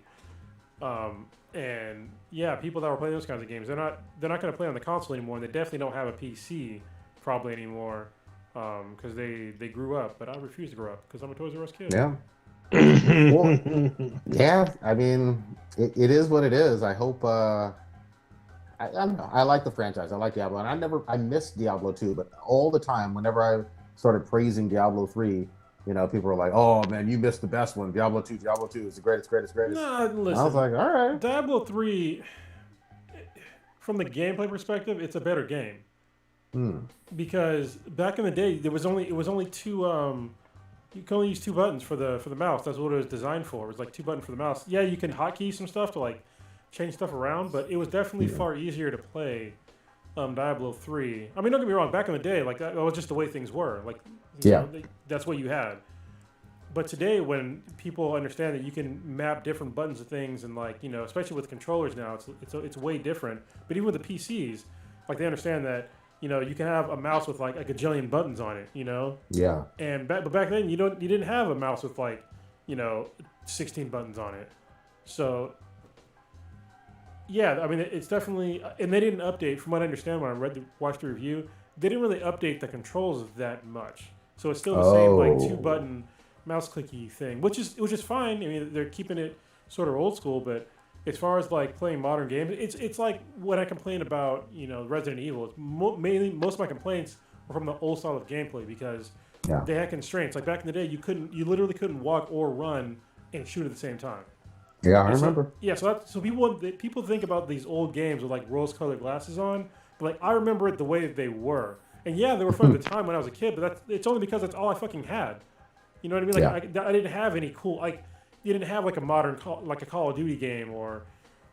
And yeah, people that were playing those kinds of games, they're not going to play on the console anymore, and they definitely don't have a PC probably anymore because they grew up. But I refuse to grow up because I'm a Toys R Us kid.
Yeah. Well, yeah. I mean, it is what it is. I hope. I don't know. I like the franchise. I like Diablo, and I missed Diablo 2, but all the time, whenever I started praising Diablo 3. People were like, "Oh man, you missed the best one. Diablo 2 is the greatest."
Nah, listen.
I was like, "All right."
Diablo 3, from the gameplay perspective, it's a better game. Because back in the day, it was only two. You can only use two buttons for the mouse. That's what it was designed for. It was like two buttons for the mouse. Yeah, you can hotkey some stuff to like change stuff around, but it was definitely far easier to play Diablo 3. I mean, don't get me wrong. Back in the day, like that was just the way things were. Like. That's what you had. But today, when people understand that you can map different buttons to things, and especially with controllers now, it's way different. But even with the PCs, like they understand that you can have a mouse with like a gajillion buttons on it.
Yeah.
And but back then you didn't have a mouse with 16 buttons on it. So yeah, I mean it's definitely, and they didn't update. From what I understand, when I watched the review, they didn't really update the controls that much. So it's still the same like two button mouse clicky thing, which is fine. I mean, they're keeping it sort of old school, but as far as like playing modern games, it's like when I complain about Resident Evil. It's mainly most of my complaints were from the old style of gameplay because they had constraints. Like back in the day, you literally couldn't walk or run and shoot at the same time.
Yeah, I remember.
Yeah, so people think about these old games with like rose-colored glasses on, but like I remember it the way they were. And yeah, they were fun at the time when I was a kid, but it's only because that's all I fucking had. You know what I mean? Like I didn't have any cool, like you didn't have like a modern like a Call of Duty game or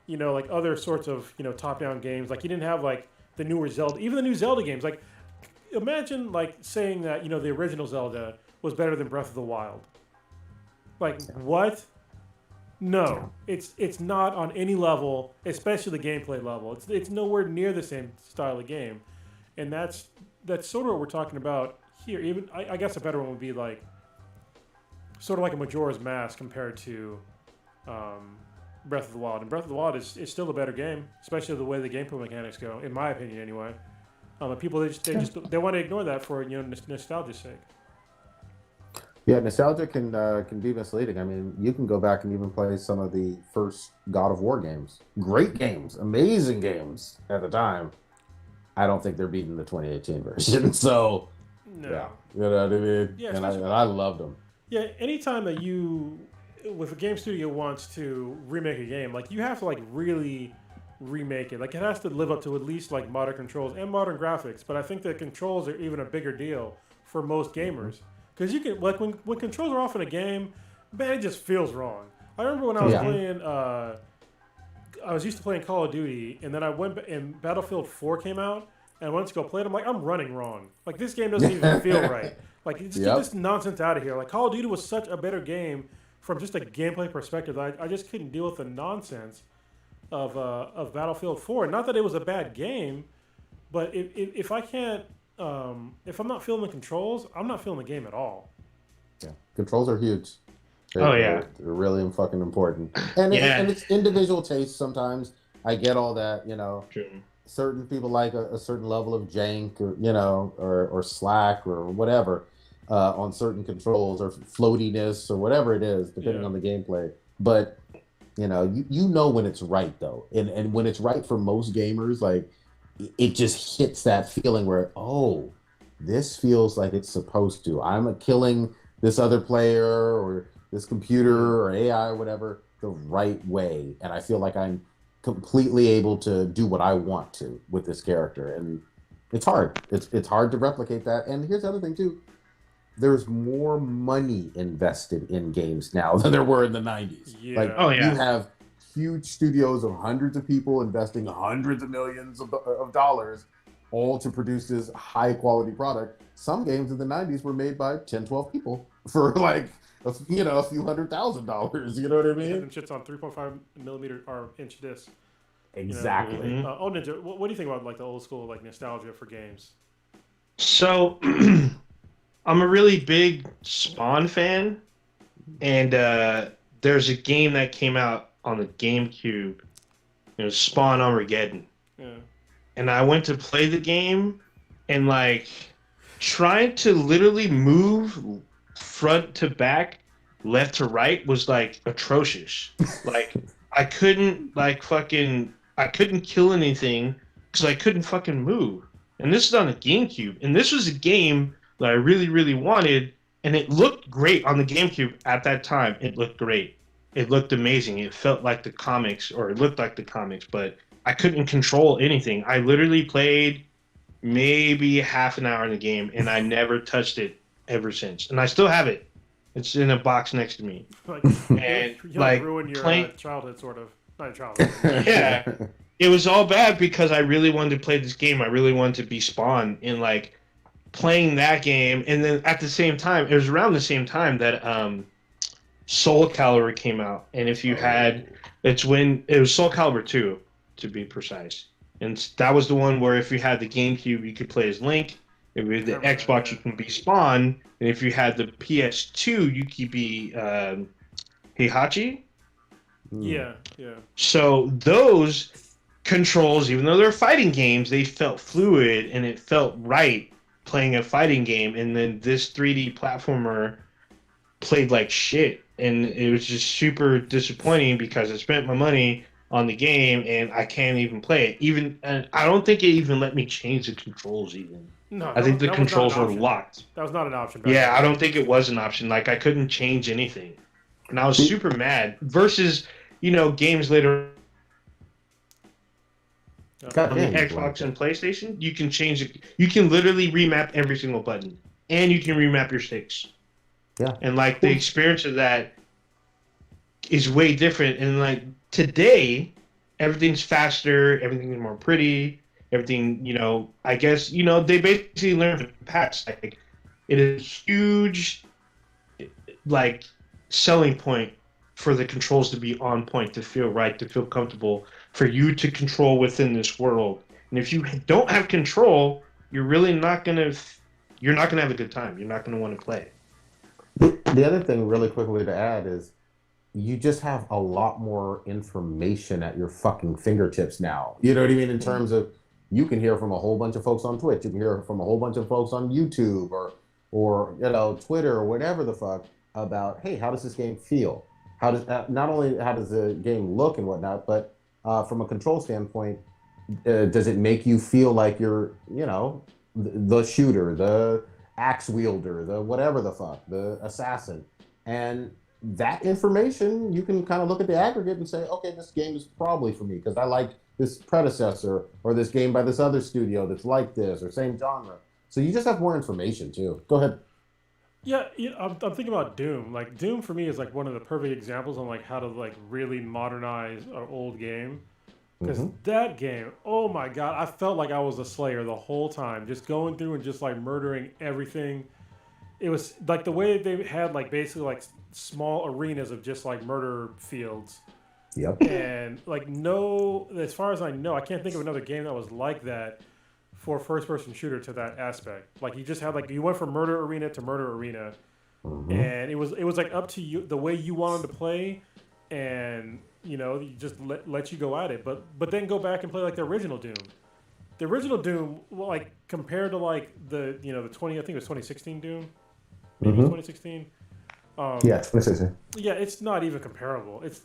like other sorts of top-down games. Like you didn't have like the newer Zelda, even the new Zelda games. Like imagine like saying that the original Zelda was better than Breath of the Wild. Like what? No, it's not on any level, especially the gameplay level. It's nowhere near the same style of game, and that's sort of what we're talking about here. Even I guess a better one would be like sort of like a Majora's Mask compared to Breath of the Wild. And Breath of the Wild is still a better game, especially the way the gameplay mechanics go, in my opinion, anyway. But people they want to ignore that for nostalgia's sake.
Yeah, nostalgia can be misleading. I mean, you can go back and even play some of the first God of War games. Great games, amazing games at the time. I don't think they're beating the 2018 version. So,
no.
yeah, you know what I mean?
Yeah,
and I loved them.
Yeah, anytime that with a game studio wants to remake a game, like you have to like really remake it. Like it has to live up to at least like modern controls and modern graphics. But I think that controls are even a bigger deal for most gamers because you can like when controls are off in a game, man, it just feels wrong. I remember when I was
Yeah.
playing. I was used to playing Call of Duty, and then I went and Battlefield 4 came out, and I went to go play it. I'm like, I'm running wrong. Like this game doesn't even feel right. Like just get
Yep.
this nonsense out of here. Like Call of Duty was such a better game from just a gameplay perspective. I just couldn't deal with the nonsense of Battlefield 4. Not that it was a bad game, but if I can't, if I'm not feeling the controls, I'm not feeling the game at all.
Yeah. Controls are huge.
Oh yeah,
They're really fucking important. And
yeah.
it's individual taste sometimes. I get all that,
True.
certain people like a certain level of jank or or slack or whatever on certain controls or floatiness or whatever it is depending
Yeah.
on the gameplay, but you know when it's right though, and when it's right for most gamers, like it just hits that feeling where, oh, this feels like it's supposed to. I'm killing this other player or this computer or AI or whatever the right way, and I feel like I'm completely able to do what I want to with this character, and it's hard. It's hard to replicate that. And here's the other thing too: there's more money invested in games now than there were in the 90s. Like
Yeah.
Oh
you
yeah.
have huge studios of hundreds of people investing hundreds of millions of dollars all to produce this high quality product. Some games in the 90s were made by 10, 12 people for like a few $100,000. You know what I
Yeah,
mean?
them shits on 3.5 millimeter or inch disc. You know.
Exactly.
Mhm.
Oh, Ninja, what do you think about like the old school like nostalgia for games?
So I'm a really big Spawn fan, and there's a game that came out on the GameCube. It was Spawn Armageddon,
Yeah.
and I went to play the game, and like trying to literally move front to back, left to right was like atrocious. Like I couldn't I couldn't kill anything because I couldn't fucking move. And this is on the GameCube, and this was a game that I really really wanted, and it looked great on the GameCube at that time. It looked great. It looked amazing. It felt like the comics, or it looked like the comics, but I couldn't control anything. I literally played maybe half an hour in the game, and I never touched it ever since. And I still have it. It's in a box next to me.
Like
And
you like
like
ruin your
playing,
childhood, sort of. Not your childhood. But
yeah, it was all bad because I really wanted to play this game. I really wanted to be Spawn, and like playing that game, and then at the same time, it was around the same time that Soul Calibur came out. And if you
Oh.
had, it's when it was Soul Calibur 2, to be precise. And that was the one where if you had the GameCube, you could play as Link. If you had
I
the
remember that,
Xbox,
yeah.
you can be Spawn. And if you had the PS2, you could be Heihachi.
Hmm.
Yeah, yeah.
So those controls, even though they're fighting games, they felt fluid and it felt right playing a fighting game. And then this 3D platformer played like shit, and it was just super disappointing because I spent my money on the game and I can't even play it. Even and I don't think it even let me change the controls. Even
No,
I think the
that was not an
controls were
option.
locked.
That was not an option back
Yeah,
then.
I don't think it was an option. Like I couldn't change anything, and I was
See,
super mad. Versus games later
God
on the
damn, you blanked
Xbox
it.
and PlayStation, you can change it. You can literally remap every single button, and you can remap your sticks.
Yeah.
And like the experience of that is way different. And like today, everything's faster, everything's more pretty, everything, I guess, they basically learned from the past. Like it is a huge like selling point for the controls to be on point, to feel right, to feel comfortable, for you to control within this world. And if you don't have control, you're not gonna have a good time. You're not gonna want to play.
The other thing, really quickly to add, is you just have a lot more information at your fucking fingertips now. You know what I mean? In terms of, you can hear from a whole bunch of folks on Twitch, you can hear from a whole bunch of folks on YouTube or Twitter or whatever the fuck about, hey, how does this game feel? How does not only how does the game look and whatnot, but from a control standpoint, does it make you feel like you're the shooter, axe wielder, the whatever the fuck, the assassin. And that information, you can kind of look at the aggregate and say, okay, this game is probably for me because I like this predecessor or this game by this other studio that's like this or same genre. So you just have more information too. Go ahead.
Yeah, I'm thinking about Doom. Like Doom for me is like one of the perfect examples on like how to like really modernize an old game. Because
Mm-hmm.
that game, oh my god, I felt like I was a Slayer the whole time, just going through and just like murdering everything. It was like the way they had like basically like small arenas of just like murder fields,
Yep.
and like no, as far as I know, I can't think of another game that was like that for a first-person shooter to that aspect. Like you just had like you went from murder arena to murder arena,
Mm-hmm.
and it was like up to you the way you wanted to play, and you just let you go at it. But then go back and play like the original Doom. The original Doom, well, like compared to like the 20, I think it was 2016 Doom, maybe
Mm-hmm.
2016.
Yeah, 2016.
Yeah, it's not even comparable. It's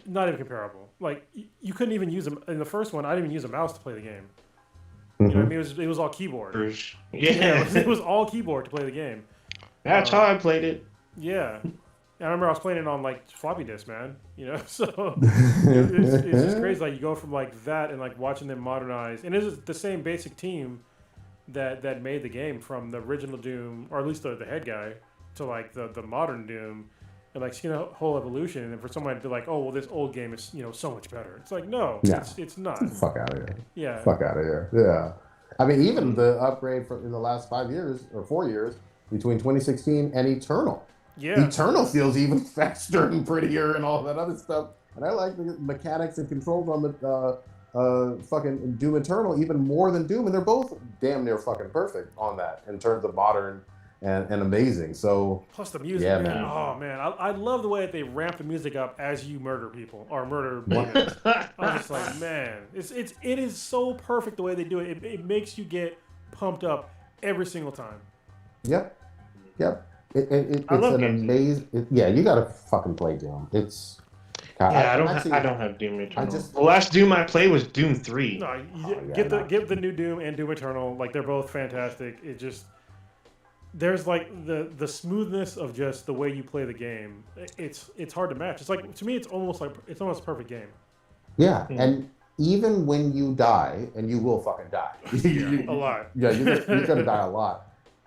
not even comparable. Like you couldn't even use them in the first one. I didn't even use a mouse to play the game. You know what I
Mm-hmm.
mean? It was all keyboard. Yeah,
Yeah,
it was all keyboard to play the game.
that's how I played it.
Yeah. And I remember I was playing it on like floppy disk, man. So it's just crazy. Like you go from like that and like watching them modernize, and it's the same basic team that made the game from the original Doom, or at least the head guy, to like the modern Doom, and like seeing a whole evolution. And for someone to be like, oh well, this old game is so much better. It's like no,
Yeah.
it's not.
Fuck out of here.
Yeah.
Fuck out of here. Yeah. I mean, even the upgrade in the last 5 years or 4 years between 2016 and Eternal.
Yeah.
Eternal feels even faster and prettier and all that other stuff. And I like the mechanics and controls on the fucking Doom Eternal even more than Doom. And they're both damn near fucking perfect on that in terms of modern and amazing. So
Plus the music,
Yeah,
man.
man.
Oh man, I love the way that they ramp the music up as you murder people or murder.
What?
Demons. I was just like, man, it is so perfect the way they do it. It makes you get pumped up every single time.
Yep. Yep. It's
I love
an
games.
amazing. Yeah, you gotta fucking play Doom. It's.
Yeah, I don't.
actually-
I don't have Doom Eternal.
just-
The last Doom I played was Doom 3.
No,
yeah,
get the new Doom and Doom Eternal. Like they're both fantastic. It just there's like the smoothness of just the way you play the game. It's hard to match. It's like to me, it's almost a perfect game.
Yeah,
Mm.
and even when you die, and you will fucking die.
A lot.
Yeah, you're gonna die a lot.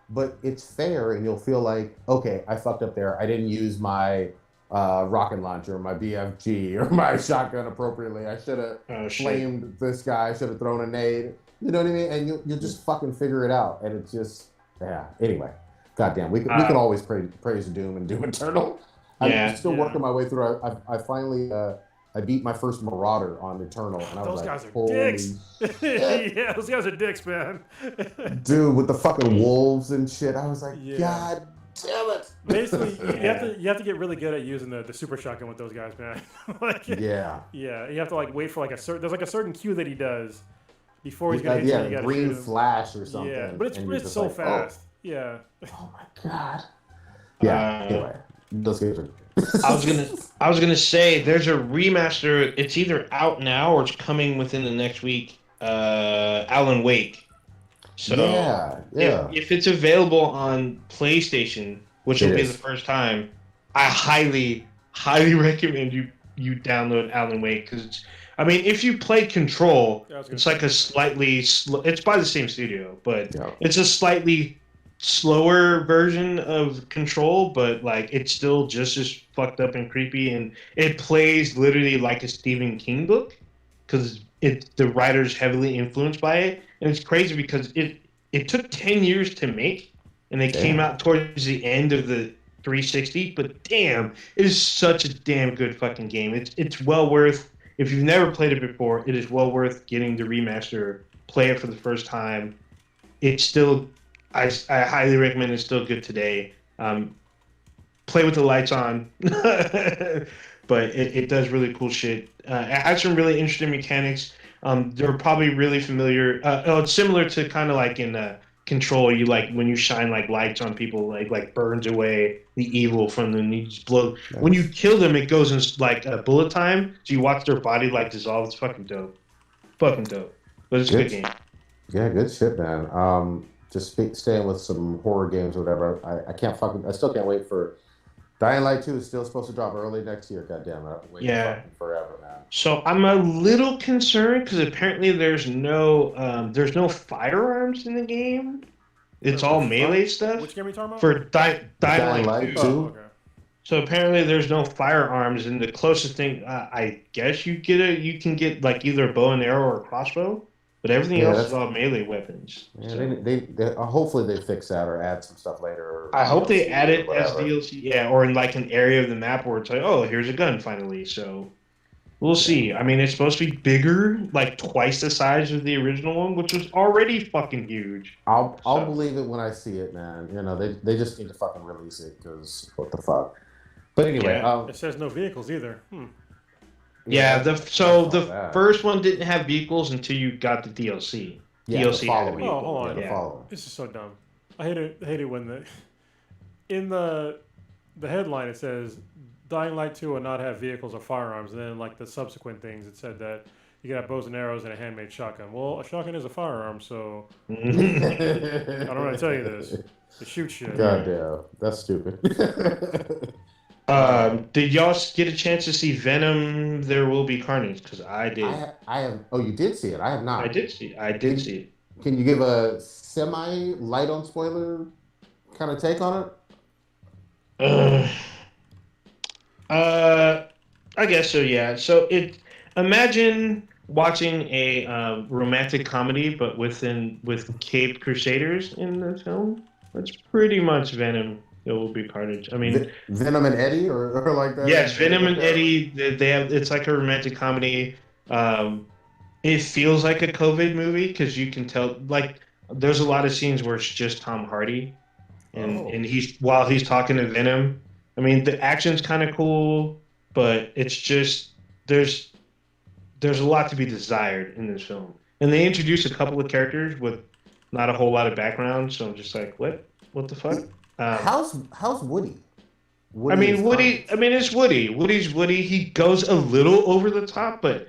But it's fair, and you'll feel like, okay, I fucked up there. I didn't use my rocket launcher, my BFG, or my shotgun appropriately. I should have
Oh shit.
flamed this guy. I should have thrown a nade. You know what I mean? And you'll just fucking figure it out. And it's just, yeah. Anyway, goddamn, we could always praise Doom and Doom Eternal.
Yeah,
I'm still
yeah.
working my way through. I finally I beat my first Marauder on Eternal, and I was
Those
like,
guys are
holy
dicks.
shit.
Yeah, those guys are dicks, man.
Dude, with the fucking wolves and shit. I was like,
Yeah.
God damn it.
Basically, you have to get really good at using the super shotgun with those guys, man. Like,
Yeah.
yeah, you have to like wait for like a certain. There's like a certain cue that he does before he's gonna hit you.
Yeah,
You gotta
green
shoot him.
flash or something.
Yeah, but
and you're
it's
just
so
like,
fast. Yeah.
Oh my God. Yeah, anyway. Those games are.
I was gonna say there's a remaster. It's either out now or it's coming within the next week. Alan Wake. So
yeah.
if it's available on PlayStation, which will
It
be
is.
the first time, I highly recommend you download Alan Wake because I mean if you play Control,
Yeah, I was gonna
it's like a slightly it's by the same studio, but
Yeah.
it's a slightly slower version of Control, but like it's still just as fucked up and creepy, and it plays literally like a Stephen King book because the writer's heavily influenced by it, and it's crazy because it took 10 years to make, and it came out towards the end of the 360. But damn, it is such a damn good fucking game. It's well worth. If you've never played it before, it is well worth getting the remaster. Play it for the first time. It's still. I highly recommend it's still good today. Play with the lights on, but it does really cool shit. It has some really interesting mechanics. They're probably really familiar. It's similar to kind of like in Control. You like when you shine like lights on people, like burns away the evil from them. You just blow.
Nice.
When you kill them, it goes in like a bullet time. So you watch their body like dissolve. It's fucking dope. Fucking dope. But it's a good game.
Yeah, good shit, man. just staying with some horror games or whatever. I still can't wait for Dying Light 2 is still supposed to drop early next year. God damn it, I've been waiting
Yeah.
fucking forever, man.
So I'm a little concerned because apparently there's no firearms in the game. It's
Wait,
all
which
melee stuff
which game are you talking about?
for Dying
Dying
Light
Light
2.
2?
Oh, okay.
So apparently there's no firearms, and the closest thing I guess you can get like either a bow and arrow or a crossbow, but everything
Yeah,
else is
that's
all melee weapons.
yeah.
So
They hopefully they fix that or add some stuff later. Or
I hope they
DLC
add
or
it as
whatever.
DLC, yeah, or in like an area of the map where it's like, oh, here's a gun finally. So we'll see. I mean, it's supposed to be bigger, like twice the size of the original one, which was already fucking huge.
I'll
So
believe it when I see it, man. You know, they just need to fucking release it because what the fuck. But anyway,
yeah.
It says no vehicles either.
Yeah,
I
the
saw that.
first one didn't have vehicles until you got the DLC.
Yeah, the
DLC had a
following.
vehicle.
Oh, hold on.
Yeah, the
Yeah.
following.
This is so dumb. I hate it when in the headline it says Dying Light 2 will not have vehicles or firearms, and then like the subsequent things it said that you can have bows and arrows and a handmade shotgun. Well, a shotgun is a firearm, so I don't know how to tell you this. It shoots shit.
God damn, that's stupid.
Did y'all get a chance to see Venom? There Will Be Carnage, because I did.
I have. Oh, you did see it. I have not.
I did see. I did see it.
Can you give a semi light on spoiler kind of take on it?
I guess so. Yeah. So imagine watching a romantic comedy, but with Cape Crusaders in the film. That's pretty much Venom. There Will Be Carnage. I mean,
Venom and Eddie, or like that.
yes, Venom and Eddie. They have. It's like a romantic comedy. It feels like a COVID movie because you can tell. Like, there's a lot of scenes where it's just Tom Hardy, and while he's talking to Venom. I mean, the action's kind of cool, but it's just there's a lot to be desired in this film. And they introduce a couple of characters with not a whole lot of background, so I'm just like, what the fuck?
How's Woody?
I mean, Woody. I mean, it's Woody. Woody's Woody. He goes a little over the top, but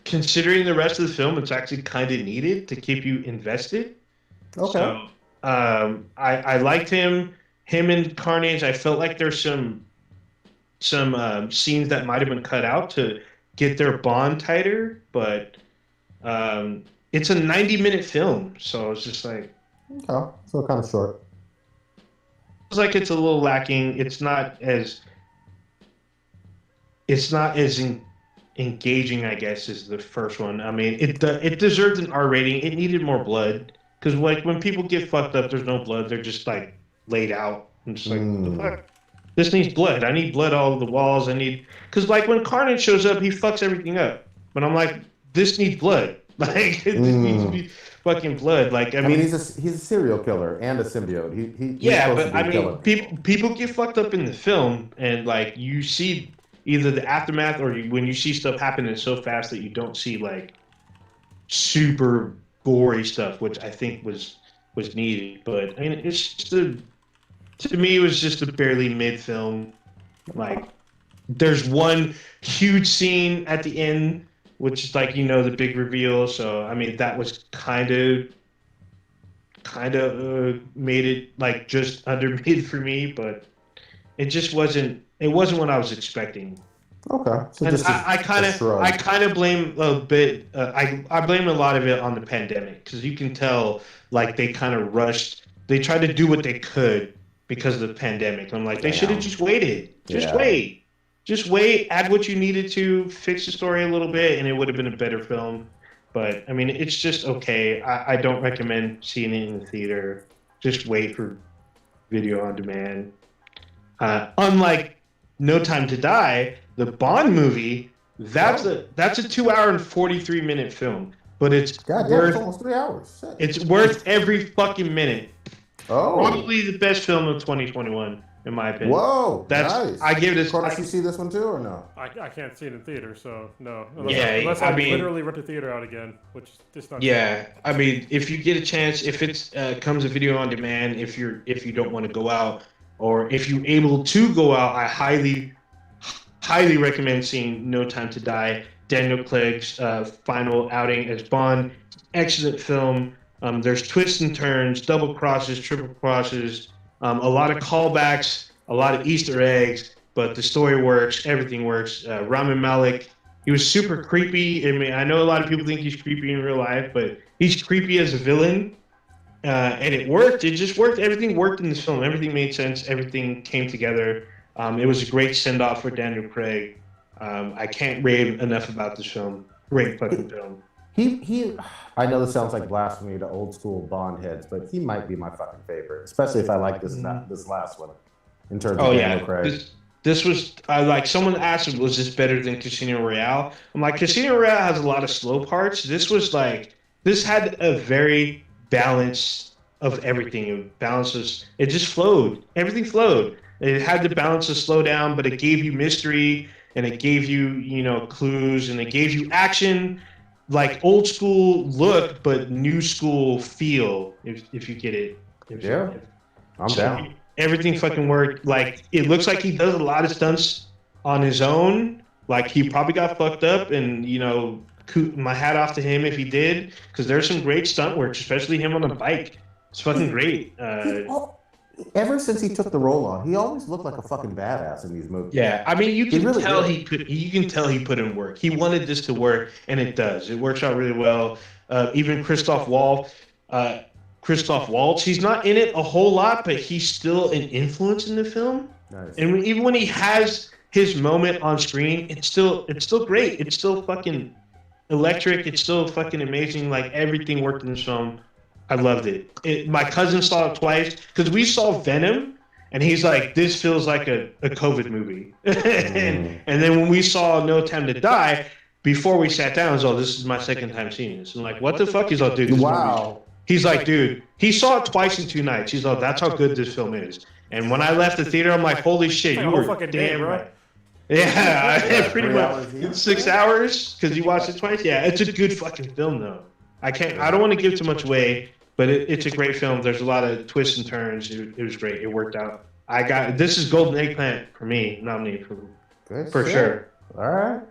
considering the rest of the film, it's actually kind of needed to keep you invested.
Okay.
So, I liked him. Him and Carnage. I felt like there's some scenes that might have been cut out to get their bond tighter, but it's a 90-minute film, so it's just like,
okay, so kind of short.
It's like it's a little lacking. It's not as engaging, I guess, as the first one. I mean, it deserved an R rating. It needed more blood because like when people get fucked up, there's no blood. They're just like laid out. I'm just like, what the fuck? This needs blood. I need blood all over the walls. Because like when Carnage shows up, he fucks everything up. But I'm like, this needs blood. Like this needs to be fucking blood. Like I mean
he's a serial killer and a symbiote. He's
yeah,
supposed
but
to be
I mean, people get fucked up in the film, and like you see either the aftermath or when you see stuff happening so fast that you don't see like super gory stuff, which I think was needed. But I mean, it's just to me, it was just a barely mid film. Like, there's one huge scene at the end, which is like the big reveal. So I mean, that was kind of made it like just under mid for me, but it just wasn't. It wasn't what I was expecting.
Okay, so
And
just
I kind of blame a bit. I blame a lot of it on the pandemic because you can tell like they kind of rushed. They tried to do what they could because of the pandemic. I'm like, they should have just waited. Just wait. Add what you needed to, fix the story a little bit, and it would have been a better film. But I mean, it's just okay. I don't recommend seeing it in the theater. Just wait for video on demand. Unlike No Time to Die, the Bond movie, that's a 2 hour and 43-minute film, but it's
it's almost 3 hours. Shit.
It's worth every fucking minute.
Oh,
Probably the best film of 2021, in my opinion.
Whoa,
Nice. I give it.
Cornish, you see this one too, or no?
I can't see it in theater, so no.
Unless
I literally rent the theater out again, which is just not.
Yeah, I mean, if you get a chance, if it's comes a video on demand, if you don't want to go out, or if you're able to go out, I highly recommend seeing No Time to Die. Daniel Craig's final outing as Bond, excellent film. There's twists and turns, double crosses, triple crosses, a lot of callbacks, a lot of Easter eggs, but the story works, everything works. Rami Malek, he was super creepy. I mean, I know a lot of people think he's creepy in real life, but he's creepy as a villain. And it worked. It just worked. Everything worked in this film. Everything made sense. Everything came together. It was a great send-off for Daniel Craig. I can't rave enough about this film. Great fucking film.
He I know this sounds like blasphemy to old school Bond heads, but he might be my fucking favorite, especially if I like this last one in terms of Daniel Craig.
This was like someone asked, was this better than Casino Royale? I'm like, Casino Royale has a lot of slow parts. This had a very balance of everything. It just flowed. Everything flowed. It had the balance to slow down, but it gave you mystery and it gave you, clues and it gave you action. Like old school look, but new school feel. If you get it.
I'm down.
Everything fucking worked. Like it looks like he does a lot of stunts on his own. Like he probably got fucked up, and my hat off to him if he did, because there's some great stunt work, especially him on a bike. It's fucking great.
Ever since he took the role on, he always looked like a fucking badass in these movies.
Yeah, I mean, you can tell he put in work. He wanted this to work, and it does. It works out really well. Even Christoph Waltz, he's not in it a whole lot, but he's still an influence in the film.
Nice.
And even when he has his moment on screen, it's still great. It's still fucking electric. It's still fucking amazing. Like everything worked in this film. I loved it. My cousin saw it twice because we saw Venom, and he's like, "This feels like a COVID movie." and then when we saw No Time to Die, before we sat down, I was like, "This is my second time seeing this." I'm like, "What the fuck?" He's like, "Dude,
wow."
He's like, "Dude," he saw it twice in 2 nights. He's like, "That's how good this film is." And when I left the theater, I'm like, "Holy shit, you were damn right." Yeah, pretty much 6 hours because you watched it twice. Yeah, it's a good fucking film though. I don't want to give too much away, but it's a great film. There's a lot of twists and turns. It was great. It worked out. This is Golden Eggplant for me, nominee for sure.
All right.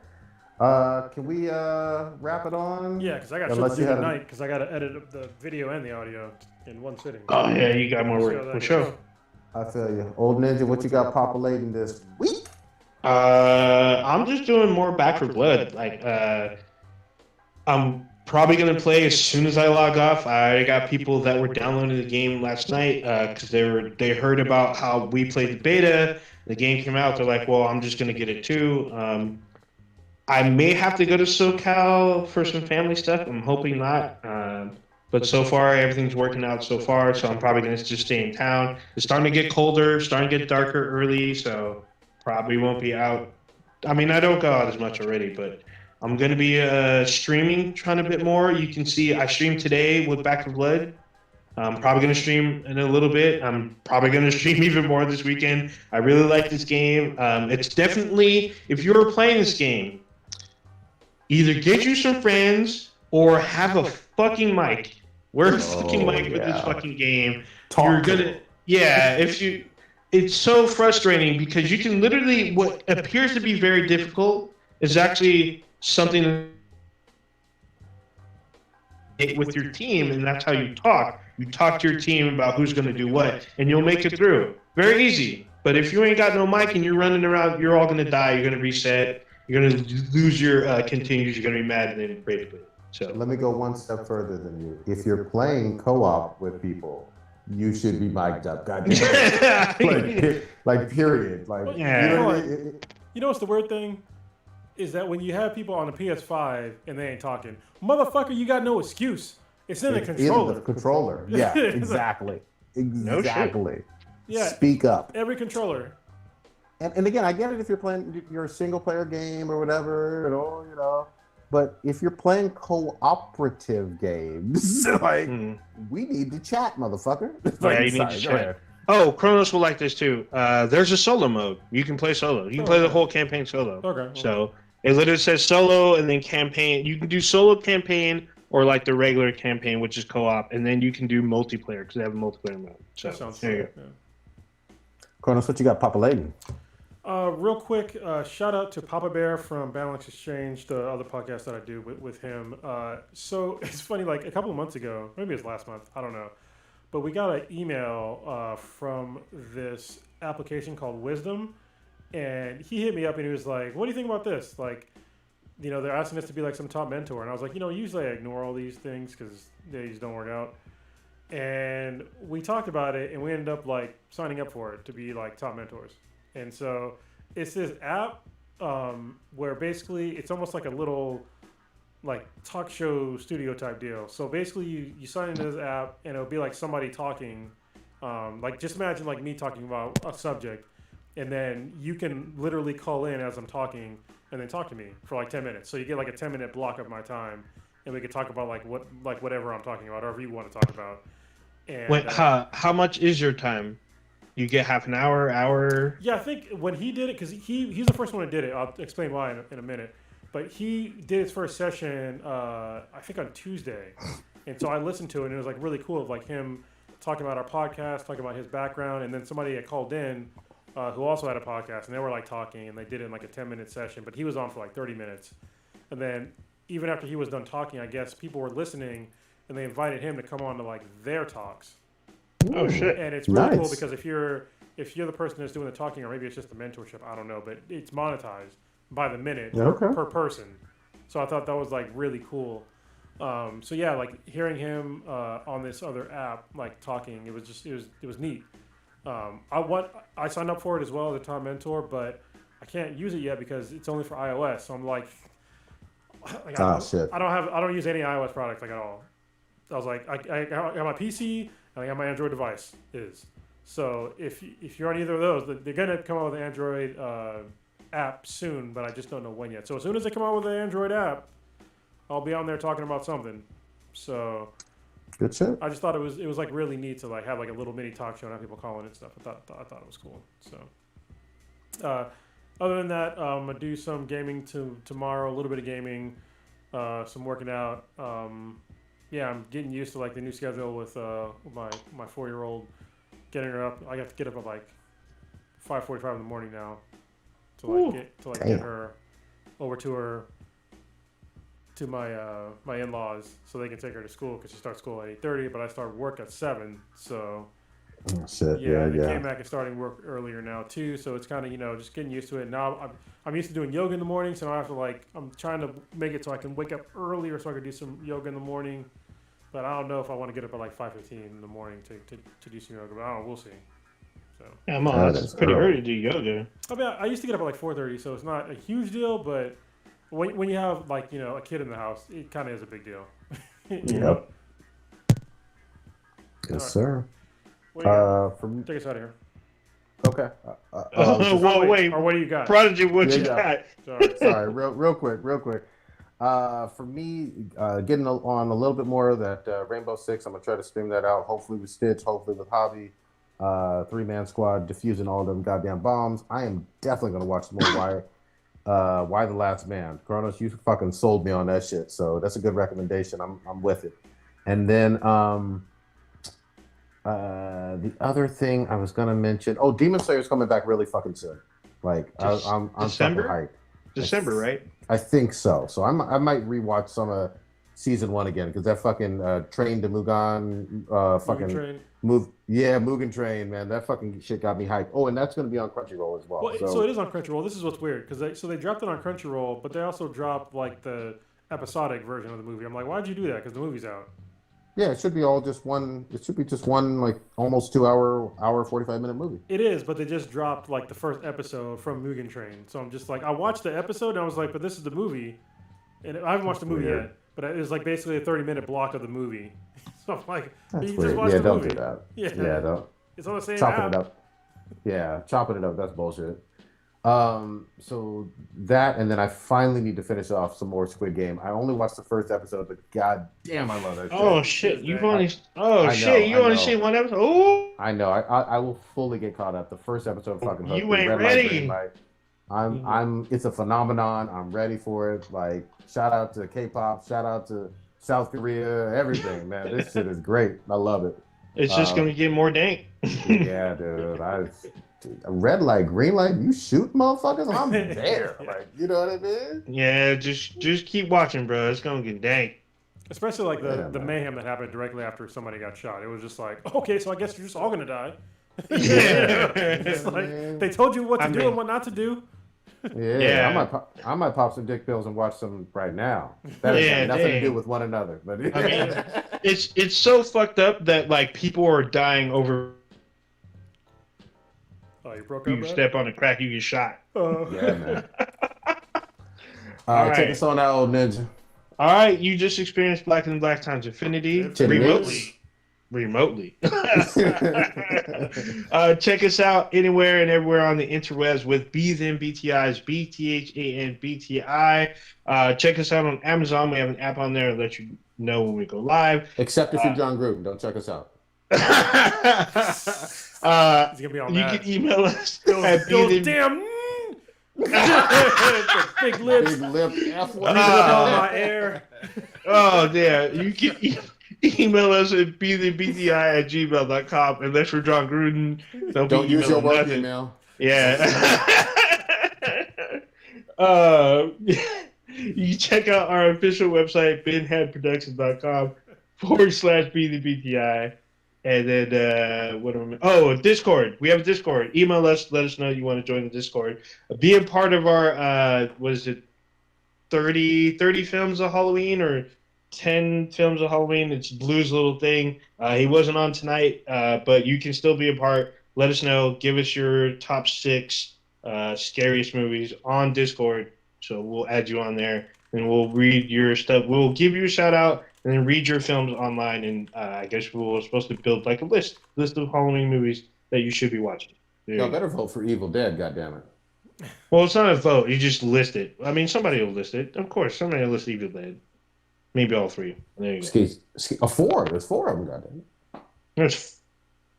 Can we wrap it on?
Yeah, because I got shit to do tonight because I got to edit the video and the audio in one sitting.
Oh yeah, you got more work for sure.
I feel you. Old Ninja, what you got populating this week?
I'm just doing more Back for Blood. I'm probably going to play as soon as I log off. I got people that were downloading the game last night because they heard about how we played the beta. The game came out. They're like, well, I'm just going to get it too. I may have to go to SoCal for some family stuff. I'm hoping not. But so far, everything's working out so far. So I'm probably going to just stay in town. It's starting to get colder, starting to get darker early. So probably won't be out. I mean, I don't go out as much already, but I'm going to be streaming, trying a bit more. You can see I streamed today with Back for Blood. I'm probably going to stream in a little bit. I'm probably going to stream even more this weekend. I really like this game. It's definitely, if you're playing this game, either get you some friends or have a fucking mic. Wear a fucking mic with this fucking game. It's so frustrating because you can literally, what appears to be very difficult is actually something with your team, and that's how you talk. You talk to your team about who's going to do what, and you'll make it through. Very easy. But if you ain't got no mic and you're running around, you're all going to die. You're going to reset. You're going to lose your continues. You're going to be mad and then ready to quit. So
let me go one step further than you. If you're playing co-op with people, you should be mic'd up. Goddamn. Period.
You know what's the weird thing? Is that when you have people on the PS5 and they ain't talking, motherfucker, you got no excuse. It's in the controller.
In the controller. Yeah, exactly. Exactly.
Yeah.
Speak up.
Every controller.
And again, I get it if you're playing your single player game or whatever, but if you're playing cooperative games, we need to chat, motherfucker.
You need to chat. Oh, Kronos will like this too. There's a solo mode. You can play solo. You can play the whole campaign solo.
Okay.
So it literally says solo and then campaign. You can do solo campaign or like the regular campaign, which is co-op, and then you can do multiplayer because they have a multiplayer mode. So
that sounds
there you
go.
Kronos, what you got populating?
real quick, shout out to Papa Bear from Balance Exchange, the other podcast that I do with him. So it's funny, like a couple of months ago, maybe it was last month, I don't know, but we got an email from this application called Wisdom, and he hit me up and he was like, "What do you think about this?" Like, they're asking us to be like some top mentor, and I was like, usually I ignore all these things because they just don't work out. And we talked about it, and we ended up like signing up for it to be like top mentors. And so it's this app where basically it's almost like a little like talk show studio type deal. So basically you sign into this app and it'll be like somebody talking, like just imagine like me talking about a subject, and then you can literally call in as I'm talking and then talk to me for like 10 minutes. So you get like a 10-minute block of my time, and we could talk about like whatever I'm talking about, or whatever you want to talk about. And
Wait, how much is your time? You get half an hour?
Yeah, I think when he did it, because he's the first one that did it. I'll explain why in a minute. But he did his first session, I think on Tuesday, and so I listened to it, and it was like really cool, of like him talking about our podcast, talking about his background, and then somebody had called in who also had a podcast, and they were like talking, and they did it in like a 10-minute session, but he was on for like 30 minutes, and then even after he was done talking, I guess people were listening, and they invited him to come on to like their talks.
Oh shit!
And it's really
Nice.
cool because if you're the person that's doing the talking, or maybe it's just the mentorship, I don't know, but it's monetized by the minute per person. So I thought that was like really cool. So yeah, like hearing him on this other app, like talking, it was neat. I signed up for it as well as a top mentor, but I can't use it yet because it's only for iOS. So I'm like
shit.
I don't use any iOS products like at all. I was like, I got my PC and I got my Android device. So if you're on either of those, they're gonna come out with an Android app soon, but I just don't know when yet. So as soon as they come out with an Android app, I'll be on there talking about something. So
Good shit.
I just thought it was like really neat to like have like a little mini talk show and have people calling and stuff. I thought it was cool. So other than that, I'm gonna do some gaming tomorrow, a little bit of gaming, some working out. Yeah, I'm getting used to like the new schedule with my 4-year-old, getting her up. I have to get up at like 5:45 in the morning now to get her over to my in-laws so they can take her to school because she starts school at 8:30, but I start work at 7. So
Shit.
yeah,
Yeah.
K-Mac is starting work earlier now too, so it's kind of just getting used to it. Now I'm used to doing yoga in the morning, so now I have to I'm trying to make it so I can wake up earlier so I can do some yoga in the morning. But I don't know if I want to get up at like 5:15 in the morning to do some yoga. But I don't know, we'll see. So
Yeah, Mom, that's pretty early to do yoga.
I mean, I used to get up at like 4:30, so it's not a huge deal. But when you have like a kid in the house, it kind of is a big deal.
Yep. Yes, sir.
What do you got?
From
Take us out of here.
okay.
Whoa, wait.
Or what do you got?
Prodigy, what you
Yeah.
got?
Sorry, real quick. For me, getting on a little bit more of that Rainbow Six, I'm gonna try to stream that out. Hopefully with Stitch, hopefully with Hobby, 3-man squad, defusing all them goddamn bombs. I am definitely gonna watch more Why the Last Man. Kronos, you fucking sold me on that shit, so that's a good recommendation. I'm with it. And then the other thing I was gonna mention, Demon Slayer's coming back really fucking soon. Like I'm
December?
fucking hyped.
December, right?
I think so. So I might rewatch some of season 1 again because that fucking Train to Mugen Mugen Train, man, that fucking shit got me hyped. Oh, and that's gonna be on Crunchyroll as well.
So it is on Crunchyroll. This is what's weird because they dropped it on Crunchyroll, but they also dropped like the episodic version of the movie. I'm like, why'd you do that? Because the movie's out.
Yeah, it should be all just one. It should be just one, like almost 2-hour, 45-minute movie.
It is, but they just dropped like the first episode from Mugen Train. So I'm just like, I watched the episode and I was like, but this is the movie, and I haven't watched the movie yet. But it was like basically a 30-minute block of the movie. So I'm like,
That's
you
weird.
just watch
Yeah,
the
don't
movie.
do that.
Yeah,
don't.
It's on the same
Chopping
app.
it up. Yeah, chopping it up. That's bullshit. So that, and then I finally need to finish off some more Squid Game. I only watched the first episode, but god damn, I love that shit.
Oh shit! You've only
I
only
know.
seen one episode. Oh,
I know. I will fully get caught up. The first episode fucking hooked
You
me.
ain't
Red light,
ready.
green light. I'm it's a phenomenon. I'm ready for it. Like, shout out to K-pop, shout out to South Korea, everything, man. This shit is great. I love it.
it's just gonna get more dank.
Yeah, dude. a red light, green light, you shoot motherfuckers, I'm there. Like, you know what I mean?
Yeah, just keep watching, bro. It's gonna get dank.
Especially like the
man.
mayhem that happened directly after somebody got shot. It was just like, okay, so I guess you're just all gonna die.
Yeah.
It's like
man.
they told you what to
I
do
mean-
and what not to do.
Yeah,
Yeah.
I might pop some dick pills and watch some right now. That has
Yeah,
got nothing to
dang.
do with one another. But
I mean, it's so fucked up that like people are dying over
Oh, you broke up,
you
Brad?
step on a crack, you get shot.
yeah, man.
All
Take
right.
us on out, old ninja.
All right, you just experienced Black and Black times Infinity
Infinity.
remotely. Check us out anywhere and everywhere on the interwebs with Them BTIs, BTHAN BTI. Check us out on Amazon. We have an app on there to let you know when we go live.
Except if you're John Gruden, don't check us out.
He's gonna be all
You
mad.
can email us
Those
at Them.
damn big lips.
Big lip F
Breathing up all my air.
Oh, damn. You can email us at bthebti@gmail.com. Unless we're John Gruden,
Don't use your work
nothing.
email.
Yeah. You check out our official website, benheadproductions.com/bthebti. And then, Discord. We have a Discord. Email us. Let us know you want to join the Discord. Be a part of our, 30 films of Halloween or 10 films of Halloween. It's Blue's little thing. He wasn't on tonight, but you can still be a part. Let us know. Give us your top 6 scariest movies on Discord. So we'll add you on there and we'll read your stuff. We'll give you a shout out and then read your films online. And I guess we're supposed to build like a list of Halloween movies that you should be watching.
Y'all better vote for Evil Dead, goddammit.
Well, it's not a vote. You just list it. I mean, somebody will list it. Of course, somebody will list Evil Dead. Maybe all 3. There you go.
4. There's 4 of them, goddammit.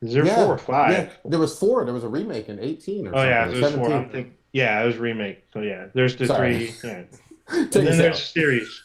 Is there 4 or 5?
Yeah, there was 4. There was a remake in 18 or something.
Oh, yeah,
or
there's 4.
17.
I'm thinking, yeah, it was a remake. So, yeah, there's the
Sorry.
3. Yeah.
Take
And then
us
there's
out.
a series.